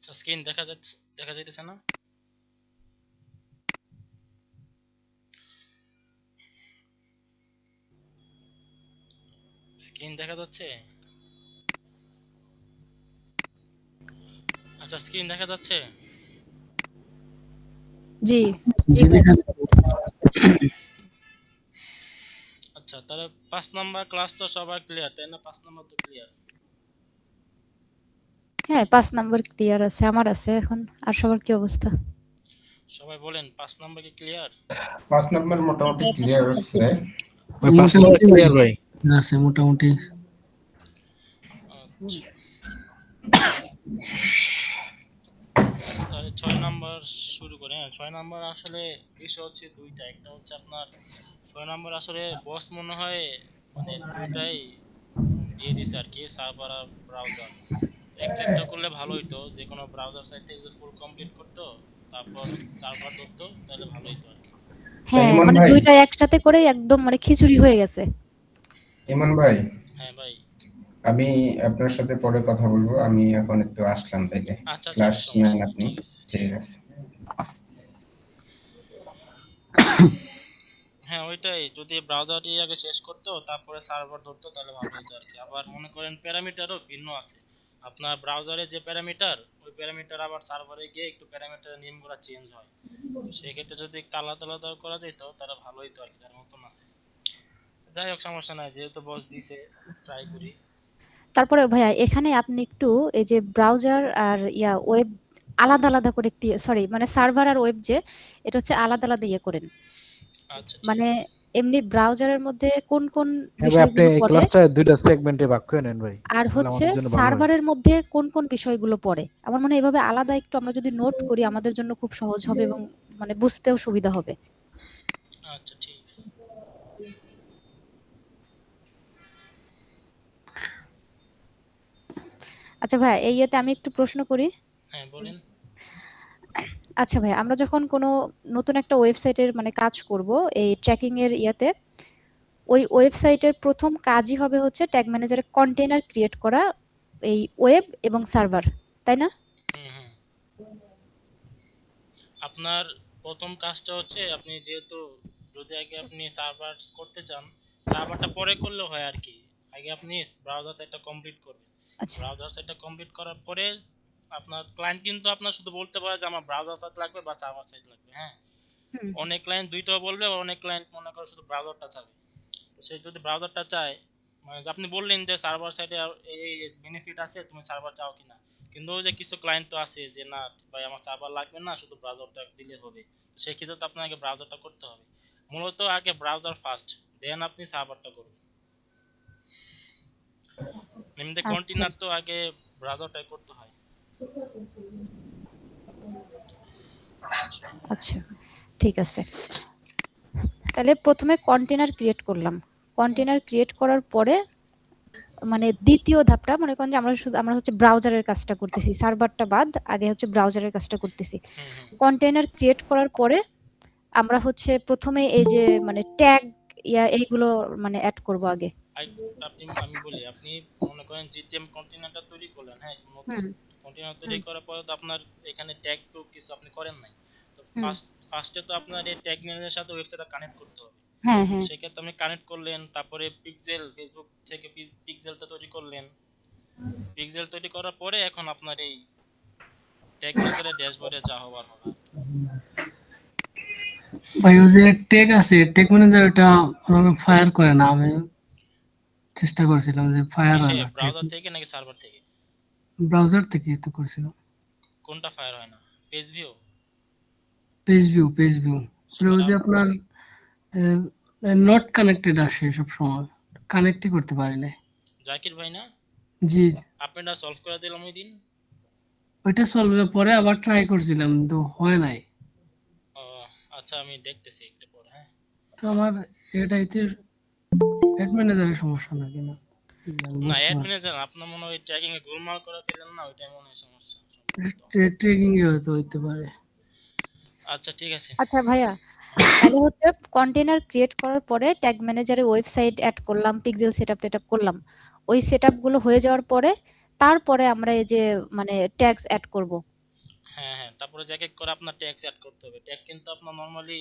আচ্ছা, স্ক্রিন দেখা যাইতেছে না? স্ক্রিন দেখা যাচ্ছে? আচ্ছা, স্ক্রিন দেখা যাচ্ছে? জি জি দেখা যাচ্ছে। আচ্ছা, তাহলে 5 নাম্বার ক্লাস তো সবার ক্লিয়ার, তাই না? 5 নাম্বার তো ক্লিয়ার। হ্যাঁ 5 নাম্বার ক্লিয়ার আছে, আমার আছে এখন। আর সবার কি অবস্থা? সবাই বলেন 5 নাম্বার কি ক্লিয়ার? 5 নাম্বার মোটামুটি ক্লিয়ার আছে। ভাই 5 নাম্বার ক্লিয়ার ভাই। আছে মোটামুটি। আচ্ছা, তাহলে 6 নাম্বার শুরু করি। হ্যাঁ, 6 নাম্বার আসলে বিষয় হচ্ছে দুইটা। একটা হচ্ছে আপনার 6 নাম্বার আসলে বস মনে হয় মানে দুইটাই দিয়ে দিছে আর কি, সার্ভার আর ব্রাউজার। একটা একটা করলে ভালো হইতো, যে কোনো ব্রাউজার সাইট থেকে যদি ফুল কমপ্লিট করতো তারপর সার্ভার ধরতো তাহলে ভালো হইতো আর কি। হ্যাঁ ইমন মানে ভাই, দুইটা একসাথে করেই একদম মানে খিচুড়ি হয়ে গেছে। ইমন ভাই, হ্যাঁ ভাই। আমি আপনার সাথে পরে কথা বলবো। আমি এখন একটু আসলাম থেকে। আচ্ছা আচ্ছা, ক্লাস সমস্যা নেন নেই, আপনি। ঠিক আছে ঠিক ঠিক আছে। আছে। হ্যাঁ ওইটাই, যদি ব্রাউজারটি আগে শেষ করতো তারপরে সার্ভার ধরতো তাহলে ভালো হতো আর কি। আবার মনে করেন প্যারামিটারও ভিন্ন আছে। আপনার ব্রাউজারে যে প্যারামিটার, ওই প্যারামিটার আবার সার্ভারে গিয়ে একটু প্যারামিটার নেমগুলো চেঞ্জ হয়। তো সেই ক্ষেত্রে যদি একটু আলাদা আলাদা করা যেত তাহলে ভালো হতো আর কি, তার মতন আছে। যাই হোক, সমস্যা নাই, যেহেতু বস দিছে ট্রাই করি। তারপরে ভাইয়া এখানে আপনি একটু এই যে ব্রাউজার আর ওয়েব আলাদা আলাদা করে একটু, সরি মানে সার্ভার আর ওয়েব যে এটা হচ্ছে আলাদা আলাদা করেন। আচ্ছা ঠিক মানে আছে। এমনি ব্রাউজারের মধ্যে কোন কোন হ্যাঁ ভাই, আপনি বিষয়গুলো এই পড়ে ক্লাসটা দুইটা সেগমেন্টে ভাগ করে নেন ভাই, আর তাহলে হচ্ছে আমাদের জন্য ভালো হয়। সার্ভারের মধ্যে কোন কোন বিষয়গুলো পড়ে। আমার মনে হয় এভাবে আলাদা একটু আমরা যদি নোট করি আমাদের জন্য খুব সহজ হবে এবং মানে বুঝতেও সুবিধা হবে। আচ্ছা ঠিক আছে। আচ্ছা ভাই এই ইয়েতে আমি একটু প্রশ্ন করি। হ্যাঁ বলেন। আচ্ছা ভাই আমরা যখন কোনো নতুন একটা ওয়েবসাইটের মানে কাজ করব এই ট্র্যাকিং এর ইয়াতে, ওই ওয়েবসাইটের প্রথম কাজই হবে হচ্ছে ট্যাগ ম্যানেজারে কন্টেইনার ক্রিয়েট করা এই ওয়েব এবং সার্ভার, তাই না? হুম হুম। আপনার প্রথম কাজটা হচ্ছে, আপনি যেহেতু যদি আগে আপনি সার্ভার করতে চান, সার্ভারটা পরে করলেও হয় আর কি। আগে আপনি ব্রাউজার সাইটটা কমপ্লিট করবেন। আচ্ছা ব্রাউজার সাইটটা কমপ্লিট করার পরে আপনার ক্লায়েন্ট কিন্তু আপনার শুধু বলতে পারে যে আমার ব্রাউজার সাইট লাগবে বা সার্ভার সাইট লাগবে। হ্যাঁ, হুম অনেক ক্লায়েন্ট দুইটাও বলবে, অনেক ক্লায়েন্ট মনে করে শুধু ব্রাউজারটা চাবে। তো সে যদি ব্রাউজারটা চায়, মানে আপনি বললেন যে সার্ভার সাইডে এই বেনিফিট আছে, তুমি সার্ভার চাও কিনা, কিন্তু ওই যে কিছু ক্লায়েন্ট তো আছে যে না ভাই আমার সার্ভার লাগবে না, শুধু ব্রাউজারটা দিলে হবে। তো সেই ক্ষেত্রে তো আপনাকে ব্রাউজারটা করতে হবে। মূলত আগে ব্রাউজার ফার্স্ট, দেন আপনি সার্ভারটা করবেন। এমনিতে আচ্ছা কন্টেইনার তো আগে ব্রাউজারটাই করতে হয়। আচ্ছা ঠিক আছে। তাহলে প্রথমে কন্টেইনার ক্রিয়েট করলাম। কন্টেইনার ক্রিয়েট করার পরে মানে দ্বিতীয় ধাপটা মনে করেন যে আমরা হচ্ছে ব্রাউজারের কাজটা করতেছি, সার্ভারটা বাদ আগে হচ্ছে ব্রাউজারের কাজটা করতেছি। হুম হুম। কন্টেইনার ক্রিয়েট করার পরে আমরা হচ্ছে প্রথমে এই যে মানে ট্যাগ এইগুলো মানে অ্যাড করব আগে। আমি বলি, আপনি মনে করেন জিটিএম কন্টেইনারটা তৈরি করলেন, হ্যাঁ নতুন হুম কন্টেইনার তৈরি হুম করার পরে তো আপনার এখানে ট্যাগ তো কিছু আপনি করেন নাই। তো হুম ফার্স্টে তো আপনার এই ট্যাগ ম্যানেজারের সাথে ওয়েবসাইটটা কানেক্ট করতে হবে। হ্যাঁ তো হ্যাঁ সেক্ষেত্রে আপনি কানেক্ট করলেন, তারপরে পিক্সেল ফেসবুক থেকে পিক্সেলটা তৈরি করলেন। পিক্সেল তৈরি করার পরে এখন আপনার এই ট্যাগ ম্যানেজারের ড্যাশবোর্ডে যা হওয়ার হবে আর কি। ভাই ওই যে টেক আছে, টেক ম্যানেজার ওটা ফায়ার করে না। আমি চেষ্টা করেছিলাম যে ফায়ার কিসে, হয় না টেক। ব্রাউজার থেকে নাকি সার্ভার থেকে? ব্রাউজার থেকে তো করেছিলাম। কোনটা ফায়ার হয় না? Page view? Page view, page view. ওই সেটা যে আপনার নট কানেক্টেড আসে সব সময়, কানেক্টই করতে পারি না। জাকির ভাই না? জি, আপনারা সলভ করে দিলাম ওই দিন। ওইটা সলভ পরে আবার ট্রাই করছিলাম তো হয় নাই। ও আচ্ছা, আমি দেখতেছি একটু পরে। হ্যাঁ তো আমার এটাইতে অ্যাড ম্যানেজারের সমস্যা নাকি না আমি না, বুঝতে অ্যাড পারছি। ম্যানেজার আপনার মনে হয় ট্র্যাকিং এ গোলমাল করে ফেলেন না, ওইটাই মনে হয় সমস্যা সম্ভবত। ট্রেকিং এ হয়তো হইতে পারে। আচ্ছা ঠিক আছে। আচ্ছা ভাইয়া হ্যাঁ তাহলে হচ্ছে কন্টেইনার ক্রিয়েট করার পরে ট্যাগ ম্যানেজারে ওয়েবসাইট অ্যাড করলাম, পিক্সেল সেটআপ করলাম। ওই সেটআপ গুলো হয়ে যাওয়ার পরে তারপরে আমরা এই যে মানে ট্যাগস অ্যাড করব। হ্যাঁ হ্যাঁ, তারপরে যে এক এক করে আপনার ট্যাক্স অ্যাড করতে হবে। ট্যাগ কিন্তু আপনার নরমালি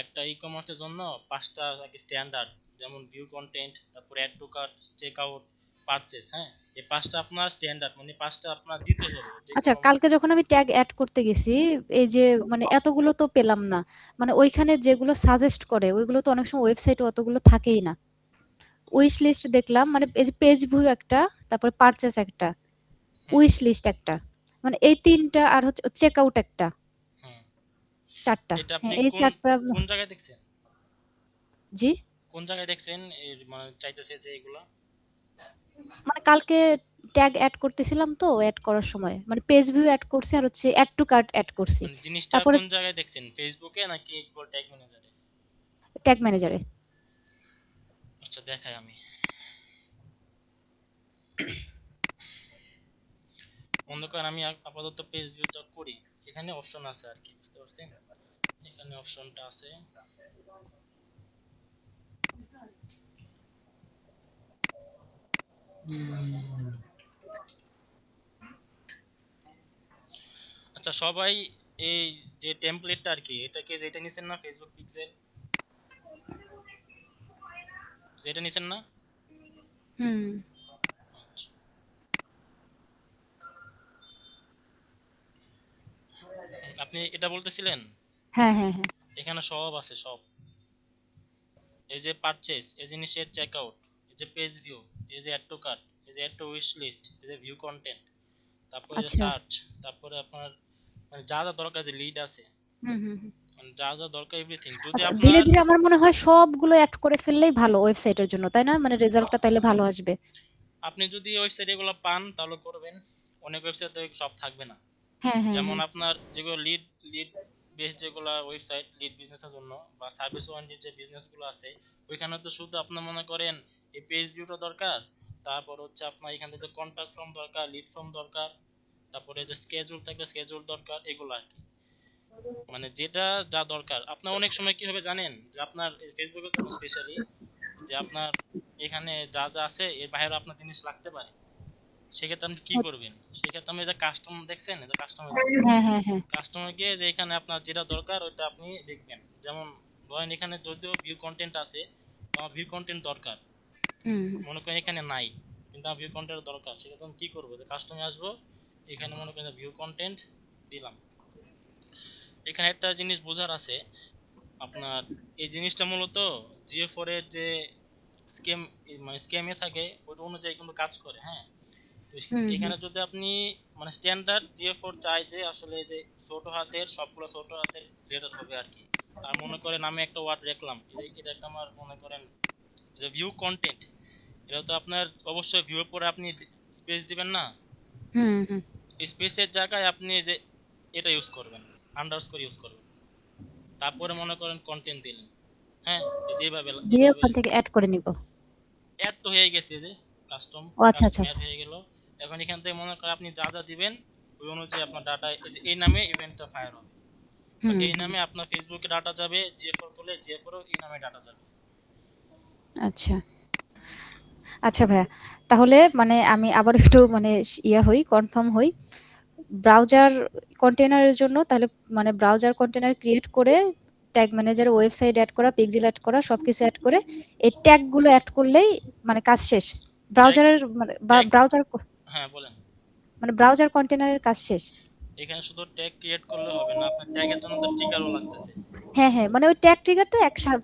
একটা ই কমার্সের জন্য 5টা স্ট্যান্ডার্ড, যেমন ভিউ কন্টেন্ট, তারপরে add to cart, check out, purchase. হ্যাঁ, এই 5টা আপনার স্ট্যান্ডার্ড, মানে 5টা আপনার দিতে হবে যে আচ্ছা, কোনো কালকে যখন আমি ট্যাগ অ্যাড করতে গেছি, এই যে মানে এতগুলো তো পেলাম না। মানে ওইখানে যেগুলো সাজেস্ট করে ওইগুলো তো অনেক সময় ওয়েবসাইটে অতগুলো থাকেই না। উইশ লিস্ট দেখলাম, মানে এই যে পেজ ভিউ একটা, তারপরে পারচেস একটা, হুম উইশ লিস্ট একটা, মানে এই 3টা, আর হচ্ছে চেক আউট একটা, হুম। 4টা। এটা হ্যাঁ, আপনি এই কোন 4টা। কোন জায়গায় দেখছেন? জি, কোন জায়গায় দেখছেন এর মানে চাইতেছে যে এগুলা? মানে কালকে ট্যাগ অ্যাড করতেছিলাম তো, অ্যাড করার সময় মানে পেজ ভিউ অ্যাড করছি, আর হচ্ছে অ্যাড টু কার্ট অ্যাড করছি। মানে জিনিসটা তারপরে কোন জায়গায় দেখছেন, ফেসবুকে নাকি ট্যাগ ম্যানেজারে? ট্যাগ ম্যানেজারে। আচ্ছা, দেখাই আমি। মনে করেন আমি আপাতত পেজ ভিউটা করি, এখানে অপশন আছে আর কি, বুঝতে পারছেন? এখানে অপশনটা আছে। আচ্ছা সবাই, এই যে টেমপ্লেটটা আর কি, এটাকে যেটা নিছেন না, ফেসবুক পিক্সেল যেটা নিছেন না? হুম। আচ্ছা। আপনি এটা বলতেছিলেন? হ্যাঁ, হ্যাঁ, হ্যাঁ। এখানে সব আছে, সব। এই যে পারচেস, এই জিনিসের চেক আউট, এই যে পেজ ভিউ, এই যে অ্যাড টু কার্ট, এই যে অ্যাড টু উইশ লিস্ট, এই যে ভিউ কন্টেন্ট, তারপরে যে আচ্ছা। সার্চ, তারপরে আপনার মানে যা যা দরকার, যে লিড আছে, হুম, হুম, হুম। মানে যা যা দরকার এভরিথিং যদি আচ্ছা, ধীরে আপনার। ধীরে আমার মনে হয় সবগুলো অ্যাড করে ফেললেই ভালো ওয়েবসাইটের জন্য, তাই না? মানে রেজাল্টটা তাইলে ভালো আসবে। আপনি যদি ওয়েবসাইট এগুলো পান তাহলে করবেন, অনেক ওয়েবসাইটে সব থাকবে না। হ্যাঁ, হ্যাঁ, যেমন হ্যাঁ। আপনার যেগুলো লিড লিড বেস, যেগুলো ওয়েবসাইট লিড বিজনেসের জন্য বা সার্ভিস ওরিয়েন্টেড যে বিজনেসগুলো আছে, ওইখানে তো শুধু আপনার মনে করেন এই পেজ ভিউটা দরকার, তারপর হচ্ছে আপনার এখান থেকে কন্ট্যাক্ট ফর্ম দরকার, লিড ফর্ম দরকার, তারপরে যে স্কেজুল থাকলে স্কেজুল দরকার, এগুলো আর কি। মানে যেটা যা দরকার আপনার, অনেক সময় কি হবে জানেন, যে আপনার ফেসবুকের জন্য স্পেশালি, যে আপনার এখানে যা যা আছে এর বাইরে আপনার জিনিস লাগতে পারে, সেক্ষেত্রে আপনি কি করবেন? সেক্ষেত্রে আপনি যে কাস্টমার দেখছেন, যে কাস্টমার গিয়ে, হ্যাঁ, হ্যাঁ, হ্যাঁ। কাস্টমার গিয়ে যে এখানে আপনার যেটা দরকার ওইটা আপনি দেখবেন। যেমন ধরেন এখানে যদিও ভিউ কন্টেন্ট আছে, তো আমার ভিউ কন্টেন্ট দরকার, হুম, মনে করেন এখানে নাই, কিন্তু আমার ভিউ কন্টেন্ট দরকার, সেক্ষেত্রে আমি কি করবো, যে কাস্টমার আসবো, এখানে মনে করেন ভিউ কন্টেন্ট দিলাম। এখানে একটা জিনিস বোঝার আছে আপনার, এই জিনিসটা মূলত জিও4 এর যে স্কেম, মানে স্কেমে থাকে ওই অনুযায়ী কিন্তু কাজ করে। হ্যাঁ, তো হুম, হুম। এখানে যদি আপনি মানে স্ট্যান্ডার্ড জিও4 চাই যে আসলে যে ছোট হাতের সবগুলো ছোট হাতের লেটার হবে আর কি। আর মনে করেন আমি একটা ওয়ার্ড রাখলাম, এটা একটা আমার মনে করেন যে ভিউ কন্টেন্ট, এটা তো আপনার অবশ্যই ভিউ এর পরে আপনি স্পেস দিবেন না, হুম, হুম। স্পেসের জায়গায় আপনি যে এটা ইউজ করবেন, আন্ডারস্কোর ইউজ করবেন, তারপরে মনে করেন কন্টেন্ট দিলেন। হ্যাঁ, যেভাবে দিয়ে এভাবে ওখান থেকে অ্যাড করে নিব। অ্যাড তো হয়ে গেছে, যে কাস্টম ও আচ্ছা, আচ্ছা, কাস্টম অ্যাড আচ্ছা। হয়ে গেল। এখন এখান থেকে মনে করেন আপনি যা যা দিবেন ওই অনুযায়ী আপনার ডাটা, এই যে এই নামে ইভেন্টটা ফায়ার হবে, বা হুম, এই হুম। নামে আপনার ফেসবুকে ডাটা যাবে, জিএফোর করলে জিএফোরও এই নামে ডাটা যাবে। আচ্ছা। আচ্ছা ভাইয়া। তাহলে মানে আমি আবার একটু মানে কনফার্ম হই। ব্রাউজার কন্টেইনারের জন্য তাহলে মানে ব্রাউজার কন্টেইনার ক্রিয়েট করে ট্যাগ ম্যানেজারে ওয়েবসাইট এড করা, পিক্সেল এড করা, সবকিছু এড করে এই ট্যাগ গুলো এড করলেই মানে কাজ শেষ। ট্যাগ ব্রাউজারের মানে বা ট্যাগ ব্রাউজার হ্যাঁ বলেন। মানে ব্রাউজার কন্টেইনারের কাজ শেষ। এখানে শুধু ট্যাগ ক্রিয়েট করলে হবে না, আপনার ট্যাগের জন্য তো ট্রিগারও লাগতেছে। হ্যাঁ, হ্যাঁ। মানে ওই ট্যাগ ট্রিগার তো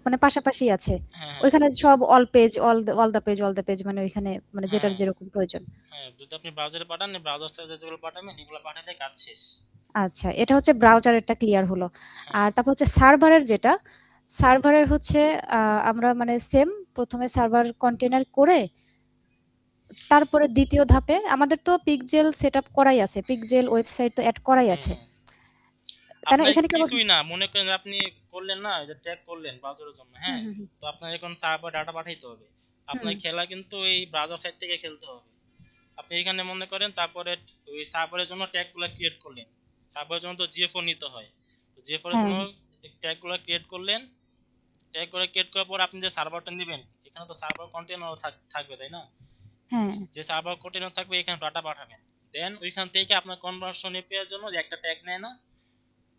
মানে পাশাপাশি আছে। হ্যাঁ হ্যাঁ ওইখানে সব all page, all the page মানে ওইখানে মানে যেটার হ্যাঁ যেরকম প্রয়োজন। হ্যাঁ, যদি আপনি ব্রাউজারে পাঠান, ব্রাউজার সাইডে যেগুলো পাঠাবেন এগুলো পাঠালে কাজ শেষ। আচ্ছা, এটা হচ্ছে ব্রাউজারেরটা ক্লিয়ার হলো। হ্যাঁ আর তারপর হচ্ছে সার্ভারের যেটা, সার্ভারের হচ্ছে আমরা মানে সেম ১ম এ সার্ভার কন্টেইনার করে তারপরে ২য় ধাপে আমাদের তো পিক্সেল সেটআপ করাই আছে। পিক্সেল ওয়েবসাইট তো এড করাই হুম আছে। হুম। তাই না? আপনার এখানে কেবল কিছুই না, মনে করেন আপনি করলেন না, এই যে ট্যাগ করলেন ব্রাউজারের জন্য, হুম, হ্যাঁ, হুম, হুম, তো আপনার এখন সার্ভার ডাটা পাঠাইতে হবে। হুম, আপনার খেলা কিন্তু এই ব্রাউজার সাইড থেকে খেলতে হবে। আপনি এখানে মনে করেন তারপরে ওই সার্ভারের জন্য ট্যাগগুলো ক্রিয়েট করলেন, সার্ভারের জন্য তো জিএফও নিতে হয়, তো জিএফও এর হ্যাঁ, জন্য হ্যাঁ, ট্যাগগুলো ক্রিয়েট করলেন। ট্যাগগুলো ক্রিয়েট করার পর আপনি যে সার্ভারটা নেবেন, এখানে তো সার্ভার কন্টেনার থাকবে তাই না? হ্যাঁ, যে সার্ভার কন্টেনার থাকবে এখানে ডাটা পাঠাবেন। দেন ওইখান থেকে আপনার কনভার্সন এপিআই এর জন্য যে একটা ট্যাগ নেয় না,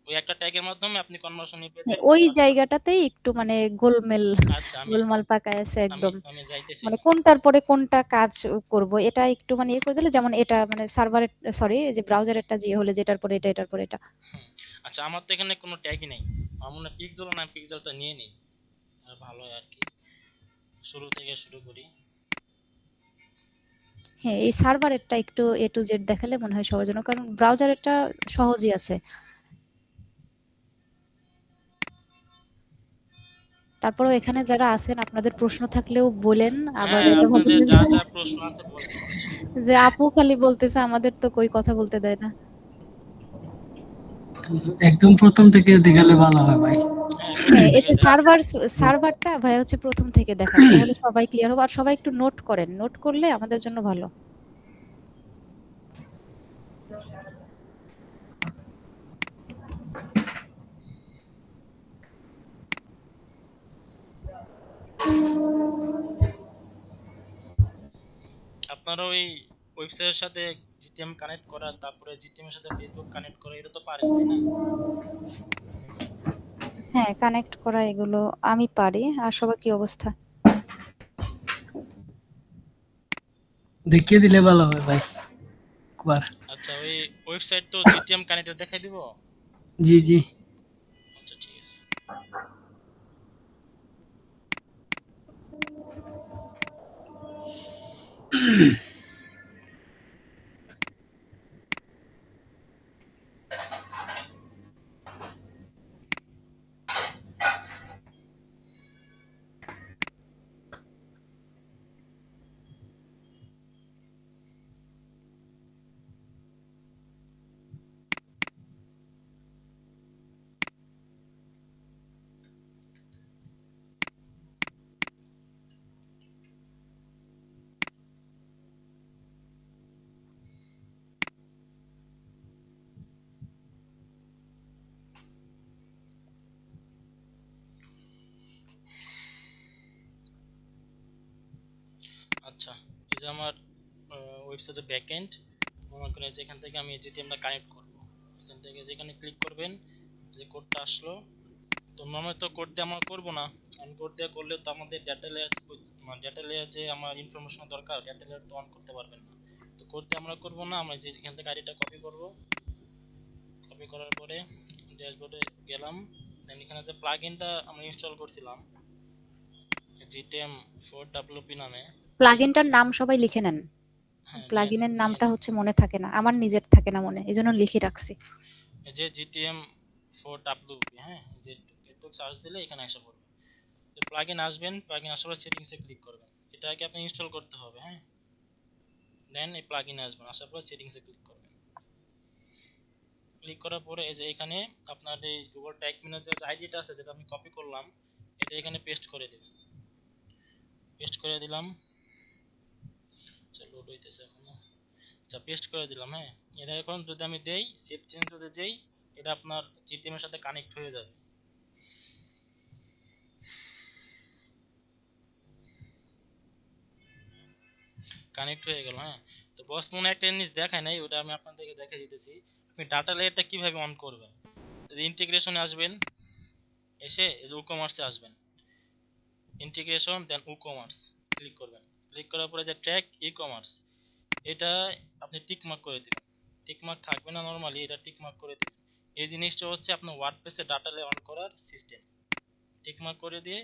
ওই একটা ট্যাগের মাধ্যমে আপনি কনভার্সন এপিআই তে ওই কাজ করেন। জায়গাটাতেই একটু মানে গোলমেল আচ্ছা, আমি গোলমাল পাকায় আছে আমি একদম। আমি যাইতেছি মানে ওখানে। কোনটার পরে কোনটা কাজ করব এটা একটু মানে ইয়ে করে দিলে, যেমন এটা মানে সার্ভারের, সরি, যে ব্রাউজারেরটা যে হলে যেটার পরে এটা, এটার পরে এটা। হুম। আচ্ছা, আমার তো এখানে কোনো ট্যাগই নেই, আমার মনে হয় পিক্সেল না, পিক্সেলটা নিয়ে নিই তাহলে ভালো হয় আর কি। শুরু থেকে শুরু করি। হ্যাঁ, এই সার্ভারেরটা একটু এ টু জেড দেখালে মনে হয় সবার জন্য, কারণ ব্রাউজারেরটা সহজই আছে। তারপরেও এখানে যারা আছেন আপনাদের প্রশ্ন থাকলেও বলেন, আবার হ্যাঁ, এটা আপনাদের বলবেন যা যা প্রশ্ন আছে বলেন সমস্যা নেই। যে আপু খালি বলতেছে আমাদের তো কই কথা বলতে দেয় না। একদম প্রথম থেকে দেখালে ভালো হয় ভাই। হ্যাঁ, প্রথম হ্যাঁ, থেকে এতে দেখা। সার্ভারটা ভাই হচ্ছে প্রথম থেকে দেখান, তাহলে সবাই ক্লিয়ার হবে। আর সবাই একটু নোট করেন, নোট করলে আমাদের জন্য ভালো। আপনারা ওই ওয়েবসাইটের সাথে জিটিএম কানেক্ট করা, তারপরে জিটিএম এর সাথে ফেসবুক কানেক্ট করা, এটা তো পারেন তাই না? হ্যাঁ, কানেক্ট করা এগুলো আমি পারি। আর সবার কি অবস্থা? দেখিয়ে দিলে ভালো হয় ভাই একবার। আচ্ছা, ওই ওয়েবসাইট তো জিটিএম কানেক্টর দেখাই দিব। জি জি। আচ্ছা, ঠিক আছে। আচ্ছা, এই যে আমার ওয়েবসাইটের ব্যাকএন্ড, মনে করেন যে এখান থেকে আমি জিটিএমটা কানেক্ট করব। এখান থেকে যেখানে ক্লিক করবেন, যে কোডটা আসলো, তো নর্মালি তো কোড দিয়ে আমরা করবো না, কারণ কোড দিয়ে করলে তো আমাদের ডেটা লেয়ার, মানে ডেটা লেয়ার যে আমার ইনফরমেশন দরকার, ডেটা লেয়ার তো অন করতে পারবেন না। তো কোড দিয়ে আমরা করবো না, আমরা যে এখান থেকে আইডিটা কপি করব। কপি করার পরে ড্যাশবোর্ডে গেলাম, দেন এখানে যে প্লাগইনটা আমরা ইনস্টল করছিলাম জিটিএম 4WP নামে। প্লাগইনটার নাম সবাই লিখে নেন। হ্যাঁ, প্লাগইনের নিয়ে নামটা নিই। হচ্ছে মনে থাকে না, আমার নিজের থাকে না মনে, এজন্য লিখে রাখছি। এই যে জিটিএম 4WP, হ্যাঁ, এই যে একটু সার্চ দিলে এখানে এসে পড়বে। তো প্লাগইন আসবেন, প্লাগইন আসার পর সেটিংসে ক্লিক করবেন, এটা আগে আপনি ইনস্টল করতে হবে, হ্যাঁ। দেন এই প্লাগইনে আসবেন, আসার পর সেটিংসে ক্লিক করবেন। ক্লিক করার পরে এই যে এখানে আপনার এই গুগল ট্যাগ ম্যানেজার যে আইডিটা আছে, যেটা আমি কপি করলাম, এটা এখানে পেস্ট করে দিবেন। পেস্ট করে দিলাম। আচ্ছা, লোড হইতেছে এখনো। আচ্ছা, পেস্ট করে দিলাম, হ্যাঁ। এটা এখন যদি আমি দেই, সেভ চেঞ্জ যদি দেই, এটা আপনার জিটিএম এর সাথে কানেক্ট হয়ে যাবে। কানেক্ট হয়ে গেল, হ্যাঁ। তো বস মনে একটা জিনিস দেখায় নাই, ওটা আমি আপনাদেরকে দেখাই দিতেছি। আপনি ডাটা লেয়ারটা কিভাবে অন করবেন, ইন্টিগ্রেশনে আসবেন, এসে এই যে ই-কমার্সে আসবেন, ইন্টিগ্রেশন দেন ই-কমার্স ক্লিক করবেন। ক্লিক করার পরে যে ট্র্যাক ই-কমার্স, এটা আপনি টিক মার্ক করে দিবেন। টিক মার্ক থাকবে না নরমালি, এটা টিক মার্ক করে দিবেন। এই জিনিসটা হচ্ছে আপনার ওয়ার্ডপ্রেসে ডাটা লেয়ার অন করার সিস্টেম। টিক মার্ক করে দিয়ে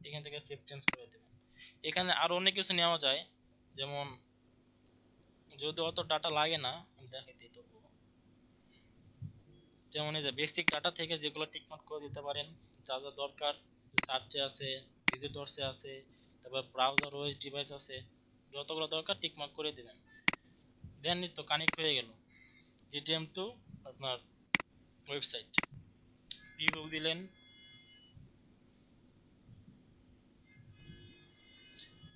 এখান থেকে সেভ চেঞ্জ করে দিবেন। এখানে আরো অনেক কিছু নেওয়া যায়, যেমন যদি অত ডাটা লাগে না, আমি দেখাইতেই তো, যেমন এই যে বেসিক ডাটা থেকে যেগুলো টিকমার্ক করে দিতে পারেন, যা যা দরকার, সার্চে আছে, ভিজিটরসে আছে, তারপর ব্রাউজার ওএস ডিভাইস আছে, যতগুলো দরকার টিকমার্ক করে দিবেন। দেন তো কানেক্ট হয়ে গেল জিটিএম টু আপনার ওয়েবসাইট। প্রিভিউ দিলেন,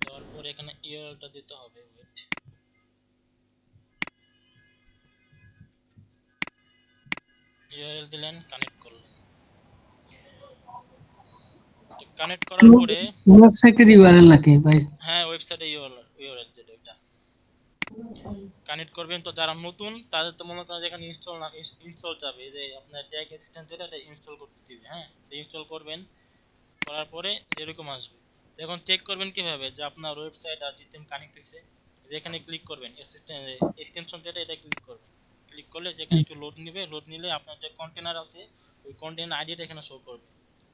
তারপর এখানে ইউআরএলটা দিতে হবে, ওয়েট, ইউআরএল দিলেন, কানেক্ট করলেন। কানেক্ট করার পরে ওয়েবসাইটের ইউআরএল নাকি ভাই? হ্যাঁ, ওয়েবসাইটে ইউআরএল যেটা, এটা কানেক্ট করবেন। তো যারা নতুন তাদের তো মনে করেন যেখানে ইনস্টল যাবে, এই যে আপনার ট্যাগ অ্যাসিস্ট্যান্ট যেটা ইনস্টল করতে দিবে, হ্যাঁ ইনস্টল করবেন, করার পরে এরকম আসবে। তো এখন চেক করবেন কিভাবে যে আপনার ওয়েবসাইট আর জিটেম কানেক্ট হয়েছে। যেখানে ক্লিক করবেন অ্যাসিস্ট্যান্ট এক্সটেনশন যেটা, এটা ক্লিক করবেন। ক্লিক করলে সেখানে একটু লোড নেবে, লোড নিলে আপনার যে কন্টেনার আছে ওই কন্টেনার আইডিটা এখানে শো করবে।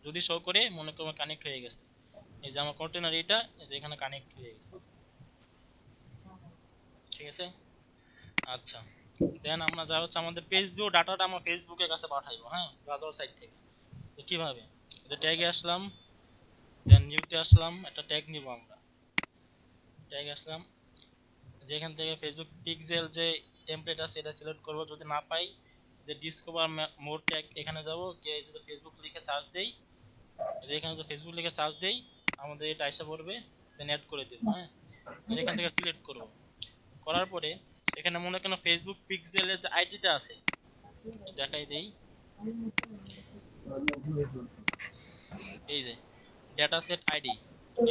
যদি শো করে মনে করুন কানেক্ট হয়ে গেছে, এই যে আমার কন্টেনার এটা যে এখানে কানেক্ট হয়ে গেছে, ঠিক আছে। আচ্ছা, দেন আমরা যা হচ্ছে আমাদের পেজ ভিউ ডাটাটা আমরা ফেসবুকের কাছে পাঠাইবো, হ্যাঁ ব্রাউজার সাইট থেকে। তো কিভাবে, এটা ট্যাগে আসলাম, দেন নিউতে আসলাম, একটা ট্যাগ নিব আমরা, ট্যাগ আসলাম, যেখান থেকে ফেসবুক পিক্সেল যে টেমপ্লেট আছে এটা সিলেক্ট করব। যদি না পাই যে ডিসকভার মোর ট্যাগ এখানে যাব, গিয়ে যদি ফেসবুক লিখে সার্চ দেই, যে এখানে যদি ফেসবুক লিখে সার্চ দেই আমাদের এটা আইসা পড়বে, দেন অ্যাড করে দেব, হ্যাঁ এখান থেকে সিলেক্ট করব। করার পরে এখানে মনে করেন ফেসবুক পিক্সেলের যে আইডিটা আছে দেখাই দেই, এই যে ডেটা সেট আইডি,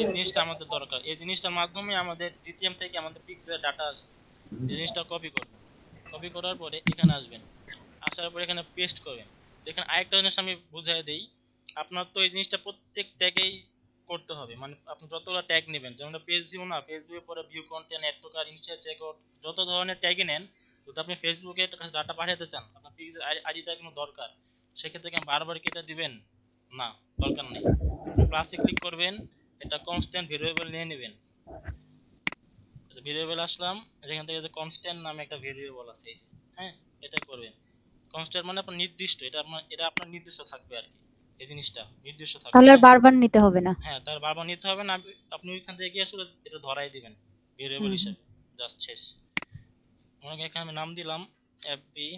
এই জিনিসটা আমাদের দরকার। এই জিনিসটার মাধ্যমে আমাদের জিটিএম থেকে আমাদের পিক্সেলের ডাটা আসে। এই জিনিসটা কপি করবেন, কপি করার পরে এখানে আসবেন, আসার পরে এখানে পেস্ট করবেন। এখানে আরেকটা জিনিস আমি বুঝাই দেই, আপনার তো এই জিনিসটা প্রত্যেক ট্যাগেই করতে হবে, মানে আপনি যতগুলো ট্যাগ নেবেন, যেমন পেজ ভিউ না, পেজ ভিউ পরে view content, add to cart, insta checkout, যত ধরনের ট্যাগই নেন, যদি আপনি ফেসবুকে কাছে ডাটা পাঠাতে চান, আপনার পিক্সেল আইডিটা কিন্তু দরকার। সেক্ষেত্রে কি বারবার কি এটা দিবেন? না, দরকার নেই। প্লাসে ক্লিক করবেন, এটা কনস্ট্যান্ট ভেরিয়েবল নিয়ে নেবেন। ভেরিয়েবল আসলাম, যেখান থেকে যে কনস্ট্যান্ট নামে একটা ভেরিয়েবল আছে, এই যে হ্যাঁ এটা করবেন। কনস্ট্যান্ট মানে আপনার নির্দিষ্ট, এটা আপনার নির্দিষ্ট থাকবে আর কি, এই জিনিসটা নির্দিষ্ট থাকবে, তাহলে আর হ্যাঁ বারবার নিতে হবে না। হ্যাঁ তার বারবার নিতে হবে না, আপনি ওইখান থেকে গিয়ে আসলে এটা ধরাই দিবেন ভেরিয়েবল হুম হুম। হিসেবে, জাস্ট শেষ। মনে করেন এখানে আমি নাম দিলাম এফবি,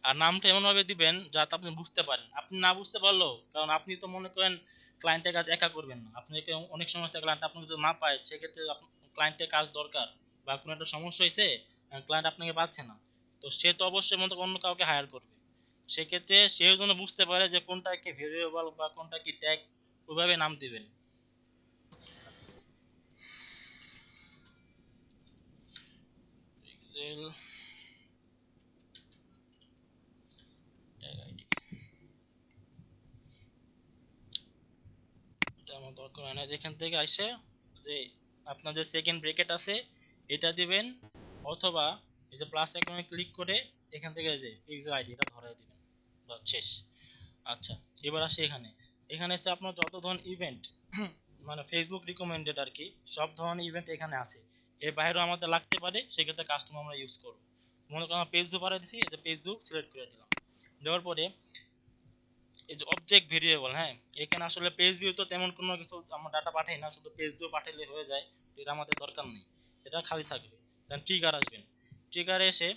আর নামটা এমনভাবে দিবেন যাতে আপনি বুঝতে পারেন। আপনি না বুঝতে পারলেও, কারণ আপনি তো মনে করেন ক্লায়েন্টের কাজ একা করবেন না, আপনাকে অনেক সমস্যা ক্লায়েন্ট আপনাকে যদি না পায়, সেক্ষেত্রে ক্লায়েন্টের কাজ দরকার, বা কোনো একটা সমস্যা হয়েছে ক্লায়েন্ট আপনাকে পাচ্ছে না, তো সে তো অবশ্যই মনে অন্য কাউকে হায়ার করবে। সেক্ষেত্রে সেও যেন বুঝতে পারে যে কোনটা কি ভেরিয়েবল বা কোনটা কি ট্যাগ, ওইভাবে নাম দিবেন। পিক্সেল ট্যাগ আইডি, এটা আমার দরকার হয় না। যেখান থেকে আসে যে আপনার যে সেকেন্ড ব্রেকেট আছে এটা দিবেন, অথবা এই যে প্লাস আইকনে ক্লিক করে এখান থেকে যে পিক্সেল আইডি এটা ধরাই দিবেন, বাস শেষ। আচ্ছা, এবার আসি এখানে, এখানে হচ্ছে আপনার যত ধরনের ইভেন্ট মানে ফেসবুক রিকমেন্ডেড আর কি, সব ধরনের ইভেন্ট এখানে আছে। এর বাইরেও আমাদের লাগতে পারে, সেক্ষেত্রে কাস্টম আমরা ইউজ করব। মনে করেন পেজ দু পাঠিয়ে দিছি, এই যে পেজ দু সিলেক্ট করে দিলাম। দেওয়ার পরে এই যে অবজেক্ট ভেরিয়েবল, হ্যাঁ এখানে আসলে পেজ ভিউ তো তেমন কোনো কিছু আমরা ডাটা পাঠাই না, শুধু পেজ ভিউ পাঠাইলে হয়ে যায়, এটা আমাদের দরকার নেই, এটা খালি থাকবে। দেন ট্রিগার আসবেন, ট্রিগারে এসে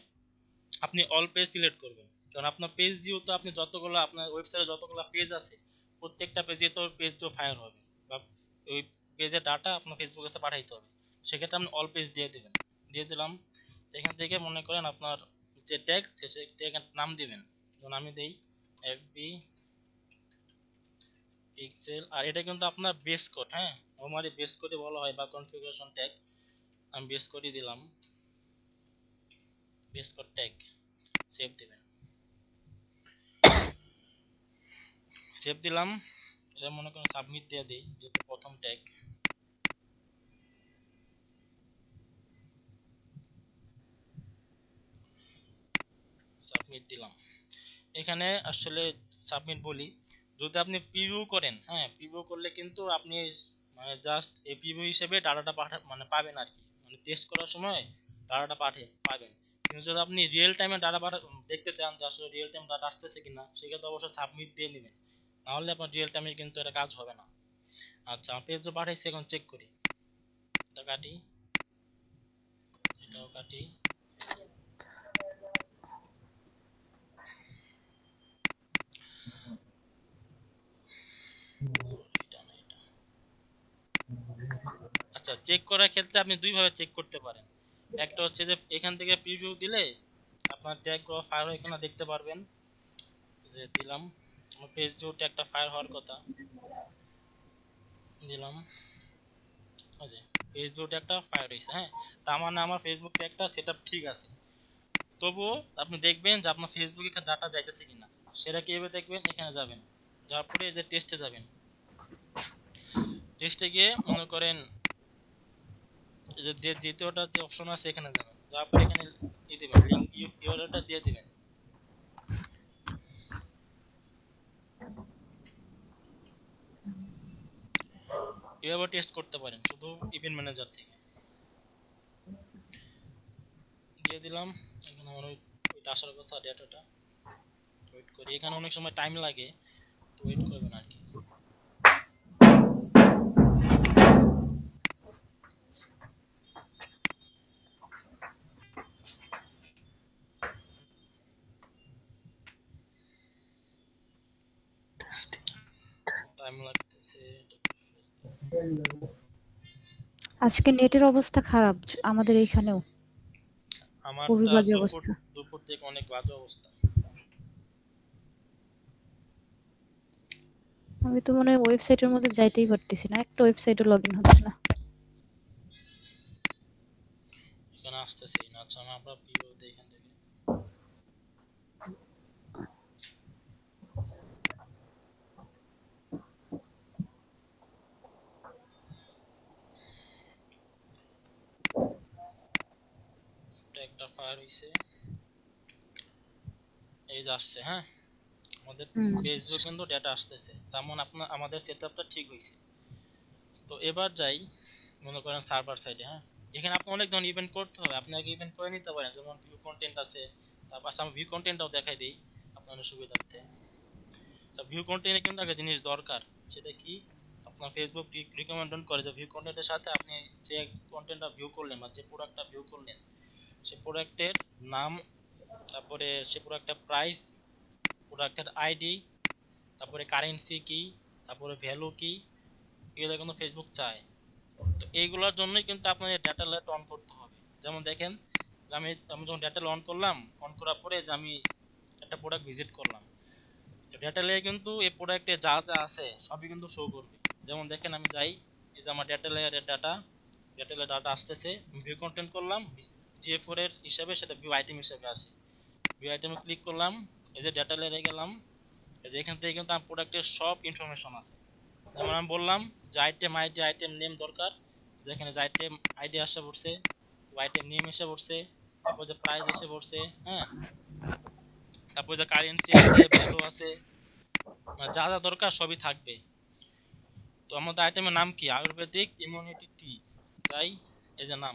আপনি অল পেজ সিলেক্ট করবেন, কারণ আপনার পেজ ভিউ তো আপনি যতগুলো আপনার ওয়েবসাইটে যতগুলো পেজ আছে প্রত্যেকটা পেজে তো পেজ ভিউ ফায়ার হবে, বা ওই পেজের ডাটা আপনার ফেসবুক কাছে পাঠাইতে হবে। সেক্ষেত্রে আপনি অল পেজ দিয়ে দেবেন, দিয়ে দিলাম। এখান থেকে মনে করেন আপনার যে ট্যাগ সে ট্যাগের নাম দিবেন, যেমন আমি দেই এফবি পিক্সেল, আর এটা কিন্তু আপনার বেস কোড, হ্যাঁ নরমালি বেস কোডে বলা হয়, বা কনফিগারেশন ট্যাগ। আমি বেস কোডই দিলাম, বেস কোড ট্যাগ, সেভ দিবেন, সেভ দিলাম। এটা মনে করেন সাবমিট দিয়ে দিই, যেহেতু প্রথম ট্যাগ, সাবমিট দিলাম। এখানে আসলে সাবমিট বলি, যদি আপনি প্রিভিউ করেন, হ্যাঁ প্রিভিউ করলে কিন্তু আপনি মানে জাস্ট এই প্রিভিউ হিসেবে ডাটাটা মানে পাবেন আর কি, মানে টেস্ট করার সময় ডাটাটা পাবেন। কিন্তু যদি আপনি রিয়েল টাইমে ডাটা দেখতে চান যে আসলে রিয়েল টাইম ডাটা আসতেছে কিনা, সেক্ষেত্রে অবশ্যই সাবমিট দিয়ে নেবেন, নাহলে আপনার রিয়েল টাইমে কিন্তু এটা কাজ হবে না। আচ্ছা পেজ তো পাঠাইছি, এখন চেক করি, এটা কাটি, এটাও কাটি, এটা না, এটা। আচ্ছা চেক করার ক্ষেত্রে আপনি দুইভাবে চেক করতে পারেন। একটা হচ্ছে যে এখান থেকে প্রিভিউ দিলে আপনার ট্যাগ ফায়ার হয় কিনা দেখতে পারবেন, যে দিলাম আমার পেজ ভিউ ট্যাগটা ফায়ার হওয়ার কথা, দিলাম, ওই যে ফেসবুক ট্যাগটা ফায়ার হয়েছে, হ্যাঁ। তার মানে আমার ফেসবুক ট্যাগটা সেটআপ ঠিক আছে। তবুও আপনি দেখবেন যে আপনার ফেসবুকে ডাটা যাইতেছে কিনা। সেটা কিভাবে দেখবেন? এখানে যাবেন, যাওয়ার পরে এই যে টেস্টে যাবেন। টেস্টে গিয়ে মনে করেন এই যে দ্বিতীয়টা যে অপশন আছে এখানে যাবেন, যাওয়ার পরে এখানে দিয়ে দিবেন লিঙ্ক ইউআরএলটা দিয়ে দিবেন। এভাবে টেস্ট করতে পারেন শুধু ইভেন্ট ম্যানেজার থেকে। দিয়ে দিলাম। এখানে আমার ওইটা আসার কথা, ডেটাটা ওয়েট করি। এখানে অনেক সময় টাইম লাগে, তো ওয়েট করবেন আর কি। টাইম লাগতেছে। আজকে নেটের অবস্থা খারাপ আমাদের এইখানেও, খুবই আমারটা বাজে দুপুর অবস্থা। দুপুর থেকে অনেক বাজে অবস্থা। আমি তো মনে হয় ওয়েবসাইটের মধ্যে যাইতেই পারতেছি না, একটা ওয়েবসাইটও লগ ইন হচ্ছে না। এখানে আসতেছে না। আচ্ছা আমরা কিভাবে দেখি এখান থেকে? একটা ফায়ার হইছে, এই যে আসছে, হ্যাঁ। আমাদের হুম। ফেসবুক কিন্তু ডেটা আসতেছে, তার মানে আপনার আমাদের সেটআপটা ঠিক হইছে। তো এবার যাই মনে করেন সার্ভার সাইডে, হ্যাঁ। এখানে আপনি অনেক ধরনের ইভেন্ট করতে হবে, আপনি আগে ইভেন্ট করে নিতে পারেন, যেমন ভিউ কন্টেন্ট আছে। তারপর আমি ভিউ কন্টেন্টটাও দেখাই দিই আপনাদের সুবিধার্থে। তো ভিউ কন্টেন্টে কিন্তু একটা জিনিস দরকার, সেটা কি? আপনার ফেসবুক রিকমেন্ড করে যে ভিউ কন্টেন্টের সাথে আপনি যে কন্টেন্টটা ভিউ করলেন বা যে প্রোডাক্টটা ভিউ করলেন, সে প্রোডাক্টের নাম, তারপরে সে প্রোডাক্টের প্রাইস, প্রোডাক্টের আইডি, তারপরে কারেন্সি কি, তারপরে ভ্যালু কি, এগুলো কিন্তু ফেসবুক চায়। তো এইগুলোর জন্যই কিন্তু আপনার ডেটা লেট অন করতে হবে। যেমন দেখেন যে আমি আমি যখন ডেটা অন করলাম, অন করার পরে যে আমি একটা প্রোডাক্ট ভিজিট করলাম, ডেটা লেয়ার কিন্তু এই প্রোডাক্টে যা যা আছে সবই কিন্তু শো করবে। যেমন দেখেন আমি যাই, এই যে আমার ডেটা লেয়ারের ডাটা আসতেছে, ভিউ কন্টেন্ট করলাম, জিএ4 এর হিসাবে সেটা ভিউ আইটেম হিসাবে আসে। ভিউ আইটেমে ক্লিক করলাম, এই যে ডেটা লেয়ারে গেলাম, এই যে এখান থেকে কিন্তু আমার প্রোডাক্টের সব ইনফরমেশন আছে। যেমন আমি বললাম যে আইটেম আইডি, আইটেম নেম দরকার, যেখানে যে আইটেম আইডি আসে পড়ছে, আইটেম নেম এসে পড়ছে, তারপর যে প্রাইস এসে পড়ছে, হ্যাঁ। তারপর যে কারেন্সি আছে, ভ্যালু আছে, যা যা দরকার সবই থাকবে। তো আমাদের আইটেমের নাম কি? আয়ুর্বেদিক ইমিউনিটি টি। যাই, এই যে নাম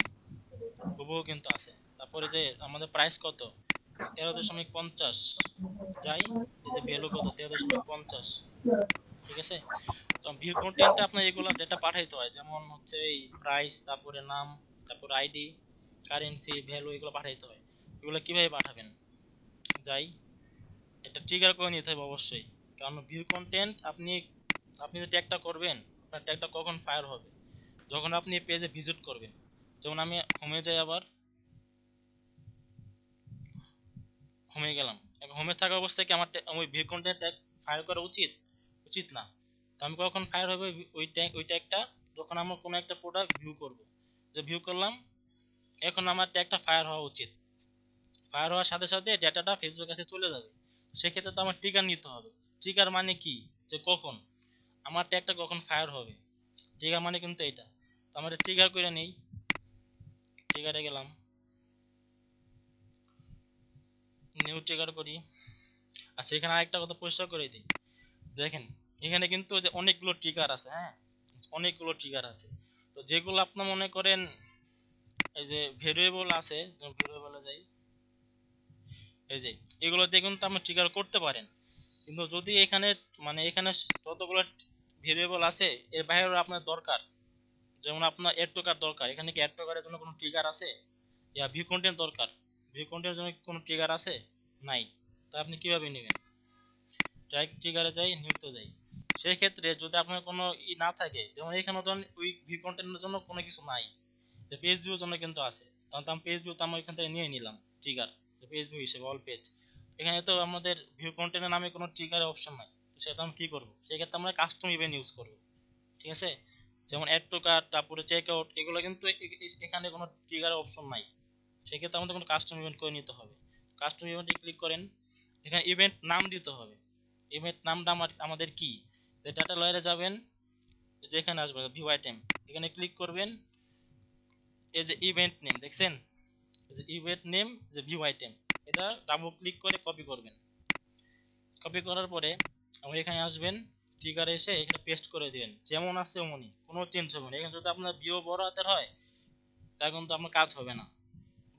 হুবহু কিন্তু আছে। তারপরে যে আমাদের প্রাইস কত? 13.50। যাই, এই যে ভ্যালু কত? 13.50। ঠিক আছে। তো ভিউ কন্টেন্টে আপনার এগুলা ডেটা পাঠাইতে হয়, যেমন হচ্ছে এই প্রাইস, তারপরে নাম, তারপর আইডি, কারেন্সি, ভ্যালু, এগুলো পাঠাইতে হয়। এগুলো কিভাবে পাঠাবেন? যাই, এটা ট্রিগার করে নিতে হবে অবশ্যই। কারণ ভিউ কন্টেন্ট আপনি আপনি যে ট্যাগটা করবেন, আপনার ট্যাগটা কখন ফায়ার হবে? যখন আপনি পেজে ভিজিট করবেন। যেমন আমি হোমে যাই, আবার হোমে গেলাম। এখন হোমে থাকা অবস্থায় কি আমার ওই ভিউ কন্টেন্ট ট্যাগ ফায়ার করা উচিত? উচিত না। তো আমি কখন ফায়ার হবে ওই ট্যাগটা? যখন আমরা কোনো একটা প্রোডাক্ট ভিউ করব, যে ভিউ করলাম, এখন আমার ট্যাগটা ফায়ার হওয়া উচিত। ফায়ার হওয়ার সাথে সাথে ডেটাটা ফেসবুকের কাছে চলে যাবে। সেক্ষেত্রে তো আমার ট্রিগার নিতে হবে। ট্রিগার মানে কি? যে কখন আমার ট্যাগটা কখন ফায়ার হবে। ট্রিগার মানে কিন্তু এইটা। তো আমরা ট্রিগার করে নেই, ট্রিগারে গেলাম, নিউ ট্রিগার করি। আচ্ছা, এখানে আরেকটা কথা পরিষ্কার করে দিই। দেখেন এখানে কিন্তু যে অনেকগুলো ট্রিগার আছে, হ্যাঁ, অনেকগুলো ট্রিগার আছে। তো যেগুলো আপনার মনে করেন এই যে ভেরিয়েবল আছে, যেমন ভেরিয়েবলে যাই, এই যে এগুলো দিয়ে কিন্তু আপনি ট্রিগার করতে পারেন। কিন্তু যদি এখানে মানে এখানে যতগুলো ভেরিয়েবল আছে এর বাইরেও আপনার দরকার, যেমন আপনার অ্যাড টু কার্ট দরকার, এখানে কি অ্যাড টু কার্টের জন্য কোনো ট্রিগার আছে? ইয়া ভিউ কন্টেন্ট দরকার, ভিউ কন্টেন্টের জন্য কোনো ট্রিগার আছে? নাই। তা আপনি কিভাবে নেবেন? ট্রিগারে যাই, নিউতে যাই। সেই ক্ষেত্রে যদি আপনার কোনো না থাকে, যেমন এখানে ধরুন ওই ভিউ কন্টেন্টের জন্য কোনো কিছু নাই, পেজ ভিউর জন্য কিন্তু আছে, তখন আমি পেজ ভিউ তো আমি এখান থেকে নিয়ে নিলাম ট্রিগার, পেজ ভিউ হিসেবে অল পেজ। এখানে তো আমাদের ভিউ কন্টেন্টের নামে কোনো ট্রিগারের অপশন নাই, সেটা আমি কি করব? সেক্ষেত্রে আমরা কাস্টম ইভেন্ট ইউজ করব। ঠিক আছে। যেমন অ্যাড টু কার্ট, তারপরে চেক আউট, এগুলো কিন্তু এখানে কোনো ট্রিগার অপশন নাই। সেক্ষেত্রে আমাদের কোনো কাস্টম ইভেন্ট করে নিতে হবে। কাস্টম ইভেন্টে ক্লিক করেন, এখানে ইভেন্ট নাম দিতে হবে। ইভেন্ট নামটা আমাদের কি, ডাটা লয়ারে যাবেন, যেখানে আসবে ভিউ আইটেম, এখানে ক্লিক করবেন, এই যে ইভেন্ট নেম দেখছেন, এই যে ইভেন্ট নেম, যে ভিউ আইটেম, এটা ডাবল ক্লিক করে কপি করবেন। কপি করার পরে আপনি এখানে আসবেন, ট্রিগারে এসে এখানে পেস্ট করে দিবেন, যেমন আছে অমনই, কোনো চেঞ্জ হবে না। এখানে যদি আপনার ভিউ বড় হাতের হয় তা কিন্তু আপনার কাজ হবে না,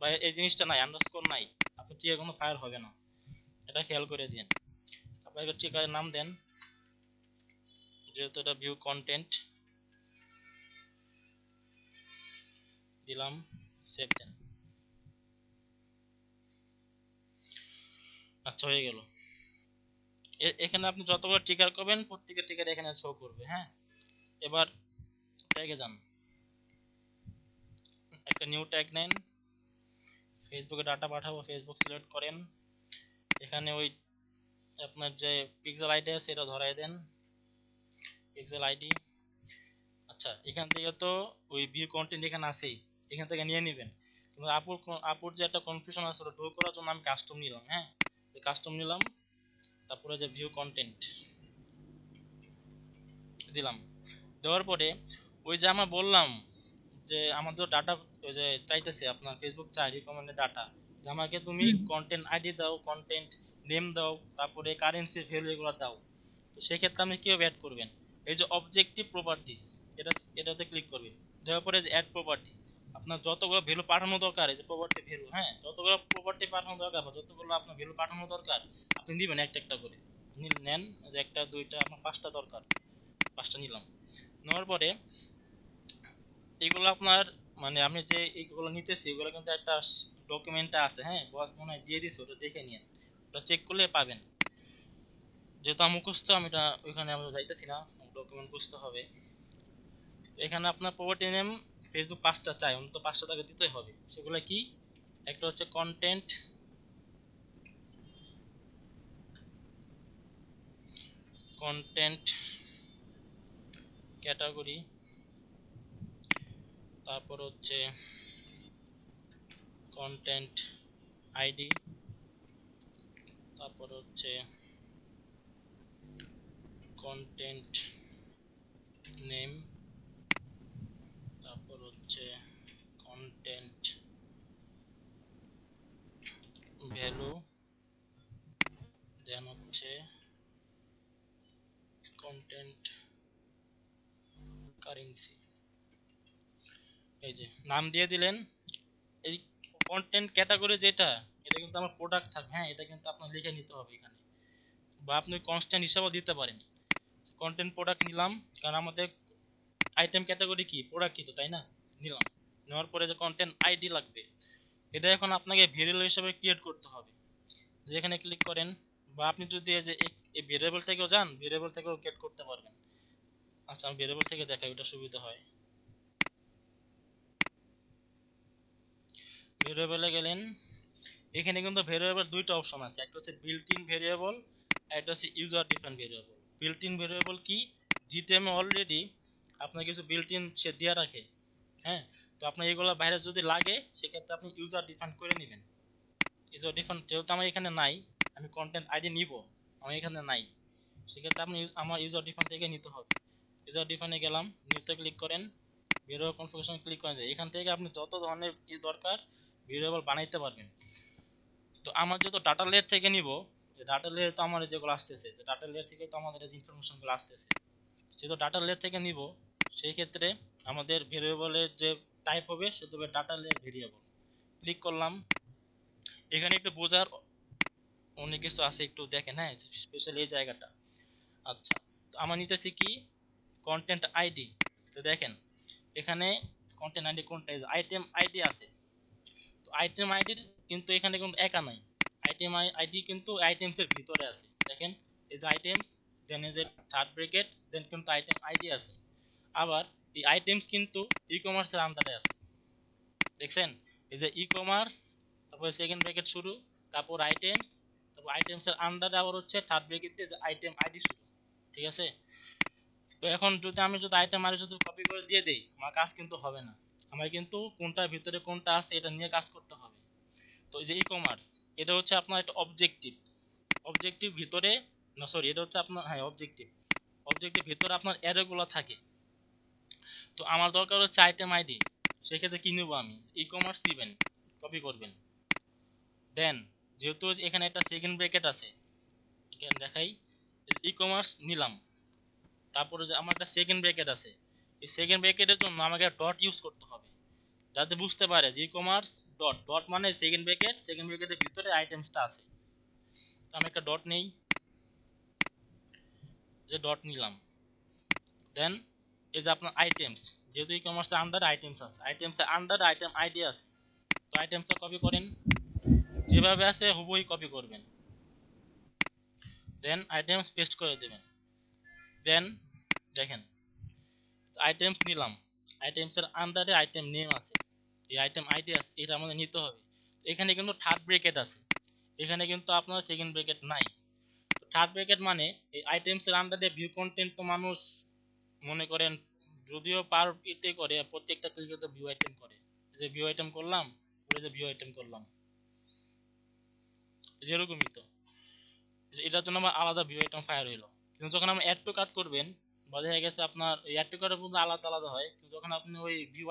বা এই জিনিসটা নাই, আন্ডারস্কোর নাই, আপনার ট্রিগার কোনো ফায়ার হবে না, এটা খেয়াল করে দিন। তারপর একটা ট্রিগারের নাম দেন, যেহেতু এটা ভিউ কন্টেন্ট দিলাম, সেভ দেন। আচ্ছা, হয়ে গেল। এখানে আপনি যতগুলো ট্রিগার করবেন প্রত্যেকের ট্রিগার এখানে শো করবে। হ্যাঁ, এবার ট্যাগে যান, একটা নিউ ট্যাগ নেন, ফেসবুকে ডাটা পাঠাবো, ফেসবুক সিলেক্ট করেন, এখানে ওই আপনার যে পিক্সেল আইডি আছে এটা ধরাই দেন, পিক্সেল আইডি। আচ্ছা, এখান থেকে তো ওই ভিউ কন্টেন্ট এখানে আছেই, এখান থেকে নিয়ে নেবেন। কিন্তু আপুর যে একটা কনফিউশন আছে ওটা দূর করার জন্য আমি কাস্টম নিলাম। হ্যাঁ, কাস্টম নিলাম, তারপরে যে ভিউ কন্টেন্ট দিলাম, দেওয়ার পরে ওই যে আমরা বললাম যে আমাদের ডাটা ওই যে চাইতেছে আপনার ফেসবুক চাই রিকমেন্ডেড ডাটা, যে আমাকে তুমি কন্টেন্ট আইডি দাও, কন্টেন্ট নেম দাও, তারপরে কারেন্সি ভ্যালু এগুলো দাও। তো সেক্ষেত্রে আপনি কীভাবে অ্যাড করবেন, এই যে অবজেক্টিভ প্রপার্টিস, এটাতে ক্লিক করবেন। দেওয়ার পরে যে অ্যাড প্রপার্টি, আপনার যতগুলো ভ্যালু পাঠানো দরকার, এই যে প্রপার্টি ভ্যালু, হ্যাঁ, যতগুলো প্রপার্টি পাঠানো দরকার বা যতগুলো আপনার ভ্যালু পাঠানো দরকার আপনি দিবেন একটা একটা করে। নেন, যে একটা দুইটা আপনার পাঁচটা দরকার, পাঁচটা নিলাম। নেওয়ার পরে এগুলো আপনার মানে আমি যে এইগুলো নিতেছি এগুলো কিন্তু একটা ডকুমেন্টটা আছে, হ্যাঁ, বস মনে হয় দিয়ে দিছে, ওটা দেখে নিন, ওটা চেক করলে পাবেন। যেহেতু আমি মুখস্থ, আমি এটা ওইখানে আমরা যাইতেছি না, ডকুমেন্ট খুঁজতে হবে। এখানে আপনার প্রপার্টি নেম ফেসবুক পাঁচটা চাই, অন্তত 500 টাকা দিতে হবে। সেগুলো কি, একটা হচ্ছে কন্টেন্ট, কন্টেন্ট ক্যাটাগরি, তারপর হচ্ছে কন্টেন্ট আইডি, তারপর হচ্ছে কন্টেন্ট নেম, তারপর হচ্ছে কন্টেন্ট ভ্যালু, দেন হচ্ছে কন্টেন্ট কারেন্সি। এই যে নাম দিয়ে দিলেন। এই কন্টেন্ট ক্যাটাগরি যেটা, এটা কিন্তু আমার প্রোডাক্ট থাকবে। হ্যাঁ, এটা কিন্তু আপনার লিখে নিতে হবে এখানে, বা আপনি কনস্ট্যান্ট হিসাবেও দিতে পারেন। কন্টেন্ট প্রোডাক্ট নিলাম, কারণ আমাদের আইটেম ক্যাটাগরি কি, প্রোডাক্ট কি, তো তাই না, নিলাম। নেওয়ার পরে যে কন্টেন্ট আইডি লাগবে, এটা এখন আপনাকে ভেরিয়েবল হিসেবে ক্রিয়েট করতে হবে। যেখানে ক্লিক করেন, বা আপনি যদি এই যে এই ভেরিয়েবল থেকেও যান, ভেরিয়েবল থেকেও ক্রিয়েট করতে পারবেন। আচ্ছা, আমি ভেরিয়েবল থেকে দেখাই, ওটা সুবিধা হয়। ভেরিয়েবলে গেলেন, এখানে কিন্তু ভেরিয়েবল দুইটা অপশন আছে, একটা হচ্ছে বিল্ট ইন ভেরিয়েবল, একটা হচ্ছে user defined variable. Built in variable কি, জিটিএমে অলরেডি আপনার কিছু বিল্ট ইন সে দেওয়া রাখে। হ্যাঁ, তো আপনার এগুলো বাইরে যদি লাগে সেক্ষেত্রে আপনি ইউজার ডিফাইন করে নেবেন। ইউজার ডিফাইন যেহেতু আমার এখানে নাই, আমি কন্টেন্ট আইডি নিব, আমার এখানে নাই, সেক্ষেত্রে আপনি আমার ইউজার ডিফাইন থেকে নিতে হবে। ইউজার ডিফাইনে গেলাম, নিউতে ক্লিক করেন, ভেরিয়েবল কনফিগারেশন ক্লিক করেন, যায় এখান থেকে আপনি যত ধরনের দরকার ভেরিয়েবল বানাইতে পারবেন। তো আমার যেহেতু ডাটা লেয়ার থেকে নিব, ডাটা লেয়ার তো আমার যেগুলো আসতেছে, ডাটা লেয়ার থেকে তো আমাদের যে ইনফরমেশনগুলো আসতেছে, যেহেতু ডাটা লেয়ার থেকে নিব, সেই ক্ষেত্রে আমাদের ভেরিয়েবলের যে টাইপ হবে সেটা হবে ডাটা লেয়ার ভেরিয়েবল। ক্লিক করলাম, এখানে একটু বোঝার অনেক কিছু আছে, একটু দেখেন। হ্যাঁ, স্পেশালি এই জায়গাটা। আচ্ছা, তো আমার নিতেছি কি, কন্টেন্ট আইডি। তো দেখেন এখানে কন্টেন্ট আইডি কোনটা, আইটেম আইডি আছে। তো আইটেম আইডির কিন্তু এখানে কোনো একা নাই, আইটেম আইডি কিন্তু আইটেমসের ভিতরে আছে। দেখেন এই যে আইটেমস, দেন এই যে থার্ড ব্র্যাকেট, দেন কিন্তু আইটেম আইডি আছে। আবার এই আইটেমস কিন্তু ই কমার্সের আন্ডারে আছে, দেখছেন, এই যে ই কমার্স, তারপরে সেকেন্ড ব্র্যাকেট শুরু, তারপর আইটেমস, তারপর আইটেমসের আন্ডারে আবার হচ্ছে থার্ড ব্র্যাকেট দিয়ে যে আইটেম আইডি শুরু। ঠিক আছে, তো তো এখন যদি আমি আইটেম আরে যদি কপি করে দিয়ে দেই, আমার কাজ কিন্তু হবে না। আমার কিন্তু কোনটার ভিতরে কোনটা আছে এটা নিয়ে কাজ করতে হবে। তো এই যে ই কমার্স, এটা হচ্ছে আপনার একটা অবজেক্টিভ ভিতরে, না সরি, এটা হচ্ছে আপনার, হ্যাঁ অবজেক্টিভ ভিতরে আপনার অ্যারেগুলো থাকে। তো আমার দরকার হচ্ছে আইটেম আইডি। সেক্ষেত্রে কি নেব আমি? ই কমার্স দিবেন, কপি করবেন। দেন যেহেতু এখানে একটা সেকেন্ড ব্র্যাকেট আছে, এখানে দেখাই, ই কমার্স নিলাম, তারপরে যে আমার একটা সেকেন্ড ব্র্যাকেট আছে, এই সেকেন্ড ব্র্যাকেটের জন্য আমাকে ডট ইউজ করতে হবে, যাতে বুঝতে পারে যে ই কমার্স ডট ডট মানে সেকেন্ড ব্র্যাকেটের ভিতরে আইটেমসটা আছে। তো আমি একটা ডট নেই, যে ডট নিলাম। দেন এই যে আপনার আইটেমস, যেহেতু ই কমার্সের আন্ডার আইটেমস আছে, আইটেমসের আন্ডার আইটেম আইডি আছে, তো আইটেমসটা কপি করেন, যেভাবে আছে হুবহুই কপি করবেন। দেন আইটেমস পেস্ট করে দেবেন। দেন দেখেন আইটেমস নিলাম, আইটেমসের আন্ডারে আইটেম নেম আছে, এই আইটেম আইডি আছে, এটা আমাদের নিতে হবে। এখানে কিন্তু থার্ড ব্র্যাকেট আছে, এখানে কিন্তু আপনার সেকেন্ড ব্র্যাকেট নাই। তো থার্ড ব্র্যাকেট মানে এই আইটেমসের আন্ডারে ভিউ কন্টেন্ট তো মানুষ মনে করেন যদিও পার ইতে করে, প্রত্যেকটা ক্লিকে তো ভিউ আইটেম করে, যে ভিউ আইটেম করলাম, ওই যে ভিউ আইটেম করলাম, যেরকমই তো এটার জন্য আমার আলাদা ভিউ আইটেম ফায়ার হইলো। কিন্তু যখন আপনি অ্যাড টু কার্ট করবেন, বা দেখা গেছে আপনার অ্যাড টু কার্টের মধ্যে আলাদা আলাদা হয়, কিন্তু যখন আপনি ওই ভিউ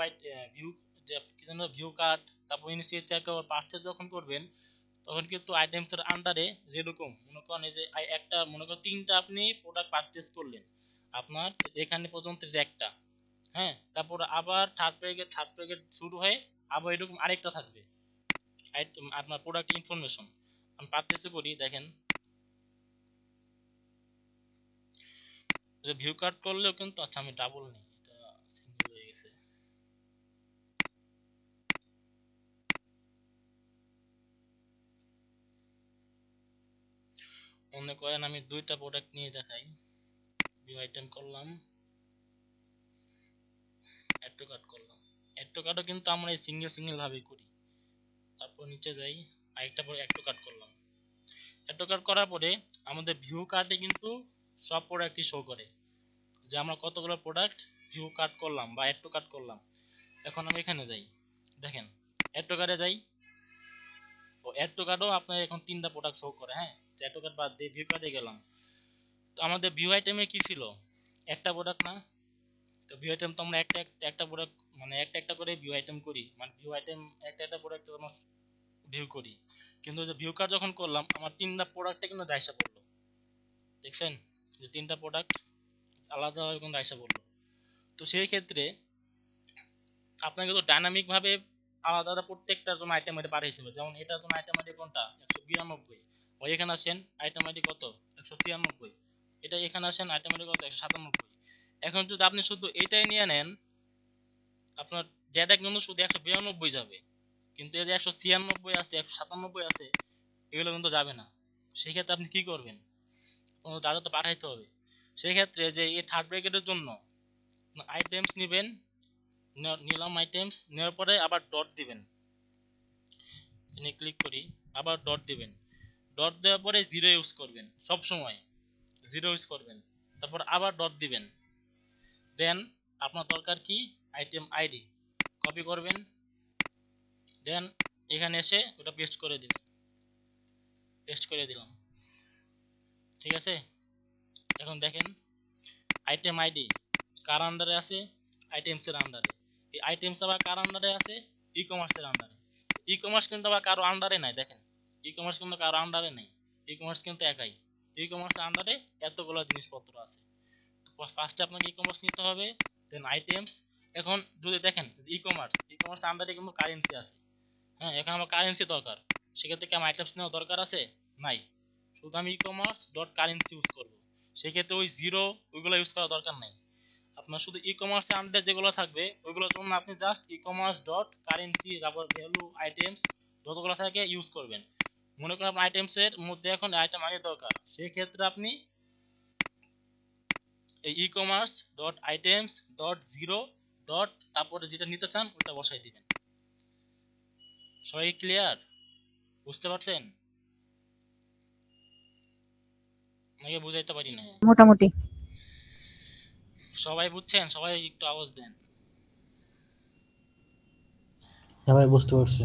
যে কি যেন ভিউ কার্ট, তারপর ইনস্টিটিউট চেক আবার পারচেজ যখন করবেন, তখন কিন্তু আইটেমসের আন্ডারে যেরকম মনে করেন এই যে একটা মনে করেন 3টা আপনি প্রোডাক্ট পারচেজ করলেন, আপনার এখানে পর্যন্ত যে একটা, হ্যাঁ, তারপর আবার থার্ড প্যাকেট শুরু হয়ে আবার এরকম আরেকটা থাকবে আপনার প্রোডাক্ট ইনফরমেশন। আমি পারচেজ করি, দেখেন ভিউ কার্ড করলেও কিন্তু, আচ্ছা আমি ডাবল নেই, এটা সিঙ্গেল হয়ে গেছে। মনে করেন আমি 2টা প্রোডাক্ট নিয়ে দেখাই, ভিউ আইটেম করলাম, অ্যাড টু কার্ট করলাম। অ্যাড টু কার্টও কিন্তু আমরা এই সিঙ্গেল ভাবেই করি। তারপর নিচে যাই, আরেকটা পরে অ্যাড টু কার্ট করলাম। অ্যাড টু কার্ট করার পরে আমাদের ভিউ কার্টে কিন্তু সব প্রোডাক্টই শো করে, যে আমরা কতগুলো প্রোডাক্ট ভিউ কার্ট করলাম বা অ্যাড টু কার্ট করলাম। এখন আমি এখানে যাই, দেখেন অ্যাড টু কার্টে যাই, ও অ্যাড টু কার্টও আপনার এখন 3টা প্রোডাক্ট শো করে। হ্যাঁ, অ্যাড টু কার্ট বাদ দিয়ে ভিউ কার্টে গেলাম, তো আমাদের ভিউ আইটেমে কি ছিল? একটা প্রোডাক্ট না? তো ভিউ আইটেম তো আমরা একটা প্রোডাক্ট মানে একটা করে ভিউ আইটেম করি, মানে ভিউ আইটেম একটা প্রোডাক্ট আমরা ভিউ করি। কিন্তু যে ভিউ কার্ড যখন করলাম, আমার 3টা প্রোডাক্টে কিন্তু দায়সা পড়লো, দেখছেন যে 3টা প্রোডাক্ট আলাদাভাবে কিন্তু দায়সা পড়লো। তো সেই ক্ষেত্রে আপনাকে তো ডাইনামিক ভাবে আলাদা আলাদা প্রত্যেকটার জন্য আইটেম আইডি পাঠাইতে হবে। যেমন এটার জন্য আইটেম আইডি কোনটা 192, ওই এখানে আসেন আইটেম আইডি কত 196, এটা এখানে আসেন আইটেম আইডি কত 197। এখন যদি আপনি শুধু এইটাই নিয়ে নেন, আপনার ডেটা কিন্তু শুধু 192 যাবে, কিন্তু এই যে 196 আছে 197 আছে, এগুলো কিন্তু যাবে না। সেই ক্ষেত্রে আপনি কি করবেন? কোনো ডাটা তো পাঠাইতে হবে। সেই ক্ষেত্রে যে এই থার্ড ব্র্যাকেটের জন্য আইটেমস নেবেন, নিলাম আইটেমস নেওয়ার পরে আবার ডট দিবেন, এখানে ক্লিক করি, আবার ডট দিবেন, ডট দেওয়ার পরে জিরো ইউজ করবেন, সব সময় জিরো ইউজ করবেন, তারপর আবার ডট দিবেন। দেন আপনার দরকার কি? আইটেম আইডি কপি করবেন, দেন এখানে এসে ওটা পেস্ট করে দিবেন, পেস্ট করে দিলাম, ঠিক আছে। এখন দেখেন আইটেম আইডি কার আন্ডারে আছে? আইটেমসের আন্ডারে। এই আইটেমস আবার কার আন্ডারে আছে? ই কমার্সের আন্ডারে। ই কমার্স কিন্তু আবার কারো আন্ডারে নাই, দেখেন ই কমার্স কিন্তু কারো আন্ডারে নেই, ই কমার্স কিন্তু একাই। ই কমার্সের আন্ডারে এতগুলো জিনিসপত্র আছে। ফার্স্টে আপনাকে ই কমার্স নিতে হবে, দেন আইটেমস। এখন যদি দেখেন ই কমার্স আন্ডারে কিন্তু কারেন্সি আছে, হ্যাঁ, এখন আমার কারেন্সি দরকার, সেক্ষেত্রে কি আমার আইটেমস নেওয়া দরকার আছে? নাই, শুধু আমি e commerce dot currency use করবো। সেক্ষেত্রে ওই জিরো ওইগুলো ইউজ করার দরকার নাই। আপনার শুধু ই কমার্সের আন্ডারে যেগুলো থাকবে ওইগুলোর জন্য আপনি just e commerce dot currency তারপর ভ্যালু আইটেমস যতগুলো থাকে ইউজ করবেন। মনে করেন আপনার আইটেমসের মধ্যে এখন আইটেম আগে দরকার, সেই ক্ষেত্রে আপনি এই e commerce dot items dot zero dot তারপরে যেটা নিতে চান ওটা বসাই দিবেন। সবাই ক্লিয়ার? বুঝতে পারছেন? আমাকে বুঝাইতে পারি না। মোটামুটি। সবাই বুঝছেন? সবাই একটু আওয়াজ দেন। হ্যাঁ ভাই, বুঝতে পারছি।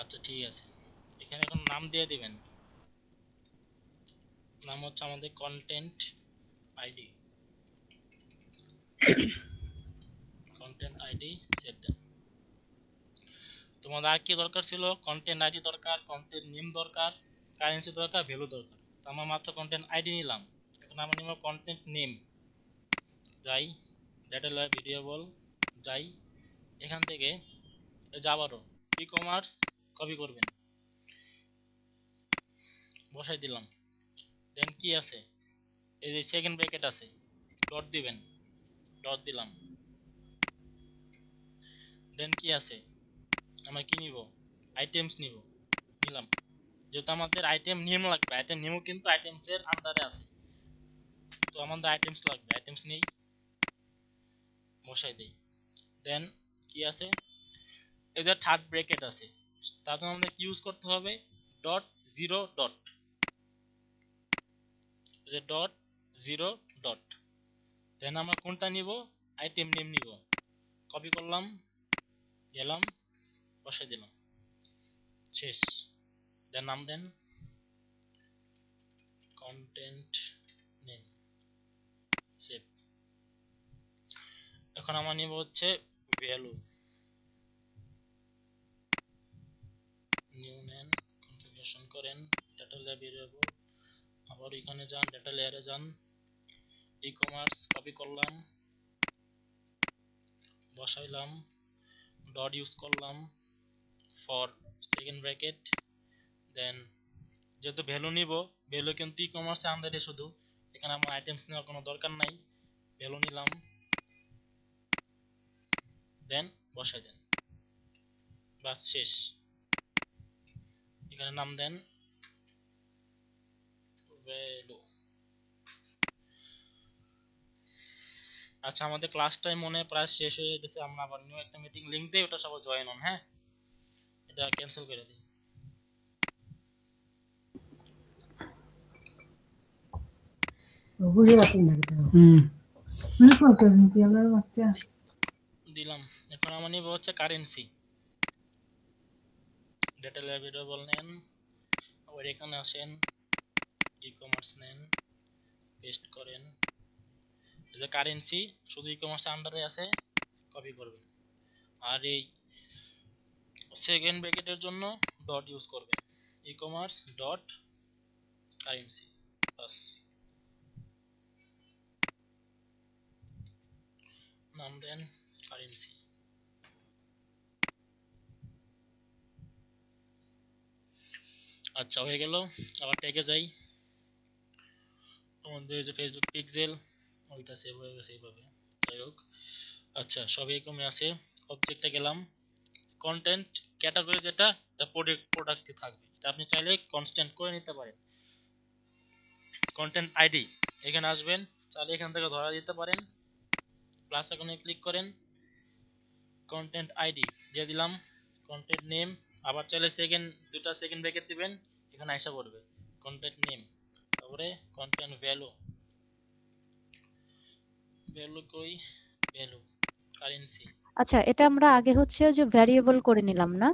আচ্ছা ঠিক আছে, এখানে এখন নাম দিয়ে দিবেন। নাম হচ্ছে আমাদের content ID. Content ID set দেন। তোমাদের আর কি দরকার ছিল? কন্টেন্ট আইডি দরকার, কন্টেন্ট নেম দরকার, কারেন্সি দরকার, ভ্যালু দরকার। তো আমরা মাত্র কন্টেন্ট আইডি নিলাম। এখন আমরা নিব কন্টেন্ট নেম। যাই ডেটা লেয়ার ভেরিয়েবল, যাই এখান থেকে আবারও ই কমার্স কপি করবেন, বসাই দিলাম। দেন কি আছে, এই যে সেকেন্ড ব্র্যাকেট আছে, ডট দিবেন, ডট দিলাম। দেন কি আছে, আমরা কি নিব, আইটেমস নিব, নিলাম। যেহেতু আমাদের আইটেম নেম লাগবে, আইটেম নেমও কিন্তু আইটেমসের আন্ডারে আছে, তো আমাদের আইটেমস লাগবে, আইটেমস নেই, বসাই দেই। দেন কি আছে, এদের থার্ড ব্র্যাকেট আছে, তার জন্য আমাদের কি ইউজ করতে হবে, ডট জিরো ডট, যে ডট জিরো ডট। দেন আমরা কোনটা নিব, আইটেম নেম নিব, কপি করলাম, গেলাম, বসাই দিলাম, শেষ। দেন নাম দেন কন্টেন্ট নেম, সেভ। এখন আমরা নিব হচ্ছে ভ্যালু, নিউ নেন, কনফিগারেশন করেন, ডেটা লেয়ার ভেরিয়েবল, আবার এখানে যান, ডেটা লেয়ারে যান, ই কমার্স কপি করলাম, বসাইলাম, ডট ইউজ করলাম ফর সেকেন্ড ব্র্যাকেট। দেন যেহেতু ভ্যালু নিব, ভ্যালু কিন্তু ই কমার্সে আন্ডারে শুধু, এখানে আমার আইটেমস নেওয়ার কোনো দরকার নাই, ভ্যালু নিলাম, দেন বসাই দেন, বাস শেষ। এখানে নাম দেন ভ্যালু। আচ্ছা আমাদের ক্লাস টাইম মনে হয় প্রায় শেষ হয়ে গেছে, আমরা আবার নিউ একটা মিটিং লিংক দিই, ওটা সবাই জয়েন হন। হ্যাঁ, এটা ক্যান্সেল করে দিই। দিলাম। এখন আমরা নিব হচ্ছে কারেন্সি, ডেটা লেয়ার ভেরিয়েবল নেন, আবার এখানে আসেন, ই কমার্স নেন, পেস্ট করেন, এই যে কারেন্সি শুধু ই কমার্সের আন্ডারে আছে, কপি করবেন। আর এই সেকেন্ড ব্র্যাকেটের জন্য ডট ইউজ করবেন, ই কমার্স ডট কারেন্সি, বাস। নাম দেন কারেন্সি। আচ্ছা হয়ে গেল। আবার ট্যাগে যাই, আমাদের যে ফেসবুক পিক্সেল, ওইটা সেভ হয়ে গেছে এইভাবে। যাই হোক, আচ্ছা সব এরকমই আছে। অবজেক্টে গেলাম, কন্টেন্ট ক্যাটাগরি যেটা, এটা প্রোডাক্টে থাকবে, এটা আপনি চাইলে কনস্ট্যান্ট করে নিতে পারেন। কন্টেন্ট আইডি, এখানে আসবেন, চাইলে এখান থেকে ধরা দিতে পারেন, প্লাস আইকনে ক্লিক করেন, কন্টেন্ট আইডি দিয়ে দিলাম, কন্টেন্ট নেম, আবার চাইলে দুটা সেকেন্ড ব্র্যাকেট দিবেন, এখানে আইসা পড়বে কন্টেন্ট নেম, তারপরে কন্টেন্ট ভ্যালু, ভ্যালু কই, ভ্যালু কারেন্সি। আচ্ছা, এটা আমরা আগে হচ্ছে যে ভ্যারিয়েবল করে নিলাম না?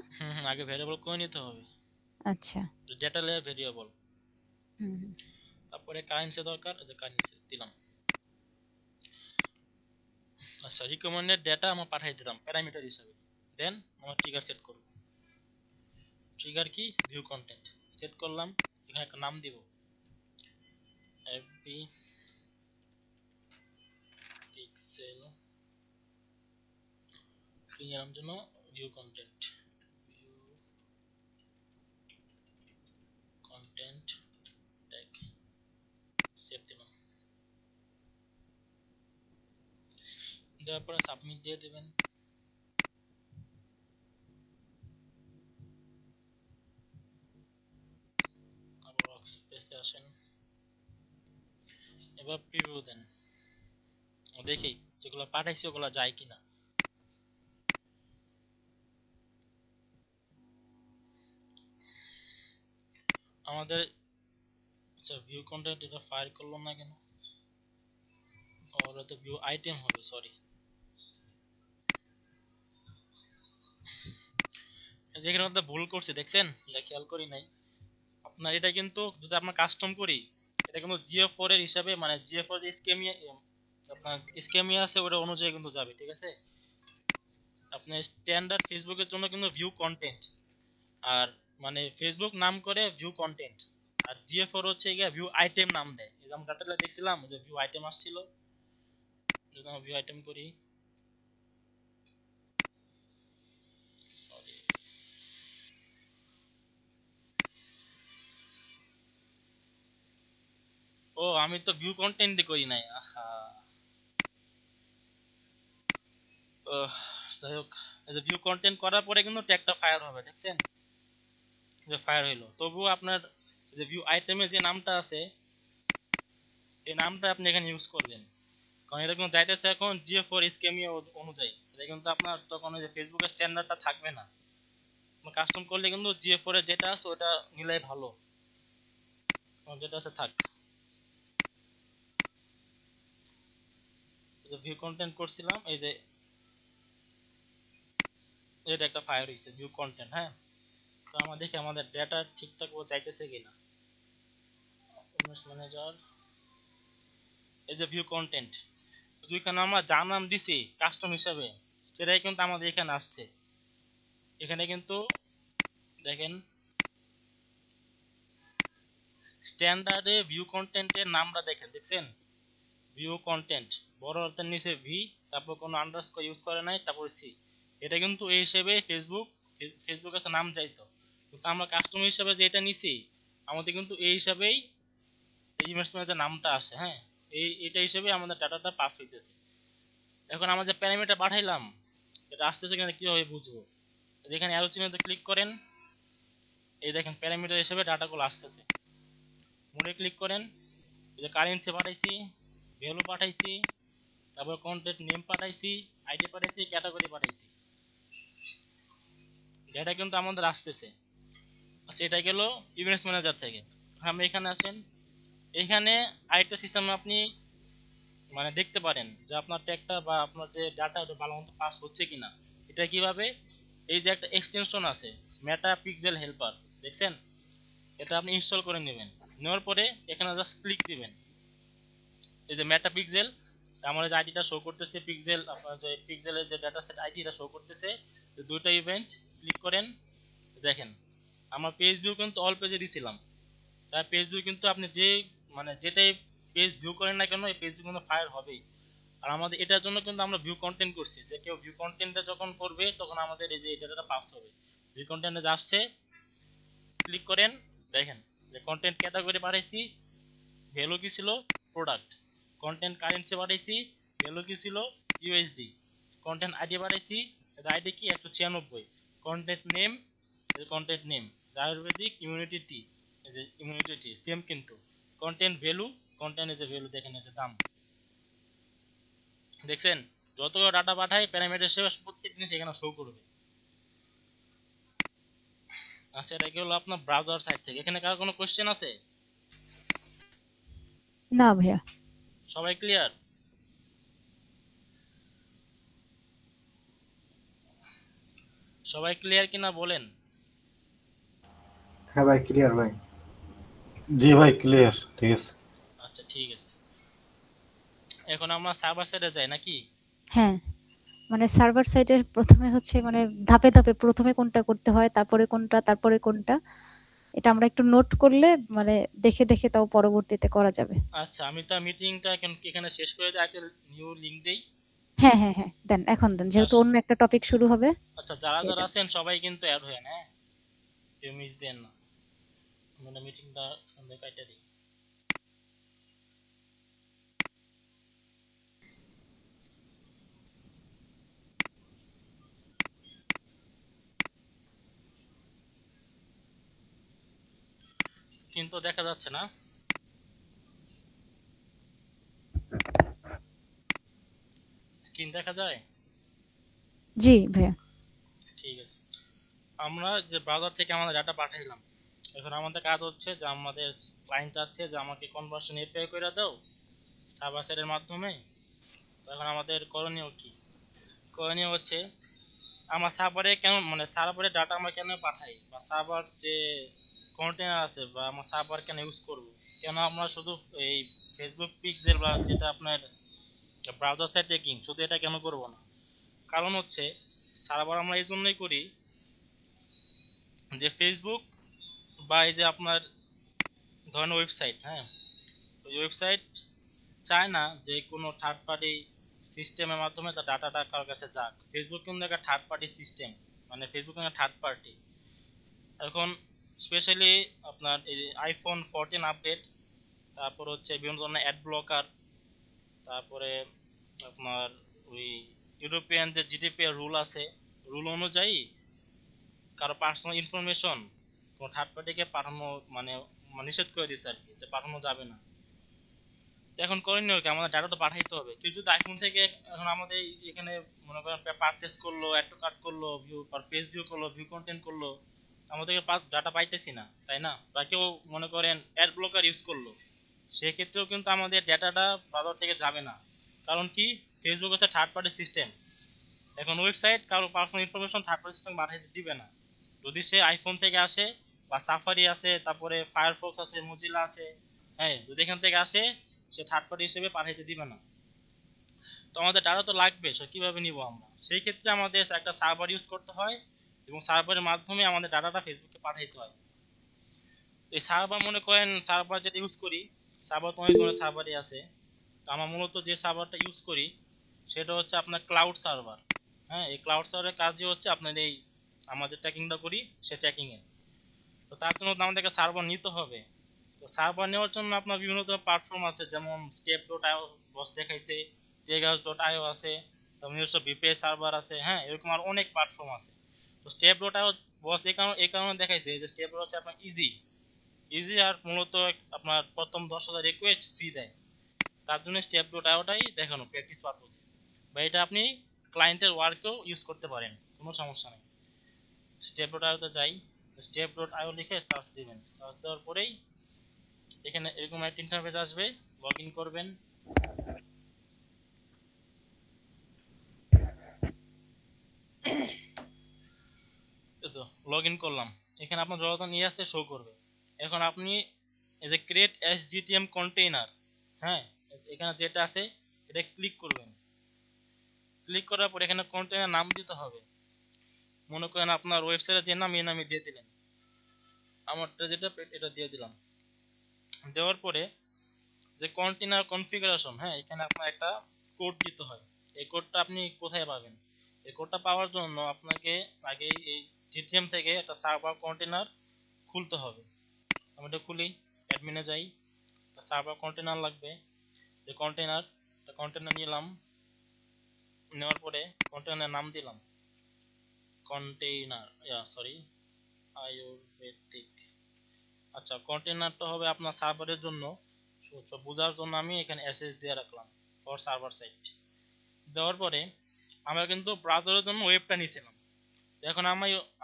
আগে ভ্যারিয়েবল করে নিতে হবে, আচ্ছা। ডেটা লেয়ার ভ্যারিয়েবল, হুম। তারপরে কারেন্সি দরকার, এই যে কারেন্সি দিলাম। আচ্ছা রিকমেন্ডেড ডেটা আমরা পাঠিয়ে দিলাম প্যারামিটার হিসেবে। দেন আমরা ট্রিগার সেট করব, ট্রিগার কি, ভিউ কন্টেন্ট সেট করলাম, এখানে একটা নাম দিব, এফবি পিক্সেল, ফিঙ্গার জন্য view content, view content tag, save দিলাম। দেওয়ার পরে সাবমিট দিয়ে দেবেন। আবার ওয়ার্কস্পেসে আসেন, এবার প্রিভিউ দেন, দেখি যেগুলো পাঠাইছি ওগুলো যায় কিনা। আমাদের আচ্ছা ভিউ কন্টেন্ট এটা ফায়ার করলো না কেন, ওরা তো ভিউ আইটেম হবে, সরি। যেখানে মধ্যে ভুল করছি দেখছেন, এটা খেয়াল করি নাই। আপনার এটা কিন্তু যদি আমরা কাস্টম করি, এটা কিন্তু GA4 এর হিসাবে, মানে GA4 যে স্কেমিয়া আপনার স্কেমিয়া আছে ওটা অনুযায়ী কিন্তু যাবে, ঠিক আছে। আপনার স্ট্যান্ডার্ড ফেসবুকের জন্য কিন্তু ভিউ কন্টেন্ট, আর মানে ফেসবুক নাম করে ভিউ কন্টেন্ট, আর GA4 হচ্ছে গিয়ে ভিউ আইটেম নাম দেয়। এই যে আমরা ডাটাটা দেখছিলাম যে ভিউ আইটেম আসছিল, যদি আমরা ভিউ আইটেম করি, সরি, ও আমি তো ভিউ কন্টেন্ট করি নাই, আহা। যাই হোক, এই যে ভিউ কন্টেন্ট করার পরে কিন্তু ট্যাগটা ফায়ার হবে, দেখছেন যে ফায়ার হইলো। তবুও আপনার যে ভিউ আইটেমে যে নামটা আছে, এই নামটা আপনি এখানে ইউজ করবেন, কারণ এটা কিন্তু যাইতেছে এখন GA4 স্কেমিয়া অনুযায়ী। এটা কিন্তু আপনার তখন ওই যে ফেসবুকের স্ট্যান্ডার্ডটা থাকবে না। কাস্টম করলে কিন্তু GA4 এর যেটা আছে ওটা নিলেই ভালো, যেটা আছে থাক। ভিউ কন্টেন্ট করছিলাম, এই যে এটা একটা ফায়ার হইছে ভিউ কন্টেন্ট, হ্যাঁ। তো আমরা দেখি আমাদের ডেটা ঠিকঠাক ও চাইতেছে কিনা। ইমেজ ম্যানেজার, এই যে ভিউ কন্টেন্ট, যেখানে আমরা যা নাম দিছি কাস্টম হিসাবে সেটাই কিন্তু আমাদের এখানে আসছে। এখানে কিন্তু দেখেন স্ট্যান্ডার্ডে ভিউ কন্টেন্টের নামটা দেখছেন, ভিউ কন্টেন্ট বড় হাতের নিচে ভি, তারপর কোনো আন্ডারস্কোর ইউজ করে নাই, তারপর সি। এটা কিন্তু এই হিসেবে ফেসবুক কাছে নাম চাইতো, কিন্তু আমরা কাস্টমার হিসাবে যেটা নিছি আমাদের কিন্তু এই হিসাবেই ইমেজ ম্যানেজার নামটা আসে, হ্যাঁ। এটা হিসেবে আমাদের ডাটাটা পাস হইতেছে। এখন আমরা যে প্যারামিটার পাঠাইলাম এটা আসতেছে কিনা কিভাবে বুঝবো? এখানে অ্যারো চিহ্নতে ক্লিক করেন, এই দেখেন প্যারামিটার হিসেবে ডাটাগুলো আসতেছে। মোডে ক্লিক করেন, এই যে কারেন্সি পাঠাইছি, ভ্যালু পাঠাইছি, তারপর কন্টেন্ট নেম পাঠাইছি, আইডি পাঠাইছি, ক্যাটাগরি পাঠাইছি, ডেটা কিন্তু আমাদের আসতেছে। আচ্ছা, এটা গেল ইমেজ ম্যানেজার থেকে। আপনি এখানে আসেন, এখানে আরেকটা সিস্টেম আপনি মানে দেখতে পারেন যে আপনার ট্যাগটা বা আপনার যে ডাটা ওটা ভালো মতো পাস হচ্ছে কিনা। এটা কিভাবে, এই যে একটা এক্সটেনশন আছে মেটা পিক্সেল হেল্পার, দেখছেন, এটা আপনি ইনস্টল করে নেবেন। নেওয়ার পরে এখানে জাস্ট ক্লিক দিবেন, এই যে মেটা পিক্সেল, আমার যে আইডিটা শো করতেছে পিক্সেল, আপনার যে পিক্সেলের যে ডাটা সেট আইডিটা শো করতেছে, দুইটা ইভেন্ট ক্লিক করেন। দেখেন আমার পেজ ভিউ কিন্তু অল পেজে দিছিলাম, তাই পেজ ভিউ কিন্তু আপনি যে মানে যেটাই পেজ ভিউ করেন না কেন এই পেজ ভিউ কিন্তু ফায়ার হবেই। আর আমাদের এটার জন্য কিন্তু আমরা ভিউ কন্টেন্ট করছি, যে কেউ ভিউ কন্টেন্টটা যখন করবে তখন আমাদের এই যে ডাটাটা পাস হবে। ভিউ কন্টেন্টে আসছে, ক্লিক করেন, দেখেন যে কন্টেন্ট ক্যাটাগরি পাঠাইছি, ভ্যালু কি ছিল প্রোডাক্ট, কন্টেন্ট কারেন্সি পাঠাইছি, ভ্যালু কি ছিল ইউএসডি, কন্টেন্ট আইডি পাঠাইছি, আইডি কি 196, কন্টেন্ট নেম আয়ুর্বেদিক ইমিউনিটি টি, এই যে ইমিউনিটি টি সেম কিন্তু। কন্টেন্ট ভ্যালু, কন্টেন্ট এই যে ভ্যালু দেখেন, এই যে দাম, দেখছেন যত ডাটা পাঠায় প্যারামিটার হিসেবে প্রত্যেক জিনিস এখানে শো করবে। আচ্ছা, এটা কি হলো আপনার ব্রাউজার সাইট থেকে। এখানে কার কোনো কোশ্চেন আছে? না ভাইয়া। সবাই ক্লিয়ার? সবাই ক্লিয়ার কিনা বলেন। হ্যাঁ ভাই, ক্লিয়ার ভাই। জি ভাই, ক্লিয়ার, ঠিক আছে। আচ্ছা ঠিক আছে, এখন আমরা সার্ভার সাইডে যাই নাকি? হ্যাঁ, মানে সার্ভার সাইডের প্রথমে হচ্ছে মানে ধাপে ধাপে প্রথমে কোনটা করতে হয়, তারপরে কোনটা, তারপরে কোনটা, এটা আমরা একটু নোট করলে মানে দেখে দেখে তাও পরবর্তীতে করা যাবে। আচ্ছা, আমি তো মিটিংটা এখন এখানে শেষ করে দিই, একটা নিউ লিংক দেই। হ্যাঁ হ্যাঁ হ্যাঁ, দেন, এখন দেন, যেহেতু অন্য একটা টপিক শুরু হবে। আচ্ছা, যারা দিয়ে যারা দেন। আছেন সবাই কিন্তু অ্যাড হয়েন, হ্যাঁ, কেউ মিস দেন না। আমরা মিটিংটা কাইটা দিই। স্ক্রিন তো দেখা যাচ্ছে না? স্ক্রিন দেখা যায়? জি ভাইয়া। ঠিক আছে, আমরা যে ব্রাউজার থেকে আমাদের ডাটা পাঠাইলাম, এখন আমাদের কাজ হচ্ছে যে আমাদের ক্লায়েন্ট চাচ্ছে যে আমাকে কনভার্সন এপিআই করে দাও সার্ভার সাইডের মাধ্যমে। তো এখন আমাদের করণীয় কি? করণীয় হচ্ছে আমার সার্ভারে কেন মানে সার্ভারে ডাটা আমরা কেন পাঠাই, বা সার্ভার যে কন্টেনার আছে বা আমার সার্ভার কেন ইউজ করব, কেন আমরা শুধু এই ফেসবুক পিক্সেল বা যেটা আপনার ব্রাউজার সাইড ট্র্যাকিং শুধু এটা কেন করব না? কারণ হচ্ছে সার্ভার আমরা এই জন্যই করি যে ফেসবুক বা এই যে আপনার ধরেন ওয়েবসাইট, হ্যাঁ, ওই ওয়েবসাইট চায় না যে কোনো থার্ড পার্টি সিস্টেমের মাধ্যমে তার ডাটাটা কারোর কাছে যাক। ফেসবুক কিন্তু একটা থার্ড পার্টি সিস্টেম, মানে ফেসবুক একটা থার্ড পার্টি। এখন স্পেশালি আপনার এই আইফোন 14 আপডেট, তারপর হচ্ছে বিভিন্ন ধরনের অ্যাড ব্লকার, তারপরে আপনার ওই ইউরোপিয়ান যে জিডিপিআর রুল আছে, রুল অনুযায়ী কারো পার্সোনাল ইনফরমেশন কোনো থার্ড পার্টিকে পাঠানো মানে নিষেধ করে দিচ্ছে আর কি, যে পাঠানো যাবে না। তো এখন করণীয় কি? আমাদের ডাটা তো পাঠাইতে হবে। কেউ যদি আইফোন থেকে এখন আমাদের এখানে মনে করেন পারচেস করলো, অ্যাড টু কার্ট করলো, ভিউ আর পেজ ভিউ করলো, ভিউ কন্টেন্ট করলো, আমাদেরকে ডাটা পাইতেছি না, তাই না? বা কেউ মনে করেন অ্যাড ব্লকার ইউজ করলো, সেক্ষেত্রেও কিন্তু আমাদের ডাটাটা ব্রাউজার থেকে যাবে না। কারণ কি? ফেসবুক হচ্ছে থার্ড পার্টি সিস্টেম। এখন ওয়েবসাইট কারো personal information third party system পাঠাইতে দিবে না। যদি সে আইফোন থেকে আসে বা সাফারি আছে, তারপরে ফায়ারফক্স আছে, মজিলা আছে, হ্যাঁ, যদি এখান থেকে আসে সে থার্ড পার্টি হিসেবে পাঠাইতে দিবে না। তো আমাদের ডাটা তো লাগবে, সে কীভাবে নিব আমরা? সেই ক্ষেত্রে আমাদের একটা সার্ভার ইউজ করতে হয় এবং সার্ভারের মাধ্যমে আমাদের ডাটাটা ফেসবুকে পাঠাইতে হয়। এই সার্ভার মনে করেন সার্ভার যেটা ইউজ করি, সার্ভার তো অনেক ধরনের সার্ভারই আছে। তো আমরা মূলত যে সার্ভারটা ইউজ করি সেটা হচ্ছে আপনার ক্লাউড সার্ভার। হ্যাঁ, এই ক্লাউড সার্ভারের কাজই হচ্ছে আপনার এই আমরা যে ট্র্যাকিংটা করি সে ট্র্যাকিংয়ে। তো তার জন্য তো আমাদেরকে সার্ভার নিতে হবে। তো সার্ভার নেওয়ার জন্য আপনার বিভিন্ন ধরনের প্ল্যাটফর্ম আছে, যেমন step.io বস দেখাইছে, tegas.io আছে, তারপর নিজস্ব ভিপিএস সার্ভার আছে, হ্যাঁ, এরকম আর অনেক প্ল্যাটফর্ম আছে। তো step.io বস এই কারণে দেখাইছে যে স্টেপ হচ্ছে আপনার ইজি ইজি আর মূলত আপনার প্রথম 10,000 রিকোয়েস্ট ফ্রি দেয়। তার জন্য step.ioটাই দেখানো প্র্যাকটিস পারপোজে, বা এটা আপনি ক্লায়েন্টের ওয়ার্কেও ইউজ করতে পারেন, কোনো সমস্যা নেই। step.io-তে যাই, step.io লিখে সার্চ দিবেন, সার্চ দেওয়ার পরেই এখানে এরকম একটা ইন্টারফেস আসবে, লগ ইন করবেন। তো লগ ইন করলাম, এখানে আপনার যত নিয়ে আসছে শো করবে। এখন আপনি এই যে ক্রিয়েট এসডিটিএম কন্টেইনার, হ্যাঁ, এখানে যেটা আছে এটা ক্লিক করবেন। ক্লিক করার পর এখানে কন্টেইনার নাম দিতে হবে। মনে করেন আপনার ওয়েবসাইটের যে নাম এই নামে দিয়ে দিলেন, আমারটা যেটা এটা দিয়ে দিলাম। দেওয়ার পরে যে কন্টেইনার কনফিগারেশন, হ্যাঁ, এখানে আপনার একটা কোড দিতে হয়। এই কোডটা আপনি কোথায় পাবেন? এই কোডটা পাওয়ার জন্য আপনাকে আগে এই জিটিএম থেকে একটা সার্ভার কন্টেইনার খুলতে হবে। আমি এটা খুলি, অ্যাডমিনে যাই, একটা সার্ভার কন্টেইনার লাগবে। যে কন্টেইনার নিলাম, নেওয়ার পরে কন্টেইনার নাম দিলাম কন্টেইনার, সরি, আয়ুর্বেদিক। আচ্ছা, কন্টেইনারটা হবে আপনার সার্ভারের জন্য, বোঝার জন্য আমি এখানে এসএস দিয়ে রাখলাম, ফর সার্ভার সাইট। দেওয়ার পরে আমরা কিন্তু ব্রাউজারের জন্য ওয়েবটা নিয়েছিলাম। এখন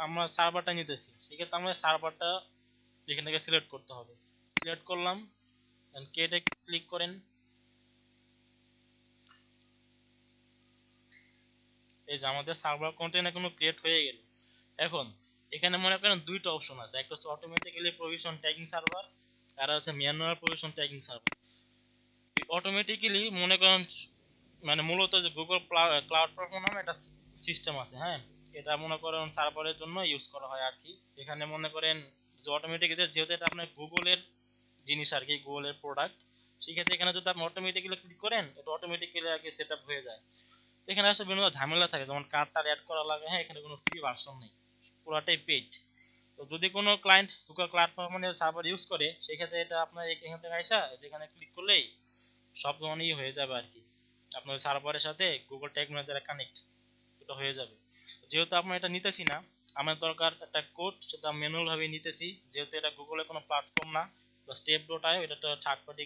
আমরা সার্ভারটা নিতেছি, সেক্ষেত্রে আমরা সার্ভারটা এখান থেকে সিলেক্ট করতে হবে। সিলেক্ট করলাম, ক্রিয়েটে ক্লিক করেন। এই যে আমাদের সার্ভার কন্টেইনার কোনো ক্রিয়েট হয়ে গেল। এখন এখানে মনে করেন দুইটা অপশন আছে, একটা হচ্ছে অটোমেটিক্যালি প্রভিশন ট্যাগিং সার্ভার, আর হচ্ছে manual provision tagging server. Automatically মনে করেন মানে মূলত যে গুগল ক্লাউড প্ল্যাটফর্ম নামে একটা সিস্টেম আছে, হ্যাঁ, এটা মনে করেন সার্ভারের জন্য ইউজ করা হয় আর কি। এখানে মনে করেন যে অটোমেটিক, যেহেতু এটা আপনার গুগলের জিনিস আর কি, গুগলের প্রোডাক্ট, সেক্ষেত্রে এখানে যদি আপনি অটোমেটিক্যালি ক্লিক করেন এটা অটোমেটিক্যালি আর কি সেট আপ হয়ে যায়। এখানে আসলে বিভিন্ন ঝামেলা থাকে, যেমন কার্ডটা অ্যাড করা লাগে, হ্যাঁ, এখানে কোনো ফ্রি ভার্সন নেই, পুরোটাই পেইড। তো যদি কোনো ক্লায়েন্ট গুগল ক্লাউড প্ল্যাটফর্মের সার্ভার ইউজ করে, সেক্ষেত্রে এটা আপনার এখান থেকে আসা যেখানে ক্লিক করলেই সব ধরনেরই হয়ে যাবে আর কি। আপনার সার্ভারের সাথে গুগল ট্যাগ ম্যানেজারে কানেক্ট এটা হয়ে যাবে। যেহেতু আমরা এটা নিতেছি না, আমার দরকার একটা কোড, সেটা ম্যানুয়াল ভাবে নিতেছি, যেহেতু এটা গুগলের কোনো প্ল্যাটফর্ম না বা step.io, এটা তো থার্ড পার্টি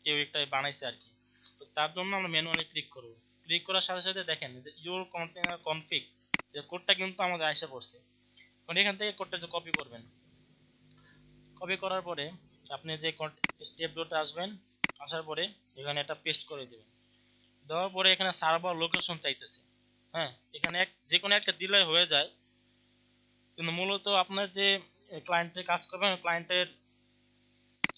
কেউ একটাই বানাইছে আর কি। তো তার জন্য আমরা ম্যানুয়ালি ক্লিক করব। ক্লিক করার সাথে সাথে দেখেন যে ইউর কন্টেইনার কনফিগ, যে কোডটা কিন্তু আমাদের আইসা পড়ছে। এখন এখান থেকে কোডটা যে কপি করবেন, কপি করার পরে আপনি যে স্টেপ ডোতে আসবেন, আসার পরে এখানে এটা পেস্ট করে দেবেন। দেওয়ার পরে এখানে সার্ভার লোকেশন চাইতেছে। হ্যাঁ, এখানে যে কোনো একটা দিলে হয়ে যায়, কিন্তু মূলত আপনার যে ক্লায়েন্টের কাজ করবেন, ক্লায়েন্টের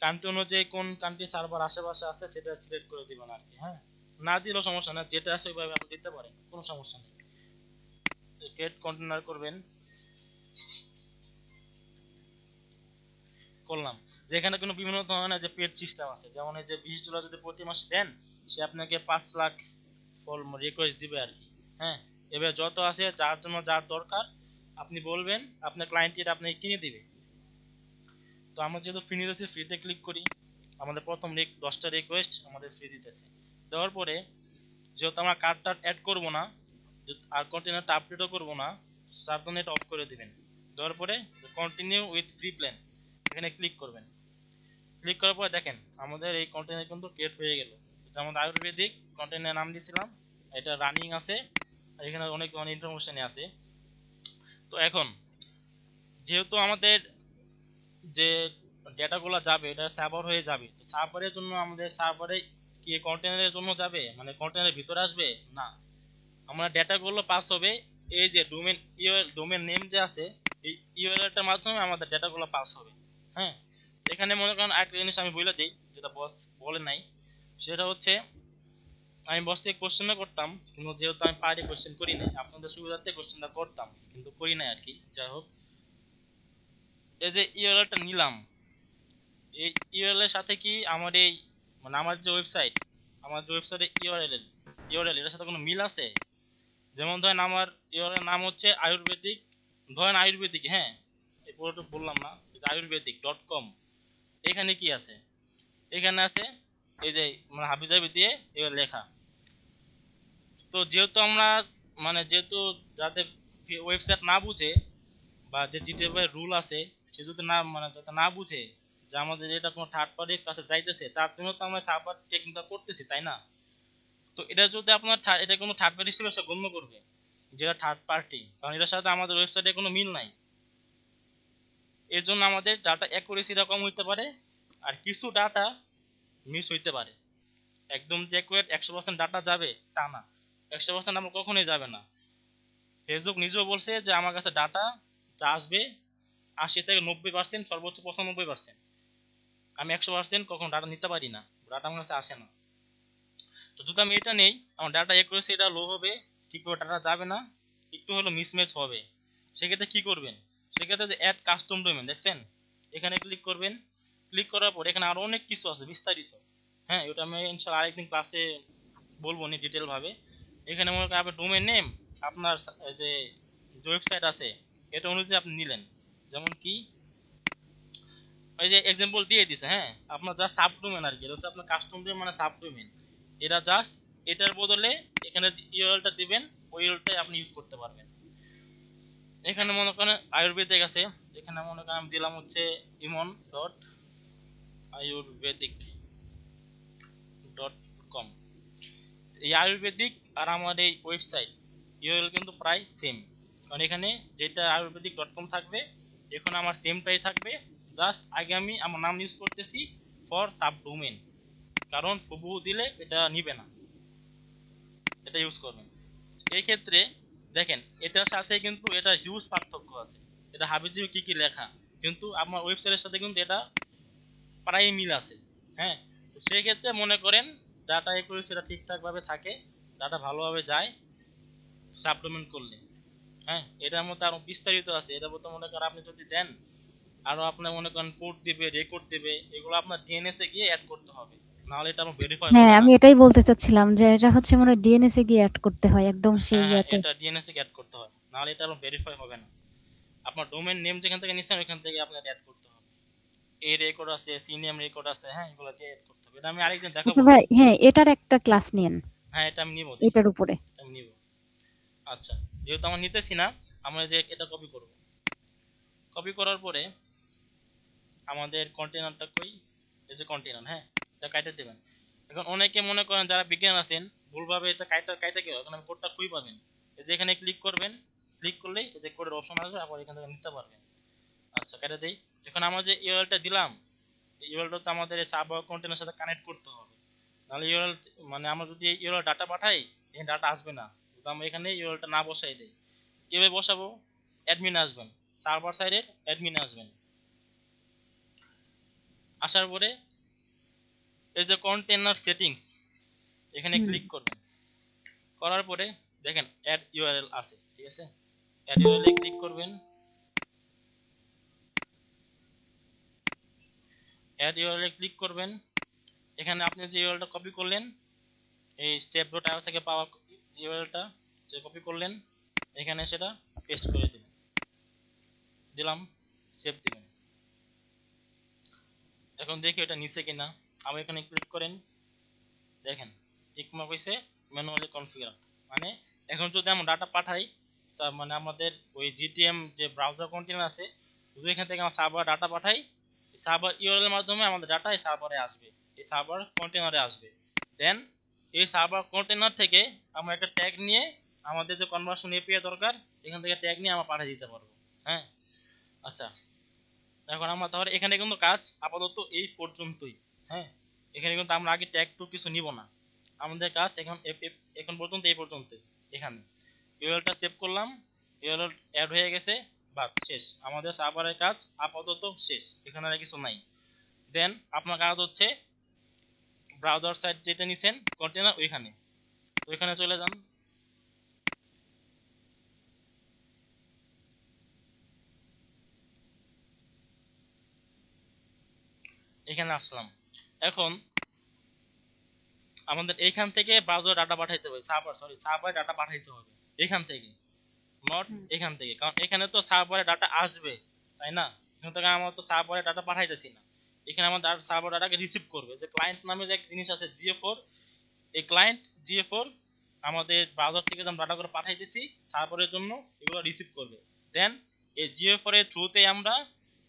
কান্ট্রি অনুযায়ী কোন কান্ট্রি সার্ভার আশেপাশে আছে সেটা সিলেক্ট করে দিবেন আর কি। হ্যাঁ, না দিলেও সমস্যা না, যেটা আছে ওইভাবে আপনি দিতে পারেন, কোনো সমস্যা নেই। ক্রিয়েট কন্টেনার করবেন, করলাম। যেখানে কোনো বিভিন্ন ধরনের যে পেড সিস্টেম আছে, যেমন এই যে $20 যদি প্রতি মাসে দেন, সে আপনাকে 5 লাখ ফল রিকোয়েস্ট দিবে আর কি। হ্যাঁ, এবার যত আছে যার জন্য যার দরকার আপনি বলবেন, আপনার ক্লায়েন্ট এটা আপনাকে কিনে দিবে। তো আমরা যেহেতু ফ্রি দিতেছি, ফ্রিতে ক্লিক করি। আমাদের প্রথম 10টা রিকোয়েস্ট আমাদের ফ্রি দিতেছে। দেওয়ার পরে যেহেতু আমরা কার্ডটা অ্যাড করব না আর কন্টেনারটা আপডেটও করব না, তার জন্য এটা অফ করে দিবেন। দেওয়ার পরে কন্টিনিউ উইথ ফ্রি প্ল্যান এখানে ক্লিক করবেন। ক্লিক করার পরে দেখেন আমাদের এই কন্টেনার কিন্তু ক্রিয়েট হয়ে গেল। যেমন আয়ুর্বেদিক কন্টেনার নাম দিয়েছিলাম, এটা রানিং আছে, আর এখানে অনেক অনেক ইনফরমেশন আছে। তো এখন যেহেতু আমাদের যে ডেটাগুলো যাবে এটা সার্ভার হয়ে যাবে, তো সার্ভারের জন্য আমাদের সার্ভারে কি কন্টেনারের জন্য যাবে, মানে কন্টেনারের ভিতরে আসবে না, আমরা ডেটাগুলো পাস হবে এই যে ডোমেন ইউআরএল, ডোমেন নেম যে আছে এই ইউআরএলটার মাধ্যমে আমাদের ডেটাগুলো পাস হবে। হ্যাঁ, এখানে মনে করেন আরেকটা জিনিস আমি বলে দিই যেটা বস বলে নাই, সেটা হচ্ছে আমি বস থেকে কোশ্চেনও করতাম, কিন্তু যেহেতু আমি পার্টি কোশ্চেন করি নাই, আপনাদের সুবিধার্থে কোশ্চেনটা করতাম কিন্তু করি নাই আর কি। যাই হোক, এই যে ইউআরএলটা নিলাম, এই ইউআরএল এর সাথে কি আমার এই মানে আমার যে ওয়েবসাইট, আমার যে ওয়েবসাইটের ইউআরএল এর সাথে কোনো মিল আছে? যেমন ধরেন আমার ইউআরএল নাম হচ্ছে আয়ুর্বেদিক, ধরেন আয়ুর্বেদিক, হ্যাঁ এই পুরোটা বললাম না, ayurvedic.com, এখানে কি আছে? এখানে আছে এই যে মানে হাবিজাবি দিয়ে এগুলো লেখা। তো যেহেতু আমরা মানে যেহেতু যাদের ওয়েবসাইট না বুঝে বা যে জিটিএফ এর রুল আছে সে যদি না মানে যাতে না বুঝে যে আমাদের এটা কোনো থার্ড পার্টির কাছে যাইতেছে, তার জন্য তো আমরা সার্ভার টেকনিকটা করতেছি, তাই না? তো এটা যদি আপনার এটা কোনো থার্ড পার্টি হিসেবে সে গণ্য করবে, যেটা থার্ড পার্টি, কারণ এটার সাথে আমাদের ওয়েবসাইটে কোনো মিল নাই। এর জন্য আমাদের ডাটা অ্যাকুরেসিটা কম হইতে পারে আর কিছু ডাটা মিস হইতে পারে। একদম যে অ্যাকুরেট 100% ডাটা যাবে তা না, 100% আমার কখনোই যাবে না। ফেসবুক নিজেও বলছে যে আমার কাছে ডাটা যা আসবে 80 থেকে 90%, সর্বোচ্চ 95%। আমি 100% কখনো ডাটা নিতে পারি না, ডাটা আমার কাছে আসে না। তো যদি আমি এটা নেই, আমার ডাটা অ্যাকুরেসি এটা লো হবে, ঠিক করে ডাটা যাবে না, একটু হলো মিসম্যাচ হবে। সেক্ষেত্রে কি করবেন? সেক্ষেত্রে যে অ্যাড কাস্টম ডোমেন দেখছেন, এখানে ক্লিক করবেন। ক্লিক করার পর এখানে আরো অনেক কিছু আছে বিস্তারিত। হ্যাঁ, ওটা আমি ইনশাআল্লাহ আরেকদিন ক্লাসে বলবো নি ডিটেল ভাবে। এখানে মনে করেন আপনার ডোমেন নেম, আপনার যে ওয়েবসাইট আছে এটা অনুযায়ী আপনি নিলেন। যেমন কি ওই যে এক্সাম্পল দিয়ে দিছে, হ্যাঁ আপনার জাস্ট সাবডোমেন আর কি, এটা হচ্ছে আপনার কাস্টম ডোমেন মানে সাবডোমেন। এটা জাস্ট এটার বদলে এখানে যে ইউআরএলটা দিবেন ওই ইউআরএলটাই আপনি ইউজ করতে পারবেন। এখানে মনে করেন আয়ুর্বেদিক আছে, এখানে মনে করেন আমি দিলাম হচ্ছে imon.ayurvedic.com। এই আয়ুর্বেদিক আর আমার এই ওয়েবসাইট ইউআরএল কিন্তু প্রায় সেম, কারণ এখানে যেটা ayurvedic.com থাকবে এখন আমার সেমটাই থাকবে, জাস্ট আগে আমি আমার নাম ইউজ করতেছি ফর সাবডোমেন, কারণ হুবহু দিলে এটা নিবে না, এটা ইউজ করবেন। এই ক্ষেত্রে দেখেন এটার সাথে কিন্তু এটা হিউজ পার্থক্য আছে, এটা হাবিজাবি কি কি লেখা, কিন্তু আমার ওয়েবসাইটের সাথে কিন্তু এটা প্রায় মিল আছে। হ্যাঁ, তো সেই ক্ষেত্রে মনে করেন ডাটা অ্যাকুরেসি এটা ঠিকঠাকভাবে থাকে, ডাটা ভালোভাবে যায় সাবডোমেন করলে। হ্যাঁ, এটার মধ্যে আরো বিস্তারিত আছে, এটার মধ্যে মনে করেন আপনি যদি দেন আরো আপনার মনে করেন কোড দিবে, রেকর্ড দিবে, এগুলো আপনার ডিএনএস এ গিয়ে অ্যাড করতে হবে, নাহলে এটা আমার ভেরিফাই হ্যাঁ, হবে না। আমি এটাই বলতে চাচ্ছিলাম যে এটা হচ্ছে মনে হয় ডিএনএস এ গিয়ে অ্যাড করতে হয় একদম সেই হ্যাঁ, ইয়াতে। এটা ডিএনএস এ অ্যাড করতে হবে, নাহলে এটা আমার ভেরিফাই হবে না। আপনার ডোমেন নেম যেখান থেকে নিছেন ওইখান থেকে আপনার অ্যাড করতে হবে, এই রেকর্ড আছে, সিনিয়ম রেকর্ড আছে, হ্যাঁ এগুলো দিয়ে অ্যাড করতে হবে। এটা আমি আরেকদিন দেখাবো। আচ্ছা ভাই, হ্যাঁ এটার একটা ক্লাস নিয়েন হ্যাঁ, এটা আমি নিব, এটার উপরে। আমি নিব। আচ্ছা, যেহেতু আমরা নিতেছি না, আমরা যে এটা কপি করব, কপি করার পরে আমাদের কন্টেনারটা কই, এই যে কন্টেনার, হ্যাঁ এটা কাইটে দেবেন। এখন অনেকে মনে করেন যারা বিজ্ঞান আছেন ভুলভাবে এটা কাইটা কি হয়, এখন আমি কোডটা খুঁজে পাবেন, এই যে এখানে ক্লিক করবেন, ক্লিক করলেই এই যে কোডের অপশন আসবে, আবার এখান থেকে নিতে পারবেন। আচ্ছা, কেটে দেই। এখন আমরা যে ইউআরএলটা দিলাম এই ইউআরএলটা তো আমাদের এই সাব কন্টেনারের সাথে কানেক্ট করতে হবে। নাহলে ইউআরএল মানে আমরা যদি ইউআরএল ডাটা পাঠাই এখানে ডাটা আসবে না, তো আমরা এখানে ইউআরএলটা না বসাই দেই। কিভাবে বসাবো? অ্যাডমিন আসবেন, সার্ভার সাইডের অ্যাডমিন আসবেন, আসার পরে এই যে কন্টেনার সেটিংস এখানে হুম ক্লিক করবেন, করার পরে দেখেন অ্যাড ইউআরএল আছে, ঠিক আছে, অ্যাড ইউআরএল এ ক্লিক করবেন। অ্যাড ইউআরএল এ ক্লিক করবেন, এখানে আপনি যে ইউআরএলটা কপি করলেন এই step.io থেকে পাওয়া ইউআরএলটা যে কপি করলেন এখানে সেটা পেস্ট করে দিবেন, দিলাম, সেভ দিবেন। এখন দেখি এটা নিচে কিনা, আবার এখানে ক্লিক করেন, দেখেন টিকমার্ক হইছে ম্যানুয়ালি কনফিগার, মানে এখন যদি আমরা ডাটা পাঠাই মানে আমাদের ওই জিটিএম যে ব্রাউজার কন্টেনার আছে যদি এখান থেকে আমরা সার্ভার ডাটা পাঠাই, এই সার্ভার ইউআরএল এর মাধ্যমে আমাদের ডাটা এই সার্ভারে আসবে, এই সার্ভার কন্টেনারে আসবে। দেন এই সার্ভার কন্টেনার থেকে আমরা একটা ট্যাগ নিয়ে আমাদের যে কনভার্সন এপিআই দরকার এখান থেকে ট্যাগ নিয়ে আমরা পাঠিয়ে দিতে পারবো। হ্যাঁ, আচ্ছা, এখন আমরা তাহলে এখানে কিন্তু কাজ আপাতত এই পর্যন্তই। হ্যাঁ, এখানে কিন্তু আমরা আগে ট্যাগ টু কিছু নিব না, আমাদের কাজ এখন এখন পর্যন্ত এই পর্যন্তই। এখানে ইউআরএলটা সেভ করলাম, ইউআরএল অ্যাড হয়ে গেছে, বাস শেষ, আমাদের সার্ভারের কাজ আপাতত শেষ, এখানে আর কিছু নাই। দেন আপনার কাজ হচ্ছে ব্রাউজার সাইট যেটা নিছেন কন্টেনার ওইখানে চলে যান, এখানে আসলাম। এখন আমাদের এইখান থেকে ব্রাউজার ডাটা পাঠাইতে হবে, সার্ভার ডাটা পাঠাইতে হবে এখান থেকে, নট হুম এখান থেকে, কারণ এখানে তো সার্ভারে ডাটা আসবে, তাই না? এখান থেকে আমরা তো সার্ভারে ডাটা পাঠাইতেছি না, এখানে আমার সার্ভার ডাটাকে রিসিভ করবে। যে ক্লায়েন্ট নামে যে একটা জিনিস আছে জিএ4, এই ক্লায়েন্ট জিএ4 আমাদের ব্রাউজার থেকে যে আমরা ডাটা করে পাঠাইতেছি সার্ভারের জন্য এগুলো রিসিভ করবে। দেন এই জিএ4 এর থ্রুতে আমরা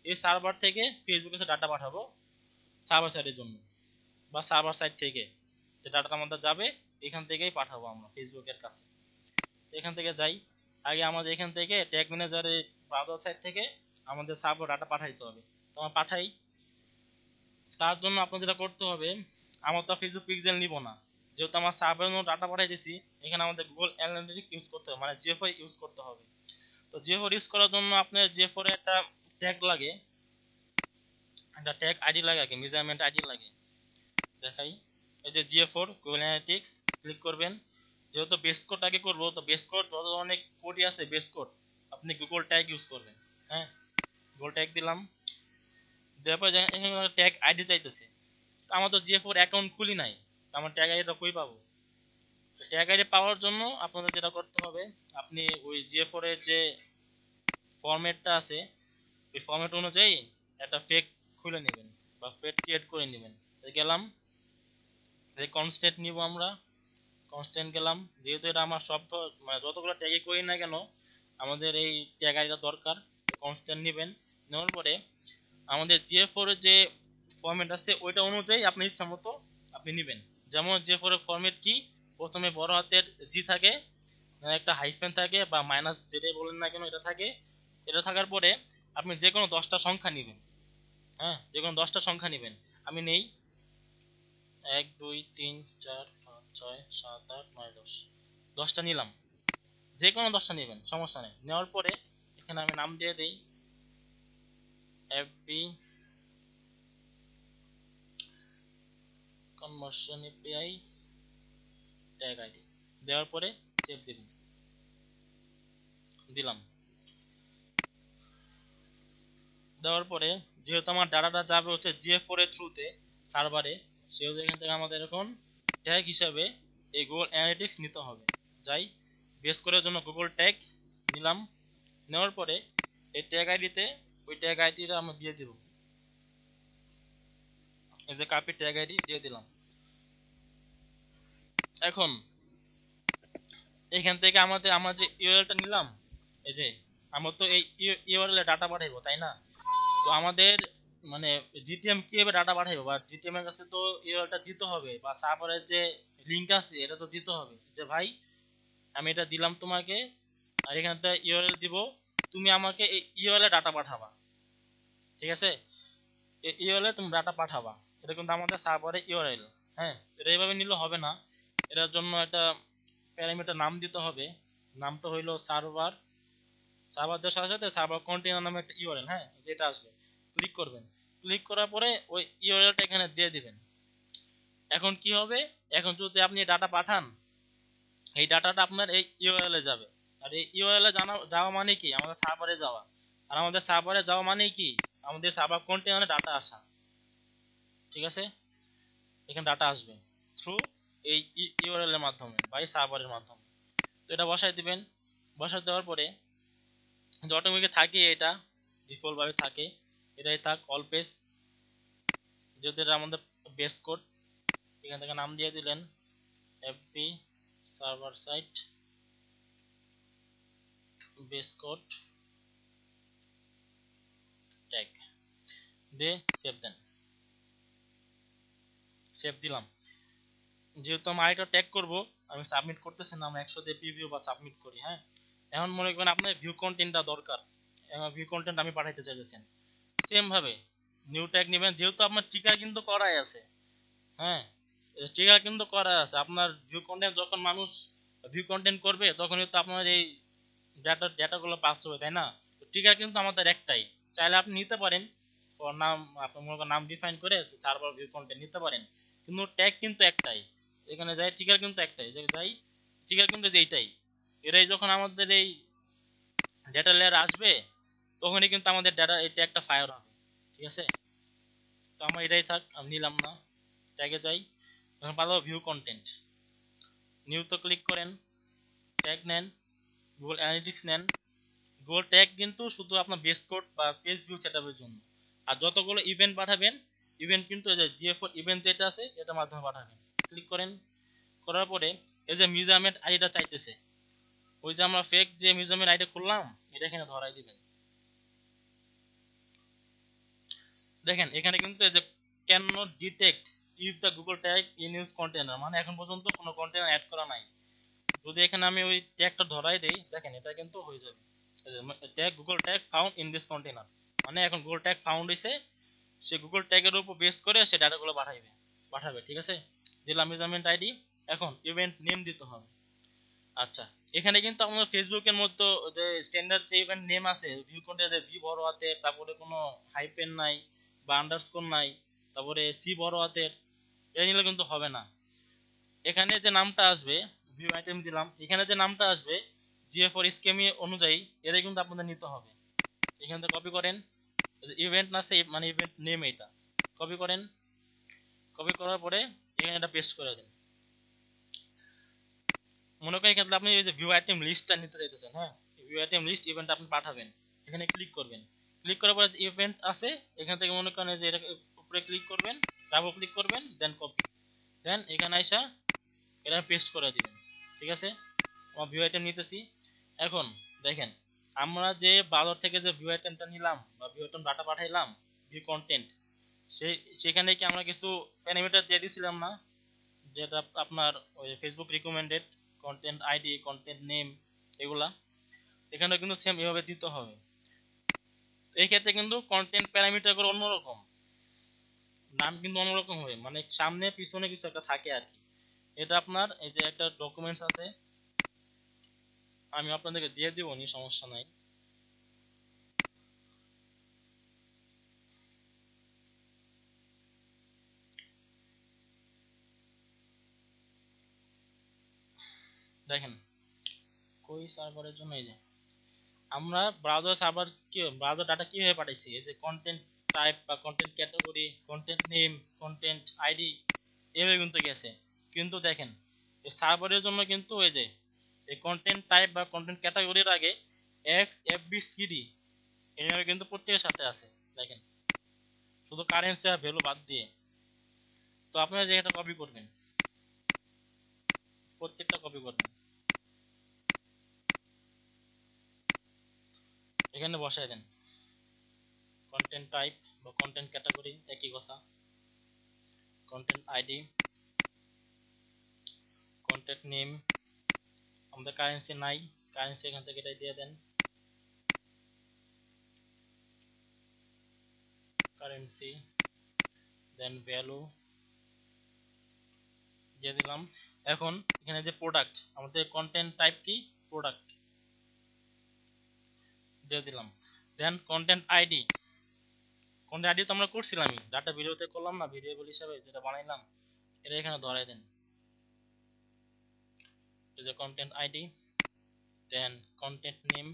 এই সার্ভার থেকে ফেসবুকে ডাটা পাঠাবো সার্ভার সাইডের জন্য, বা সার্ভার সাইড থেকে যে ডাটাটা আমাদের যাবে এখান থেকেই পাঠাবো আমরা ফেসবুকের কাছে। এখান থেকে যাই, আগে আমাদের এখান থেকে ট্যাগ ম্যানেজারের ব্রাউজার সাইট থেকে আমাদের সার্ভার ডাটা পাঠাইতে হবে, তো আমরা পাঠাই। তার জন্য আপনার যেটা করতে হবে, আমরা তো ফেসবুক পিক্সেল নিব না, যেহেতু আমার সার্ভারের জন্য ডাটা পাঠাইতেছি এখানে আমাদের গুগল অ্যানালিটিক্স ইউজ করতে হবে, মানে জিএফআই ইউজ করতে হবে। তো জিএফআই ইউজ করার জন্য আপনার জিএফআই এর একটা ট্যাগ লাগে, একটা ট্যাগ আইডি লাগে, আগে মেজারমেন্ট আইডি লাগে, দেখাই। এই যে জিএ4 গুগল অ্যানালিটিক্স ক্লিক করবেন, যেহেতু বেস কোড আগে করবো তো বেস কোড যত ধরনের কোডই আছে বেস কোড আপনি গুগল ট্যাগ ইউজ করবেন। হ্যাঁ, গুগল ট্যাগ দিলাম, দেওয়ার পর এখানে ট্যাগ আইডি চাইতেছে, তো আমার তো জিএ4 অ্যাকাউন্ট খুলি নাই, তো আমার ট্যাগ আইডিটা কই পাবো? ট্যাগ আইডি পাওয়ার জন্য আপনাদের যেটা করতে হবে, আপনি ওই জিএ4 এর যে ফরম্যাটটা আছে ওই ফরম্যাট অনুযায়ী একটা ফেক খুলে নেবেন বা ফেক ক্রিয়েট করে নেবেন। গেলাম, কনস্ট্যান্ট নিব আমরা, কনস্ট্যান্ট গেলাম, যেহেতু এটা আমার সব মানে যতগুলো ট্যাগই করি না কেন আমাদের এই ট্যাগ আইডিটা দরকার, কনস্ট্যান্ট নেবেন। নেওয়ার পরে আমাদের জিএ4 এর যে ফরম্যাট আছে ওইটা অনুযায়ী আপনি ইচ্ছা মতো আপনি নেবেন। যেমন জিএ4 এর ফরম্যাট কি, প্রথমে বড় হাতের জি থাকে, একটা হাইফেন থাকে বা মাইনাস যেটাই বলেন না কেন এটা থাকে, এটা থাকার পরে আপনি যে কোনো 10টা সংখ্যা নেবেন। হ্যাঁ, যে কোনো 10টা সংখ্যা নেবেন, আমি নেই 1 2 3 4 5 6 7 8 9 10, 10টা নিলাম, যে কোনো 10টা নেবেন সমস্যা নেই। নেওয়ার পরে এখানে আমি নাম দিয়ে দেই FB conversion API tag ID, দেওয়ার পরে সেভ দিবেন, দিলাম। দেওয়ার পরে যেহেতু আমার ডাটাটা যাবে হচ্ছে জিএ4 এর থ্রুতে সার্ভারে, সেহেতু এখান থেকে আমাদের এখন ট্যাগ হিসাবে এই গুগল অ্যানালিটিক্স নিতে হবে। যাই, বেস করার জন্য গুগল ট্যাগ নিলাম, নেওয়ার পরে এই ট্যাগ আইডিতে ওই ট্যাগ আইডিটা আমরা দিয়ে দিব, এই যে কপি ট্যাগ আইডি দিয়ে দিলাম। এখন এখান থেকে আমার যে ইউআরএলটা নিলাম, এই যে আমরা তো এই ইউআরএল এ ডাটা পাঠাইবো তাই না, তো আমাদের মানে জিটিএম কিভাবে ডাটা পাঠাইবো বা জিটিএম এর কাছে তো ইউআরএলটা দিতে হবে, বা সার্ভারের যে লিংক আছে এটা তো দিতে হবে, যে ভাই আমি এটা দিলাম তোমাকে আর এখানটা ইউআরএল দিব, তুমি আমাকে এই ইউআরএল এ ডাটা পাঠাবা, ঠিক আছে, এই ইউআরএল এ তুমি ডাটা পাঠাবা, এটা কিন্তু আমাদের সার্ভারের ইউআরএল। হ্যাঁ, এটা এইভাবে নিলে হবে না, এটার জন্য একটা প্যারামিটার নাম দিতে হবে। নামটা হইলো সার্ভার। সার্ভার দেওয়ার সাথে সাথে সার্ভার কন্টেনার নামে একটা ইউআরএল, হ্যাঁ, যেটা আসবে ক্লিক করবেন। ক্লিক করার পরে ওই ইউআরএলটা এখানে দিয়ে দিবেন। এখন কি হবে, এখন যদি আপনি ডাটা পাঠান, এই ডাটাটা আপনার এই ইউআরএল এ যাবে। আর এই ইউআরএল এ যাওয়া মানে কি, আমাদের সার্ভারে যাওয়া। আর আমাদের সার্ভারে যাওয়া মানে কি, আমাদের সার্ভার কন্টেনারে ডাটা আসা। ঠিক আছে, এখানে ডাটা আসবে থ্রু এই ইউআরএল এর মাধ্যমে বা এই সার্ভারের মাধ্যমে। তো এটা বসাই দিবেন। বসাই দেওয়ার পরে যে অটোমেটিক থাকে, এটা ডিফল্ট ভাবে থাকে, এটাই থাক অল পেজ। যেহেতু এটা আমাদের বেস কোড, এখান থেকে নাম দিয়ে দিলেন FB server site base code tag দিয়ে সেভ দেন। সেভ দিলাম। যেহেতু আমি আরেকটা ট্যাগ করব, আমি সাবমিট করতেছি না, আমরা 100 দিয়ে প্রিভিউ বা সাবমিট করি। হ্যাঁ, এখন মনে করেন আপনার ভিউ কন্টেন্টটা দরকার, এবং ভিউ কন্টেন্ট আমি পাঠাইতে চাইতেছেন, সেম ভাবে নিউ ট্যাগ নেবেন। যেহেতু আপনার টিকা কিন্তু করাই আছে, হ্যাঁ, টিকা কিন্তু করা আছে। আপনার ভিউ কন্টেন্ট যখন মানুষ ভিউ কন্টেন্ট করবে, তখন কিন্তু আপনার এই ডেটাগুলো পাস হবে, তাই না? টিকা কিন্তু আমাদের একটাই, চাইলে আপনি নিতে পারেন ফর নাম, আপনার মনে করেন নাম ডিফাইন করে সার্ভার ভিউ কন্টেন্ট নিতে পারেন, কিন্তু ট্যাগ কিন্তু একটাই। এখানে যাই টিকার কিন্তু একটাই, যে যাই টিকার কিন্তু যে এইটাই। এরাই যখন আমাদের এই ডেটা লেয়ার আসবে, তখনই কিন্তু আমাদের ডেটা এই ট্যাগটা ফায়ার হবে। ঠিক আছে, তো আমার এটাই থাক, আমি নিলাম না। ট্যাগে যাই, এখন পাবো ভিউ কন্টেন্ট, নিউতে ক্লিক করেন, ট্যাগ নেন, গুগল অ্যানালিটিক্স নেন। গুগল ট্যাগ কিন্তু শুধু আপনার বেস কোড বা পেজ ভিউ সেটআপের জন্য। আর যতগুলো ইভেন্ট পাঠাবেন, ইভেন্ট কিন্তু এই যে জিএফ4 ইভেন্ট যেটা আছে, এটার মাধ্যমে পাঠাবেন। ক্লিক করেন, করার পরে এই যে মিউজিয়ামের আইডিটা চাইতেছে, ওই যে আমরা ফেক যে মিউজিয়ামের আইডি খুললাম, এটা এখানে ধরাই দিবেন। দেখেন এখানে কিন্তু এই যে can not detect if the Google tag in use container, মানে এখন পর্যন্ত কোনো কন্টেনার অ্যাড করা নাই। যদি এখানে আমি ওই ট্যাগটা ধরাই দেই, দেখেন এটা কিন্তু হয়ে যাবে, tag Google tag found in this container, মানে এখন গুগল ট্যাগ ফাউন্ড হয়েছে। সে গুগল ট্যাগের উপর বেস করে সে ডাটাগুলো পাঠাবে। ঠিক আছে, দিলাম মেজারমেন্ট আইডি। এখন ইভেন্ট নেম দিতে হবে। আচ্ছা, এখানে কিন্তু আমাদের ফেসবুকের মতো যে স্ট্যান্ডার্ড যে ইভেন্ট নেম আছে, ভিউ কন্টেন্টে ভি বড় হাতে, তারপরে কোনো হাইপেন নাই বা আন্ডারস্কোর নাই, তারপরে সি বড় হাতের, এটা নিলে কিন্তু হবে না। এখানে যে নামটা আসবে, ভিউ আইটেম দিলাম, এখানে যে নামটা আসবে জিএফ4 স্কেমি অনুযায়ী, এটা কিন্তু আপনাদের নিতে হবে। এখান থেকে কপি করেন, ইভেন্ট না সে মানে ইভেন্ট নেম, এটা কপি করেন। কপি করার পরে এখানে এটা পেস্ট করে দেন। মনে করেন এখানে আপনি এই যে ভিউ আইটেম লিস্টটা নিতে চাইতেছেন, হ্যাঁ, ভিউ আইটেম লিস্ট ইভেন্ট আপনি পাঠাবেন। এখানে ক্লিক করবেন। ক্লিক করার পরে ইভেন্ট আছে, এখান থেকে মনে করেন যে এটা উপরে ক্লিক করবেন, ডাবল ক্লিক করবেন, দেন কপি, দেন এখানে আইসা এটা পেস্ট করে দিবেন। ঠিক আছে, আমার ভিউ আইটেম নিতেছি। এখন দেখেন, আমরা যে ব্রাউজার থেকে যে ভিউ আইটেমটা নিলাম বা ভিউ আইটেম ডাটা পাঠাইলাম, ভিউ কন্টেন্ট, সেখানে কি আমরা কিছু প্যারামিটার দিয়ে দিছিলাম না, যেটা আপনার ওই Facebook recommended content ID, content name, এগুলা এখানে কিন্তু সেম এভাবে দিতে হবে। এই ক্ষেত্রে কিন্তু কন্টেন্ট প্যারামিটারগুলো অন্যরকম, নাম কিন্তু অন্যরকম হবে, মানে সামনে পিছনে কিছু একটা থাকে আর কি। এটা আপনার এই যে একটা ডকুমেন্টস আছে, আমি আপনাদেরকে দিয়ে দিব, নি সমস্যা নাই। দেখেন কই সার্ভারের জন্য, এই যে আমরা ব্রাউজার সার্ভার কি ব্রাউজার ডাটা কিভাবে পাঠাইছি, এই যে কন্টেন্ট টাইপ বা content category, content name, content ID, এভাবে কিন্তু গেছে। কিন্তু দেখেন এই সার্ভারের জন্য কিন্তু ওই যে এই কন্টেন্ট টাইপ বা কন্টেন্ট ক্যাটাগরির আগে XFBCD এইভাবে কিন্তু প্রত্যেকের সাথে আছে। দেখেন শুধু কারেন্সি আর ভ্যালু বাদ দিয়ে। তো আপনারা যে এটা কপি করবেন, প্রত্যেকটা কপি করবেন, এখানে বসায় দেন। কন্টেন্ট টাইপ বা কন্টেন্ট ক্যাটাগরি একই কথা, কন্টেন্ট আইডি, কন্টেন্ট নেম, আমাদের কারেন্সি নাই, কারেন্সি এখান থেকে এটাই দিয়ে দেন, কারেন্সি, দেন ভ্যালু, দিয়ে দিলাম। এখন এখানে যে প্রোডাক্ট, আমাদের কন্টেন্ট টাইপ কি, প্রোডাক্ট দিয়ে দিলাম। দেন কন্টেন্ট আইডি, কন্টেন্ট আইডি তো আমরা করছিলামই, ডাটা ভিডিওতে করলাম না, ভেরিয়েবল হিসাবে যেটা বানাইলাম, এটা এখানে ধরাই দেন, এই যে কন্টেন্ট আইডি। দেন কন্টেন্ট নেম,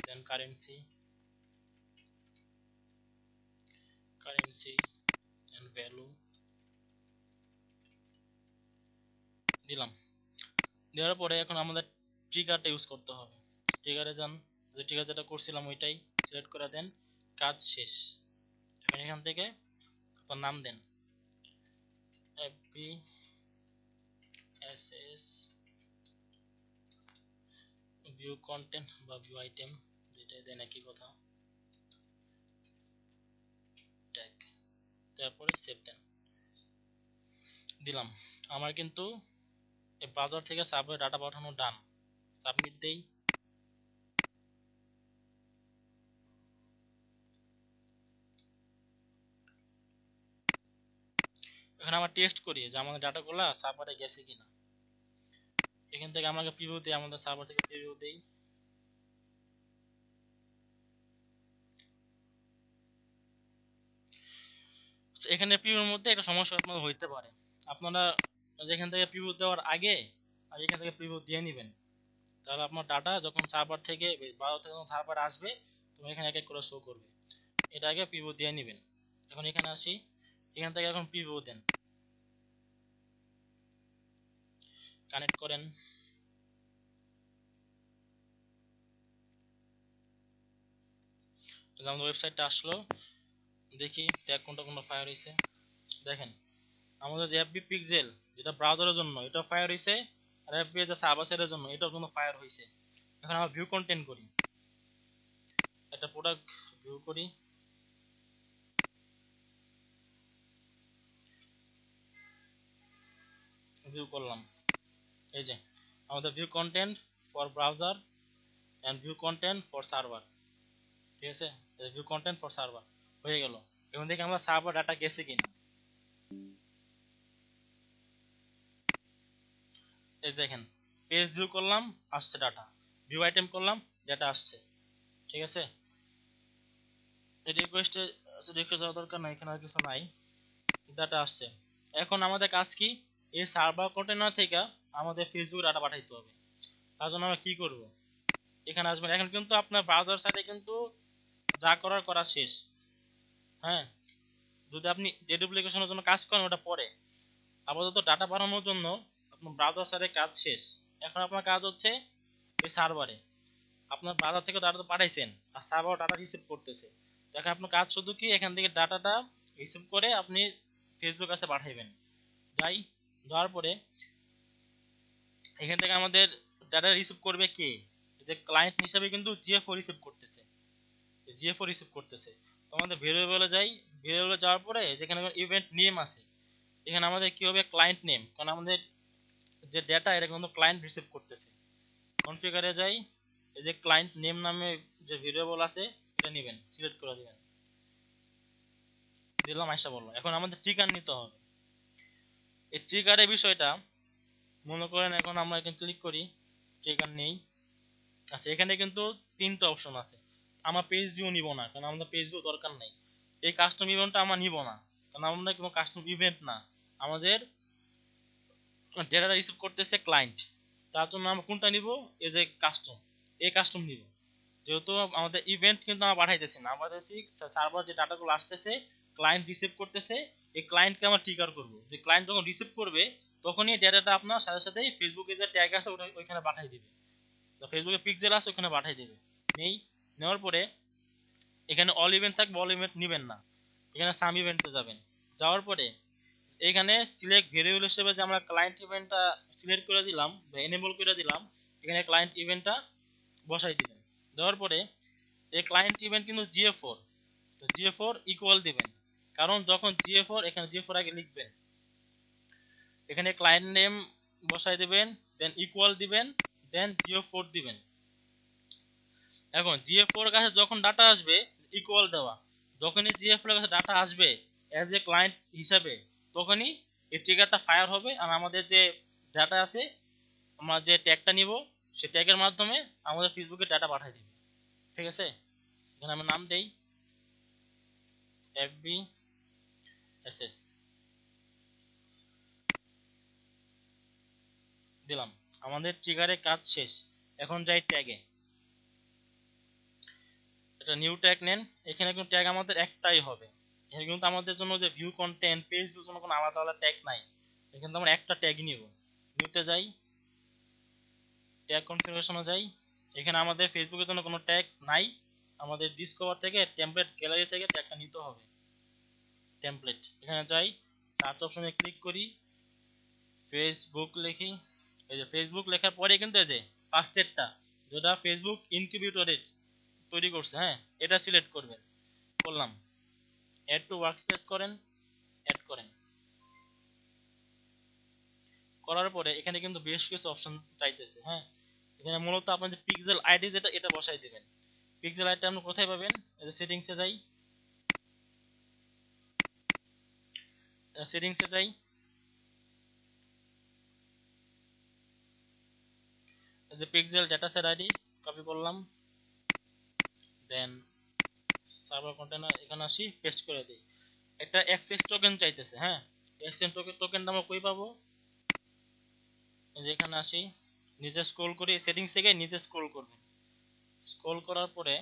দেন কারেন্সি এন্ড ভ্যালু দিলাম। দেওয়ার পরে এখন আমাদের ট্রিগারটা ইউজ করতে হবে। ট্রিগারে যান, যে ট্রিগার যেটা করছিলাম ওইটাই সিলেক্ট করে দেন, কাজ শেষ। এখন এখান থেকে আপনার নাম দেন, এফবি এসএস ভিউ কন্টেন্ট বা ভিউ আইটেম, যেটাই দেন একই কথা, ট্যাগ, তারপরে সেভ দেন, দিলাম। আমার কিন্তু এই ব্রাউজার থেকে সার্ভারে ডাটা পাঠানো ডান। সাবমিট দেই। এখন আমরা টেস্ট করি যে আমাদের ডাটাগুলো সার্ভারে গেছে কিনা। এখান থেকে আমাকে প্রিভিউ দেই, আমাদের সার্ভার থেকে প্রিভিউ দেই। এখানে প্রিভিউর মধ্যে একটা সমস্যা আপনাদের হইতে পারে, আপনারা যেখান থেকে প্রিভিউ দেওয়ার আগে আর এখান থেকে প্রিভিউ দিয়ে নেবেন, তাহলে আপনার ডাটা যখন সার্ভার থেকে ব্রাউজার থেকে যখন সার্ভার আসবে তখন এখানে এক এক করে শো করবে। এটা আগে প্রিভিউ দিয়ে নেবেন। এখন এখানে আসি, এখান থেকে এখন প্রিভিউ দেন, কানেক্ট করেন। আমাদের ওয়েবসাইটটা আসলো, দেখি ট্যাগ কোনটা কোনটা ফায়ার হয়েছে। দেখেন আমাদের যে এফবি পিক্সেল যেটা ব্রাউজারের জন্য এটা ফায়ার হয়েছে, আর এফবি যে সার্ভার সাইডের জন্য এটার জন্য ফায়ার হয়েছে। এখন আমরা ভিউ কন্টেন্ট করি, একটা প্রোডাক্ট ভিউ করি, ভিউ করলাম। এই যে আমাদের view content for browser and view content for server, ঠিক আছে, ভিউ কন্টেন্ট ফর সার্ভার হয়ে গেল। এখন দেখি আমরা সার্ভার ডাটা গেছে কিনা। এই দেখেন পেজ ভিউ করলাম, আসছে ডাটা, ভিউ আইটেম করলাম, ডাটা আসছে, ঠিক আছে। রিকোয়েস্টে রিকোয়েস্ট যাওয়ার দরকার নাই, এখানে আর কিছু নাই, ডাটা আসছে। এখন আমাদের কাজ কি, এই সার্ভার কন্টেনার থেকে আমাদের ফেসবুক ডাটা পাঠাইতে হবে। তার জন্য আমরা কি করব, এখানে আসবেন। এখন কিন্তু আপনার ব্রাউজার সাইটে কিন্তু যা করার করা শেষ। হ্যাঁ, যদি আপনি ডেডুপ্লিকেশনের জন্য কাজ করেন ওটা পরে, আপাতত ডাটা পাঠানোর জন্য আপনার ব্রাউজার সাইটে কাজ শেষ। এখন আপনার কাজ হচ্ছে এই সার্ভারে, আপনার ব্রাউজার থেকে ডাটা তো পাঠাইছেন আর সার্ভার ডাটা রিসিভ করতেছে। এখন আপনার কাজ শুধু কি এখান থেকে ডাটাটা রিসিভ করে আপনি ফেসবুক কাছে পাঠাইবেন। যাই, যাওয়ার পরে এখান থেকে আমাদের ডাটা রিসিভ করবে কে, যে ক্লায়েন্ট হিসাবে কিন্তু জিএফও রিসিভ করতেছে, তো আমাদের ভেরিয়েবলে যাই। ভেরিয়েবলে যাওয়ার পরে যেখানে ইভেন্ট নেম আছে, এখানে আমাদের কি হবে, ক্লায়েন্ট নেম, কারণ আমাদের যে ডেটা এটা কিন্তু ক্লায়েন্ট রিসিভ করতেছে। কনফিগারে যাই, এই যে ক্লায়েন্ট নেম নামে যে ভেরিয়েবল আছে এটা নেবেন, সিলেক্ট করে দিবেন, দিলাম, আইসা বললো। এখন আমাদের ট্রিগার নিতে হবে। এই ট্রিগারের বিষয়টা মনে করেন, এখন আমরা এখানে ক্লিক করি, ট্রিগার নেই। আচ্ছা, এখানে কিন্তু তিনটা অপশন আছে। আমার পেজ ভিউ নিব না, কারণ আমাদের পেজ ভিউ দরকার নেই। এই কাস্টম ইভেন্টটা আমরা নিব না, কারণ আমরা কোনো কাস্টম ইভেন্ট না, আমাদের ডেটা রিসিভ করতেছে ক্লায়েন্ট। তার জন্য আমরা কোনটা নিব, এই যে কাস্টম, এই কাস্টম নিব। যেহেতু আমাদের ইভেন্ট কিন্তু আমরা পাঠাইতেছি না, আমরা পাঠাইতেছি সার্ভার যে ডাটাগুলো আসতেছে ক্লায়েন্ট রিসিভ করতেছে, এই ক্লায়েন্টকে আমরা ট্রিগার করব। যে ক্লায়েন্ট যখন রিসিভ করবে তখনই ডেটাটা আপনার সাথে সাথে ফেসবুকে যে ট্যাগ আছে ওটা ওইখানে পাঠিয়ে দিবে, ফেসবুকে পিক্সেল আছে ওখানে পাঠিয়ে দেবে। নেই, নেওয়ার পরে এখানে অল ইভেন্ট থাকবে, অল ইভেন্ট নেবেন না, এখানে সাম ইভেন্টে যাবেন। যাওয়ার পরে এখানে সিলেক্ট ভেরিয়েবল হিসেবে যে আমরা ক্লায়েন্ট ইভেন্টটা সিলেক্ট করে দিলাম বা এনেবল করে দিলাম, এখানে ক্লায়েন্ট ইভেন্টটা বসাই দিবেন। দেওয়ার পরে এই ক্লায়েন্ট ইভেন্ট কিন্তু জিএ4, তো জিএ4 ইকুয়াল দিবেন, কারণ যখন জিএ4 এখানে জিএ4 আগে লিখবেন, এখানে ক্লায়েন্ট নেম বসাই দিবেন, দেন ইকুয়াল দিবেন, দেন জিও4 দিবেন। এখন জিএ4 কাছে যখন ডাটা আসবে ইকুয়াল দেওয়া, যখনই জিএফএল এর কাছে ডাটা আসবে অ্যাজ এ ক্লায়েন্ট হিসাবে, তখনই এই ট্রিগারটা ফায়ার হবে, আর আমাদের যে ডাটা আছে, আমরা যে ট্যাগটা নিব সেই ট্যাগের মাধ্যমে আমাদের ফেসবুকে ডাটা পাঠিয়ে দিবে। ঠিক আছে, সেখানে আমরা নাম দেই FBSS দিলাম। আমাদের ট্রিগারের কাজ শেষ। এখন যাই ট্যাগে, এটা নিউ ট্যাগ নেন। এখানে কিন্তু ট্যাগ আমাদের একটাই হবে। এখানে কিন্তু আমাদের জন্য যে ভিউ কন্টেন্ট, পেজ ভিউর জন্য কোনো আলাদা আলাদা ট্যাগ নাই। এখানে আমরা একটা ট্যাগই নিব। নিতে যাই, ট্যাগ কনফিগারেশনে যাই। এখানে আমাদের ফেসবুকের জন্য কোনো ট্যাগ নাই, আমাদের ডিসকভার থেকে টেমপ্লেট গ্যালারি থেকে ট্যাগটা নিতে হবে। টেমপ্লেট, এখানে যাই, সার্চ অপশনে ক্লিক করি, ফেসবুক লিখি। এই যে ফেসবুক লেখার পরে কিন্তু এই যে ফার্স্টেরটা যেটা ফেসবুক ইনকিউবেটরে তৈরি করছে, হ্যাঁ, এটা সিলেক্ট করবেন। করলাম, অ্যাড টু ওয়ার্কস্পেস করেন, অ্যাড করেন। করার পরে এখানে কিন্তু বেশ কিছু অপশন চাইতেছে, হ্যাঁ। এখানে মূলত আপনাদের পিক্সেল আইডি যেটা, এটা বসাই দিবেন। পিক্সেল আইডিটা আপনি কোথায় পাবেন? এই যে সেটিংসে যাই, সেটিংসে যাই, এই যে pixel data set ID copy করলাম, দেন সার্ভার কন্টেনার এখানে আসি, পেস্ট করে দিই। একটা অ্যাক্সেস টোকেন চাইতেছে, হ্যাঁ। অ্যাক্সেস টোকেনটা আমরা কই পাবো? এই যে এখানে আসি, নিচে স্ক্রল করি, সেটিংস থেকে নিচে স্ক্রল করবেন। স্ক্রল করার পরে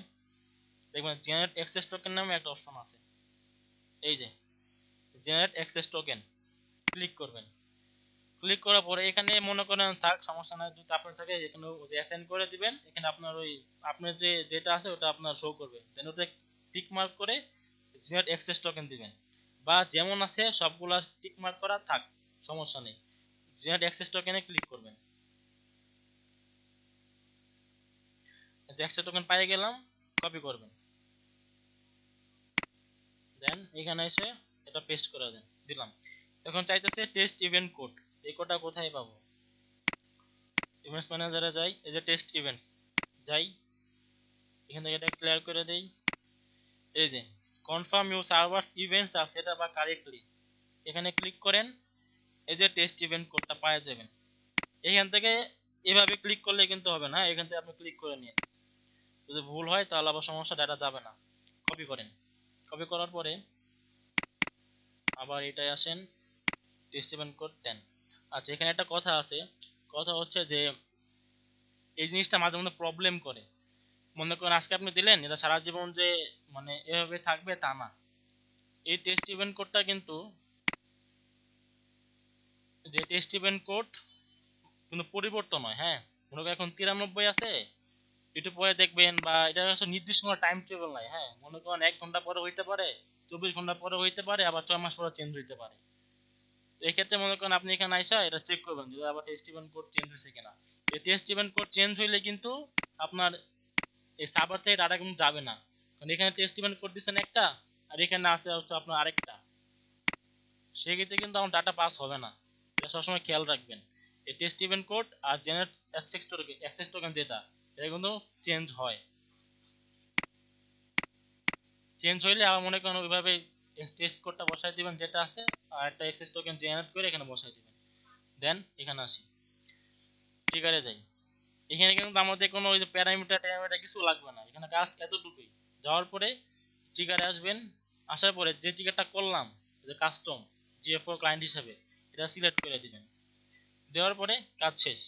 দেখবেন জেনারেট অ্যাক্সেস টোকেন নামে একটা অপশন আছে। এই যে জেনারেট অ্যাক্সেস টোকেন ক্লিক করবেন। ক্লিক করার পরে এখানে মনে করেন থাক, সমস্যা নাই, যদি আপনার থাকে এখানে যে অ্যাসাইন করে দিবেন। এখানে আপনার ওই আপনার যে যেটা আছে ওটা আপনার শো করবে, দেন ওটা টিক মার্ক করে জেনারেট অ্যাক্সেস টোকেন দিবেন, বা যেমন আছে সবগুলা টিক মার্ক করা থাক, সমস্যা নেই। জেনারেট অ্যাক্সেস টোকেনে ক্লিক করবেন। অ্যাক্সেস টোকেন পেয়ে গেলাম, কপি করবেন, দেন এখানে এসে এটা পেস্ট করে দেন, দিলাম। এখন চাইতেছে টেস্ট ইভেন্ট কোড, এই কোডটা কোথায় পাবো? ইভেন্টস ম্যানেজারে যাই, এই যে টেস্ট ইভেন্টস, যাই, এখান থেকে এটা ক্লিয়ার করে দেই। এই যে confirm you servers events are set up correctly, এখানে ক্লিক করেন। এই যে টেস্ট ইভেন্ট কোডটা পাওয়া যাবেন। এখান থেকে এভাবে ক্লিক করলে কিন্তু হবে না, এখান থেকে আপনি ক্লিক করে নিন। যদি ভুল হয় তাহলে আবার সমস্যা, ডাটা যাবে না। কপি করেন, কপি করার পরে আবার এটাই আসেন, টেস্ট ইভেন্ট কোড দেন। আচ্ছা, এখানে একটা কথা আছে, কথা হচ্ছে যে এই জিনিসটা মাঝে মধ্যে প্রবলেম করে। মনে করেন আজকে আপনি দিলেন, এটা সারা জীবন যে মানে এভাবে থাকবে তা না। এই টেস্ট ইভেন্ট কোডটা কিন্তু, যে টেস্ট ইভেন্ট কোড কিন্তু পরিবর্তন হয়, হ্যাঁ। মনে করেন এখন 93 আছে, একটু পরে দেখবেন, বা এটা আসলে নির্দিষ্ট কোনো টাইম টেবিল নাই, হ্যাঁ। মনে করেন 1 ঘন্টা পরে হইতে পারে, 24 ঘন্টা পরে হইতে পারে, আবার 6 মাস পরে চেঞ্জ হইতে পারে। তো এই ক্ষেত্রে মনে করেন আপনি এখানে আইসা এটা চেক করবেন যে আবার টেস্ট ইভেন্ট কোড চেঞ্জ হয়েছে কিনা। এই টেস্ট ইভেন্ট কোড চেঞ্জ হইলে কিন্তু আপনার এই সার্ভার থেকে ডাটা কিন্তু যাবে না, কারণ এখানে টেস্ট ইভেন্ট কোড দিচ্ছেন একটা, আর এখানে আছে হচ্ছে আপনার আরেকটা, সেক্ষেত্রে কিন্তু আমার ডাটা পাস হবে না। এটা সবসময় খেয়াল রাখবেন। এই টেস্ট ইভেন্ট কোড আর জেনারেট অ্যাক্সেস টোকেন যেটা, এটা কিন্তু চেঞ্জ হয়। চেঞ্জ হইলে আবার মনে করেন ওইভাবে টেস্ট কোডটা বসাই দিবেন যেটা আছে, আর একটা অ্যাক্সেস টোকেন জেনারেট করে এখানে বসাই দিবেন। দেন এখানে আসি, ট্রিগারে যাই। এখানে কিন্তু আমাদের কোনো ওই যে প্যারামিটার কিছু লাগবে না, এখানে কাজ এতটুকুই। যাওয়ার পরে ট্রিগারে আসবেন, আসার পরে যে ট্রিগারটা করলাম, যে কাস্টম জিএফও ক্লায়েন্ট হিসাবে, এটা সিলেক্ট করে দিবেন। দেওয়ার পরে কাজ শেষ।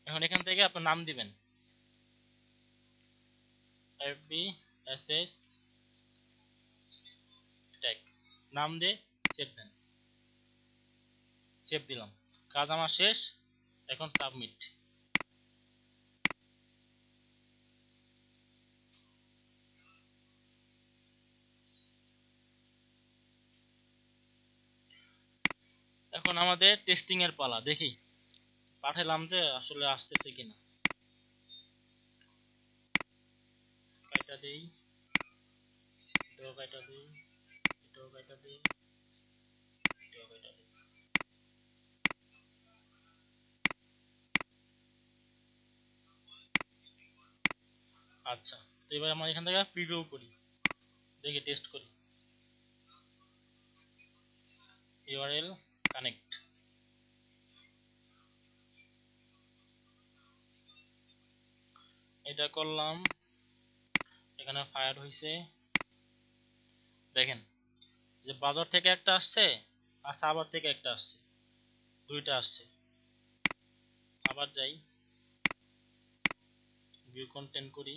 এখন এখান থেকে আপনার নাম দিবেন, FBSS ট্যাগ নাম দিয়ে সেভ দেন। সেভ দিলাম, কাজ আমার শেষ। এখন সাবমিট। এখন আমাদের টেস্টিং এর পালা, দেখি পাঠালাম যে আসলে আসতেছে কিনা। কাইটা দেই, এটাও কাইটা দেই, এটাও কাইটা দেই, এটাও কাইটা দেই। আচ্ছা, তো এবার আমরা এখান থেকে প্রিভিউ করি, দেখি টেস্ট করি। ইউআরএল কানেক্ট, এটা করলাম, এখানে ফায়ার হয়েছে। দেখেন যে ব্রাউজার থেকে একটা আসছে আর সার্ভার থেকে একটা আসছে, দুইটা আসছে। আবার যাই, ভিউ কন্টেন্ট করি,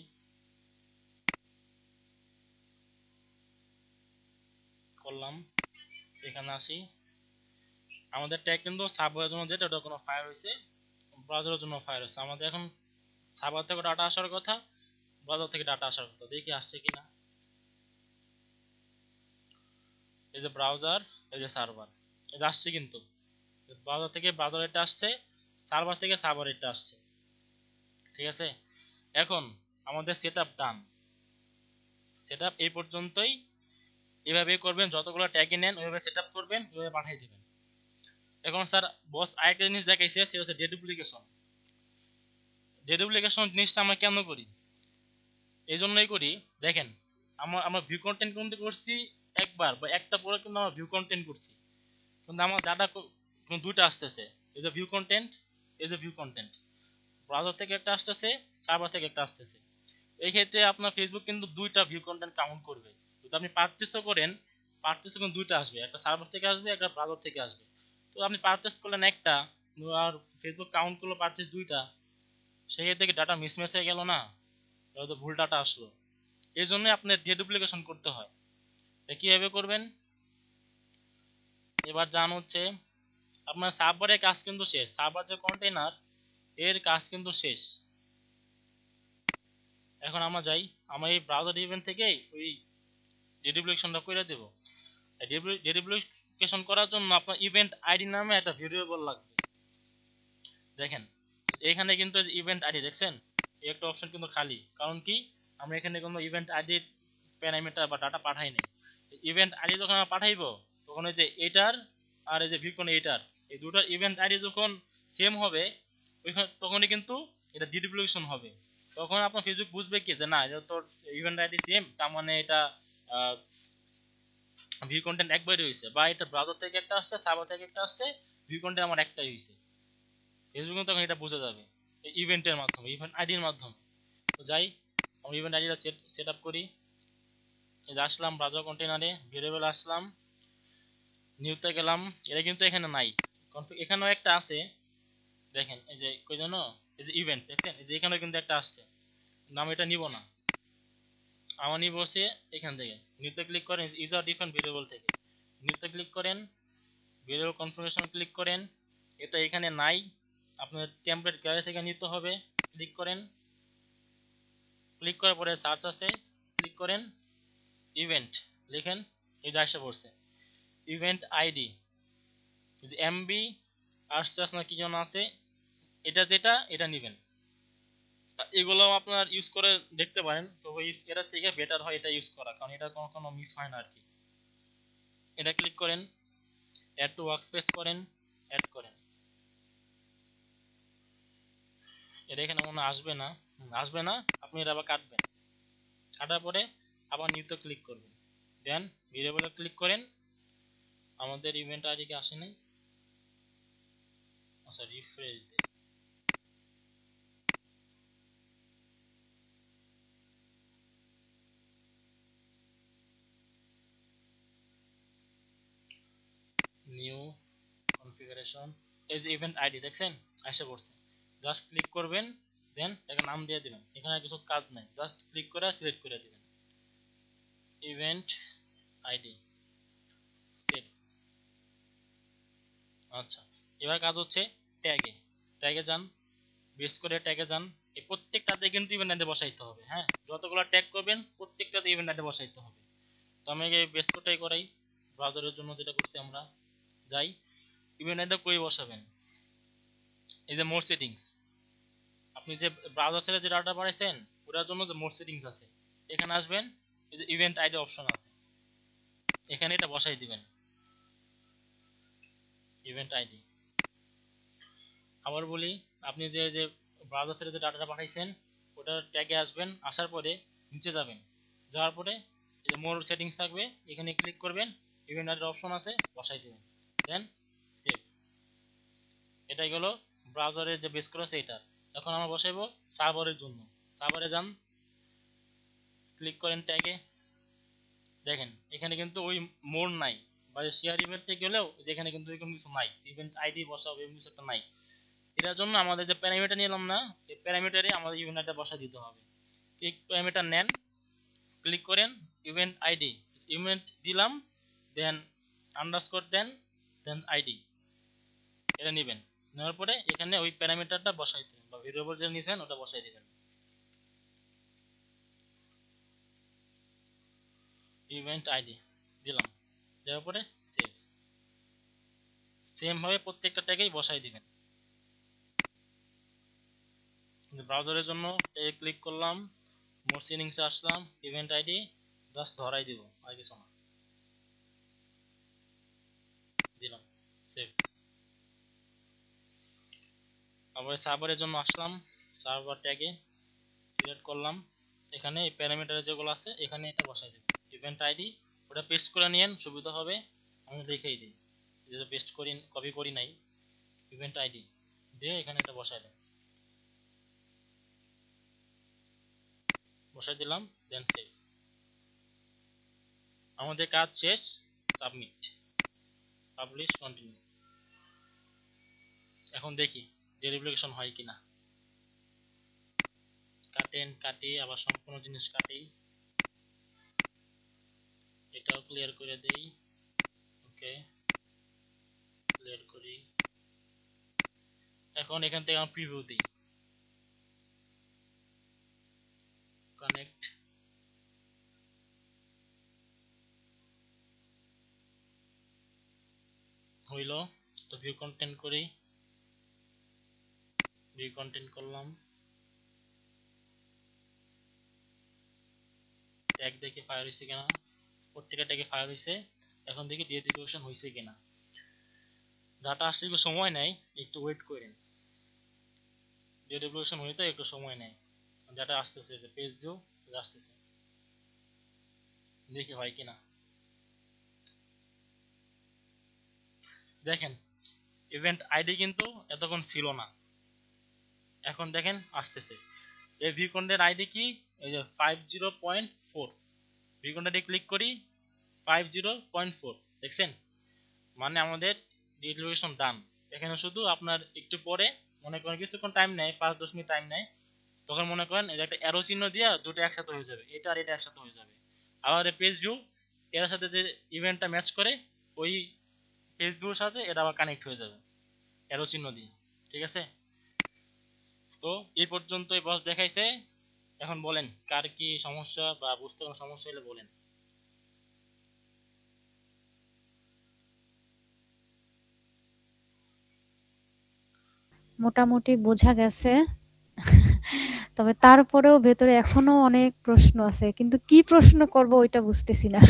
করলাম, এখানে আসি। আমাদের ট্যাগ কিন্তু সার্ভারের জন্য যেটা, ওটা কোনো ফায়ার হয়েছে, ব্রাউজারের জন্য ফায়ার হয়েছে। আমাদের এখন সার্ভার থেকে ডাটা আসার কথা, ব্রাউজার থেকে ডাটা আসার কথা, দেখি আসছে কিনা। এই যে ব্রাউজার, এই যে সার্ভার, এই যে আসছে কিন্তু ব্রাউজার থেকে ব্রাউজারেরটা আসছে, সার্ভার থেকে সার্ভারেরটা আসছে। ঠিক আছে, এখন আমাদের সেটআপ ডান। সেটআপ এই পর্যন্তই, এভাবেই করবেন, যতগুলো ট্যাগে নেন ওইভাবে সেটআপ করবেন, ওইভাবে পাঠিয়ে দেবেন। এখন স্যার বস আরেকটা জিনিস দেখাইছে, সেটা হচ্ছে ডেডুপ্লিকেশন। ডেডুপ্লিকেশন জিনিসটা আমরা কেন করি? এই জন্যই করি, দেখেন আমরা ভিউ কন্টেন্ট কিন্তু করছি একবার বা একটা পরে, কিন্তু আমরা ভিউ কন্টেন্ট করছি, কিন্তু আমার ডাটা দুইটা আসতেছে। এই যে ভিউ কন্টেন্ট, এই যে ভিউ কন্টেন্ট, ব্রাউজার থেকে একটা আসতেছে, সার্ভার থেকে একটা আসতেছে। এই ক্ষেত্রে আপনার ফেসবুক কিন্তু দুইটা ভিউ কন্টেন্ট কাউন্ট করবে। যদি আপনি পারচেসও করেন, পারচেসও কিন্তু দুইটা আসবে, একটা সার্ভার থেকে আসবে, একটা ব্রাউজার থেকে আসবে। তো আপনি পারচেস করলেন একটা, আর ফেসবুক কাউন্ট করলো পারচেস দুইটা, সেই থেকে ডাটা মিসম্যাচ হয়ে গেল না, হয়তো ভুল ডাটা আসলো। এই জন্য আপনার ডেডুপ্লিকেশন করতে হয়। কিভাবে করবেন? এবার জান হচ্ছে আপনার সার্ভারের কাজ কিন্তু শেষ, সার্ভার যে কন্টেইনার এর কাজ কিন্তু শেষ। এখন আমরা যাই, আমরা এই ব্রাউজার ইভেন্ট থেকে ওই ডেডুপ্লিকেশনটা করে দেব। ডেডুপ্লিকেশন করার জন্য আপনার ইভেন্ট আইডি নামে একটা ভেরিয়েবল লাগবে। দেখেন এখানে কিন্তু ইভেন্ট আইডি দেখছেন, এই একটা অপশন কিন্তু খালি, কারণ কি আমরা এখানে কোনো ইভেন্ট আইডির প্যারামিটার বা ডাটা পাঠাই নাই। ইভেন্ট আইডি যখন আমরা পাঠাইবো, তখন এই যে এটার আর এই যে ভিকন এইটার, এই দুটার ইভেন্ট আইডি যখন সেম হবে, ওইখানে তখনই কিন্তু এটা ডিডুপ্লিকেশন হবে। তখন আপনার ফেসবুক বুঝবে কি যে না, এটা তোর ইভেন্ট আইডি সেম, তার মানে এটা ভিউ কন্টেন্ট একবারই হয়েছে, বা এটা ব্রাউজার থেকে একটা আসছে, সার্ভার থেকে একটা আসছে, ভিউ কন্টেন্ট আমার একটাই হয়েছে। ফেসবুক তখন এটা বুঝে যাবে এই ইভেন্টের মাধ্যমে, ইভেন্ট আইডির মাধ্যমে। তো যাই, আমরা ইভেন্ট আইডিটা সেট আপ করি। এই যে আসলাম ব্রাউজার কন্টেনারে, ভেরিয়েবল আসলাম, নিউতে গেলাম। এটা কিন্তু এখানে নাই, এখানেও একটা আছে। দেখেন এই যে কই জানো, এই যে ইভেন্ট দেখছেন, এই যে এখানেও কিন্তু একটা আসছে, নাম এটা নিব না, আমার নিব হচ্ছে এখান থেকে। নিউতে ক্লিক করেন, ইউজার ডিফারেন্ট ভেরিয়েবল থেকে নিউতে ক্লিক করেন, ভেরিয়েবল কনফিগারেশন ক্লিক করেন। এটা এখানে নাই, আপনার টেমপ্লেট গ্যালারি থেকে নিতে হবে। ক্লিক করেন, ক্লিক করার পরে সার্চ আছে, ক্লিক করেন, ইভেন্ট লিখেন, এই যে আসে পড়ছে ইভেন্ট আইডি, যে এমবি আসছে আপনার কি যেন আছে, এটা যেটা এটা নেবেন। এগুলো আপনার ইউজ করে দেখতে পারেন, তবে এটা থেকে বেটার হয় এটা ইউজ করা, কারণ এটা কখনো মিস হয় না আর কি। এটা ক্লিক করেন, অ্যাড টু ওয়ার্কস্পেস করেন, অ্যাড করেন। এটা এখানে মনে আসবে না, আসবে না, আপনি এটা আবার কাটবেন, কাটার পরে আবার নিউতে ক্লিক করবেন, দেন ভেরিয়েবলে ক্লিক করেন। আমাদের ইভেন্ট আইডি কি আসে নাই? আচ্ছা রিফ্রেশ দিন, নিউ কনফিগারেশন, এই যে ইভেন্ট আইডি দেখছেন আসে পড়ছে। জাস্ট ক্লিক করবেন, দেন একটা নাম দিয়ে দিবেন, এখানে কিছু কাজ নাই, জাস্ট ক্লিক করে সিলেক্ট করে দিবেন ইভেন্ট আইডি, সেভ। আচ্ছা, এবার কাজ হচ্ছে ট্যাগে, ট্যাগে যান, বেস করে ট্যাগে যান। এই প্রত্যেকটাতে কিন্তু ইভেন্ট আইডি বসাইতে হবে। হ্যাঁ, যতগুলো ট্যাগ করবেন প্রত্যেকটাতে ইভেন্ট আইডি বসাইতে হবে। তো আমি এই বেস কোডটাই করাই, ব্রাউজারের জন্য যেটা করছি আমরা। যাই, ইভেন্ট আইডি কই বসাবেন? এই যে মোর সেটিংস, আপনি যে ব্রাউজার থেকে যে ডাটা পাঠাইছেন ওটার জন্য যে মোর সেটিংস আছে, এখানে আসবেন, এই যে ইভেন্ট আইডি অপশন আছে, এখানে এটা বসাই দিবেন ইভেন্ট আইডি। আবার বলি, আপনি যে যে ব্রাউজার থেকে যে ডাটাটা পাঠাইছেন ওটার ট্যাগে আসবেন, আসার পরে নিচে যাবেন, যাওয়ার পরে যে মোর সেটিংস থাকবে, এখানে ক্লিক করবেন, ইভেন্ট আইডির অপশন আছে, বসাই দিবেন, দেন সেভ। এটাই হলো ব্রাউজারের যে বেস করা আছে এটা। এখন আমরা বসাইবো সার্ভারের জন্য। সার্ভারে যান, ক্লিক করেন ট্যাগে, দেখেন এখানে কিন্তু ওই মোর নাই, বা শেয়ার ইভেন্টে গেলেও যেখানে কিন্তু এরকম কিছু নাই, ইভেন্ট আইডি বসাও এরকম কিছু একটা নাই। এটার জন্য আমাদের যে প্যারামিটার নিলাম না, এই প্যারামিটারে আমাদের ইভেন্ট আইডিটা বসা দিতে হবে। ক্লিক প্যারামিটার নেন, ক্লিক করেন ইভেন্ট আইডি, ইভেন্ট দিলাম, দেন আন্ডারস্কোর দেন আইডি, এটা নেবেন। নেওয়ার পরে এখানে ওই প্যারামিটারটা বসাই দেবেন, বা ভেরিয়েবল যে নিয়েছেন ওটা বসাই দিবেন। ইভেন্ট আইডি দিলাম, দেওয়ার পরে সেভ। সেম ভাবে প্রত্যেকটা ট্যাগেই বসাই দিবেন। ব্রাউজারের জন্য ট্যাগে ক্লিক করলাম, মোর সেটিংসে আসলাম, ইভেন্ট আইডি জাস্ট ধরাই দিব, আর কিছু না, দিলাম, সেভ। আবার সার্ভারের জন্য আসলাম, সার্ভার ট্যাগে সিলেক্ট করলাম, এখানে এই প্যারামিটার যেগুলো আছে এখানে এটা বসাই দেবেন, ইভেন্ট আইডি, ওটা পেস্ট করে নিয়েন, সুবিধা হবে, আমি লিখেই দিই, যেটা পেস্ট করি কপি করি নাই, ইভেন্ট আইডি দিয়ে এখানে এটা বসাই দেন, বসাই দিলাম, দেন সেভ। আমাদের কাজ শেষ, সাবমিট, পাবলিশ, কন্টিনিউ। এখন দেখি ভেরিফিকেশন হয় কিনা। কাটি, আবার সম্পূর্ণ জিনিস কাটি, এটাও ক্লিয়ার করে দেই, ওকে ক্লিয়ার করি। এখন এখান থেকে আমরা প্রিভিউ দিই, কানেক্ট, হইল, তো ভিউ কন্টেন্ট করি, ভিউ কন্টেন্ট করলাম, ট্যাগ দেখে ফায়ার হয়েছে কিনা, প্রত্যেকটা ট্যাগে ফায়ার হয়েছে। এখন দেখি ডিএক্টিভেশন হয়েছে কিনা। ডাটা আসতে একটু সময় নেয়, একটু ওয়েট করেন, ডিএক্টিভেশন হইতে একটু সময় নেয়, ডাটা আসতেছে, পেজ ভিউ আসতেছে, দেখি হয় কিনা। দেখেন ইভেন্ট আইডি কিন্তু এতক্ষণ ছিল না, এখন দেখেন আসতেছে। এই ভিউ কন্টেন্ট আইডি কি, এই যে 50.4, ভিউ কন্টেন্টে ক্লিক করি, 50.4, দেখছেন, মানে আমাদের ডিলিভারেশন ডান। এখানে শুধু আপনার একটু পরে মনে করেন কিছুক্ষণ টাইম নেয়, 5-10 মিনিট টাইম নেয়, তখন মনে করেন এই যে একটা অ্যারো চিহ্ন দিয়া দুটো একসাথে হয়ে যাবে, এটা আর এটা একসাথে হয়ে যাবে। আবার এই পেজ ভিউ এর সাথে যে ইভেন্টটা ম্যাচ করে ওই পেজ ভিউর সাথে এটা আবার কানেক্ট হয়ে যাবে অ্যারো চিহ্ন দিয়ে, ঠিক আছে। তো এই পর্যন্তই বস দেখাইছে। এখন বলেন কার কি সমস্যা বা বুঝতে কোনো সমস্যা হলে বলেন। মোটামুটি বোঝা গেছে। তবে তারপরেও ভেতরে এখনো অনেক প্রশ্ন আছে, কিন্তু কি প্রশ্ন করব ওইটা বুঝতেছি না।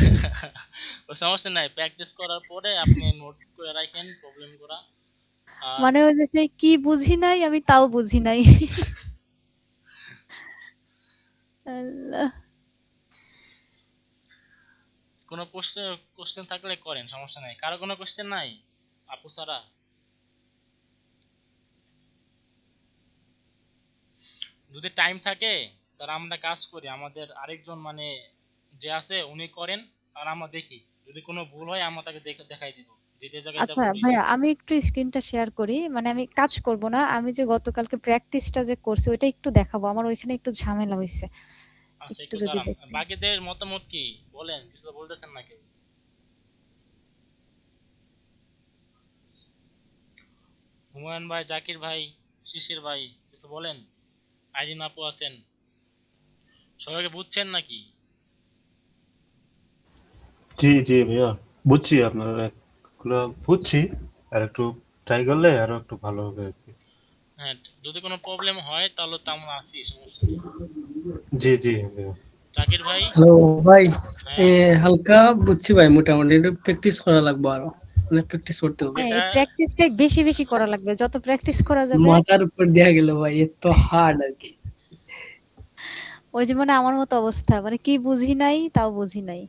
ওই সমস্যা নাই, প্র্যাকটিস করার পরে আপনি নোট করে রাখেন প্রবলেম করা। আর মানে ওই যে সেই কি বুঝি নাই, আমি তাও বুঝি নাই। আল্লাহ। কোনো কোশ্চেন থাকলে করেন, সমস্যা নাই। কারো কোনো কোশ্চেন নাই আপু সারা? যদি টাইম থাকে তাহলে আমরা কাজ করি, আমাদের আরেকজন মানে যে আছে উনি করেন, আর আমরা দেখি যদি কোনো ভুল হয় আমরা তাকে দেখাই দিব যেটা জায়গায় এটা আচ্ছা ভুল হয়েছে। ভাইয়া, আমি একটু স্ক্রিনটা শেয়ার করি, মানে আমি কাজ করব না, আমি যে গতকালকে প্র্যাকটিসটা যে করছি ওইটা একটু দেখাবো, আমার ওইখানে একটু ঝামেলা হয়েছে, আচ্ছা একটু একটু যদি দাঁড়ান, দেখতেন। বাকিদের মতামত কি বলেন, কিছু তো বলতেছেন না কেউ। হুমায়ুন ভাই, জাকির ভাই, শিশির ভাই, কিছু বলেন। আইরিন আপু আছেন, সবাইকে বুঝছেন নাকি? জি জি ভাইয়া, বুঝছি আপনার এগুলো বুঝছি, আর একটু ট্রাই করলে আরো একটু ভালো হবে আর কি। হ্যাঁ, যদি কোনো প্রবলেম হয় তাহলে তো আমরা আছি, সমস্যা নেই। জি জি ভাইয়া। জাকির ভাই, হ্যালো ভাই, হ্যাঁ হালকা বুঝছি ভাই, মোটামুটি একটু প্র্যাকটিস করা লাগবে, আরো অনেক প্র্যাকটিস করতে হবে। হ্যাঁ, এটা এই প্র্যাকটিসটাই বেশি বেশি করা লাগবে, যত প্র্যাকটিস করা যাবে। মাথার উপর দেয়া গেল ভাই, এত হার্ড আর কি। ওই যে মানে আমার মতো অবস্থা, মানে কি বুঝি নাই তাও বুঝি নাই।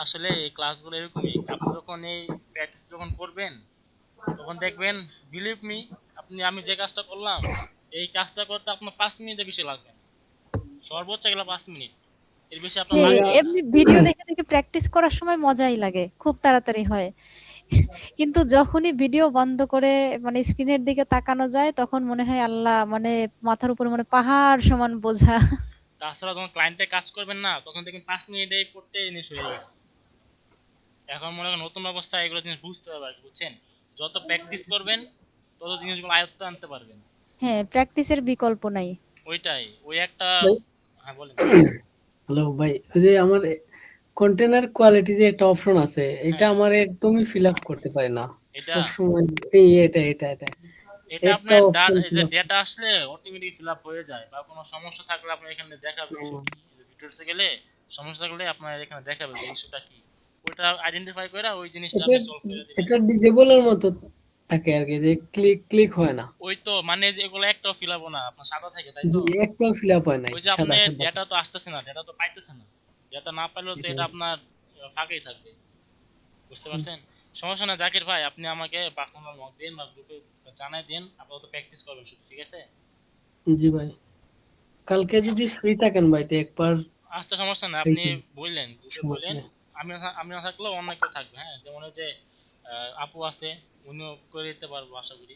আসলে এই ক্লাসগুলো এরকমই, আপনি যখন এই প্র্যাকটিস যখন করবেন তখন দেখবেন, বিলিভ মি, আমি যে কাজটা করলাম এই কাজটা করতে আপনার 5 মিনিটের বেশি লাগবে না, সর্বোচ্চ গেলে 5 মিনিট, এর বেশি আপনার হ্যাঁ, লাগবেই না। এমনি ভিডিও দেখে দেখে প্র্যাকটিস করার সময় মজাই লাগে, খুব তাড়াতাড়ি হয়। কিন্তু যখনই ভিডিও বন্ধ করে মানে স্ক্রিনের দিকে তাকানো যায় তখন মনে হয় আল্লাহ, মানে মাথার উপরে মানে পাহাড় সমান বোঝা। তাছাড়া যখন ক্লায়েন্টে কাজ করবেন না তখন দেখবেন 5 মিনিটেই পড়তে জিনিস হয়ে গেছে। এখন মনে করেন নতুন অবস্থায় এগুলো জিনিস বুঝতে হবে আর কি, বুঝছেন? যত প্র্যাকটিস করবেন তত জিনিসগুলো আয়ত্তে আনতে পারবেন। হ্যাঁ, প্র্যাকটিসের বিকল্প নাই। ওইটাই, ওই একটা। ভাই, হ্যাঁ বলেন। হ্যালো ভাই, ওই যে আমার কন্টেনার কোয়ালিটি যে একটা অপশন আছে, এটা হ্যাঁ, আমার একদমই ফিল আপ করতে পারি না এটা সব সময়। এই এটা এটা একটা আপনার অপশন এই ফিল যে আপ। ডেটা আসলে অটোমেটিক ফিল আপ হয়ে যায়, বা কোনো সমস্যা থাকলে আপনার এখানে দেখাবে ইস্যু কি, ডিটেলসে গেলে সমস্যা থাকলে আপনার এখানে দেখাবে যে ইস্যুটা কি, ওইটা আইডেন্টিফাই করে ওই জিনিসটা এটা আপনি সলভ করে দিবেন। এটা ডিসেবলের মতো থাকে আর কি, যে ক্লিক হয় না। ওই তো মানে যে এগুলো একটাও ফিল আপ না, আপনার সাদা থাকে তাই জি, তো। একটাও ফিল আপ হয় নাই, ওই যে সাদা আপনার সাদা। ডেটা তো আসতেছে না, ডেটা তো পাইতেছে না, ডেটা না পাইলেও তো এটা এটাই। আপনার ফাঁকেই থাকবে, বুঝতে পারছেন? সমস্যা না জাকির ভাই, আপনি আমাকে পার্সোনাল নক দিন বা গ্রুপে জানাই দিন, আপাতত প্র্যাকটিস করবেন শুধু, ঠিক আছে? জি ভাই, কালকে যদি ফ্রি থাকেন ভাই তো একবার আচ্ছা, সমস্যা না, আপনি এসে বললেন গ্রুপে সময় বললেন। করে। আমি না থাকলেও অন্য কেউ থাকবে, হ্যাঁ, যেমন ওই যে আপু আছে, উনিও করে দিতে পারবো আশা করি।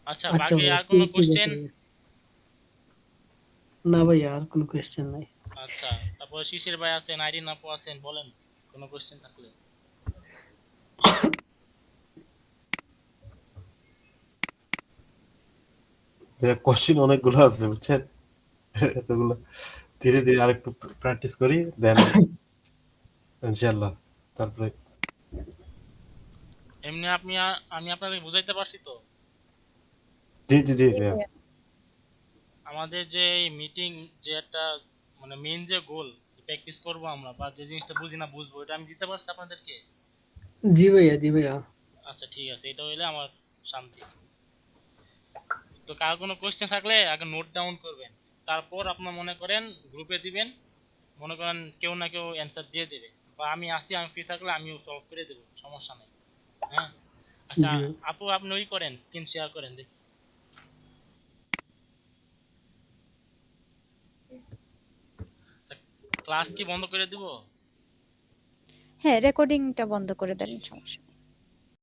আচ্ছা, আচ্ছা বাকি ভাই, আর কোনো ঠিক আছে কোশ্চেন? ভাই। না ভাই, আর কোনো কোয়েশ্চেন নাই। আচ্ছা, তারপর শিশির ভাই আছেন, আইরিন আপু আছেন, বলেন কোনো কোশ্চেন থাকলে। কোশ্চিন অনেকগুলো আছে বুঝছেন, এতগুলো ধীরে ধীরে আরেকটু প্র্যাকটিস করি, দেন ইনশাল্লাহ তারপরে। এমনি আমি আপনাদের বুঝাইতে পারছি তো? জি জি জি জি ভাইয়া। ভাইয়া। আমাদের যে মিটিং, যে একটা মানে মেইন যে গোল, প্র্যাকটিস করব আমরা বা যে জিনিসটা বুঝি না বুঝবো, এটা আমি দিতে পারছি আপনাদেরকে। জি ভাইয়া, জি ভাইয়া। আচ্ছা ঠিক আছে, এটা হইলে আমার শান্তি। তো কার কোনো কোশ্চেন থাকলে আগে নোট ডাউন করবেন, তারপর আপনার মনে করেন গ্রুপে দিবেন, মনে করেন কেউ না কেউ অ্যান্সার দিয়ে দেবে, বা আমি আসি, আমি ফ্রি থাকলে আমিও সলভ করে দেবো, সমস্যা নেই। হ্যাঁ, আচ্ছা জি আপু, আপনি ওই করেন, স্ক্রিন শেয়ার করেন দেখি। ক্লাস কি বন্ধ করে দিব? হ্যাঁ, রেকর্ডিংটা বন্ধ করে দেন, ঠিক আছে। সমস্যা।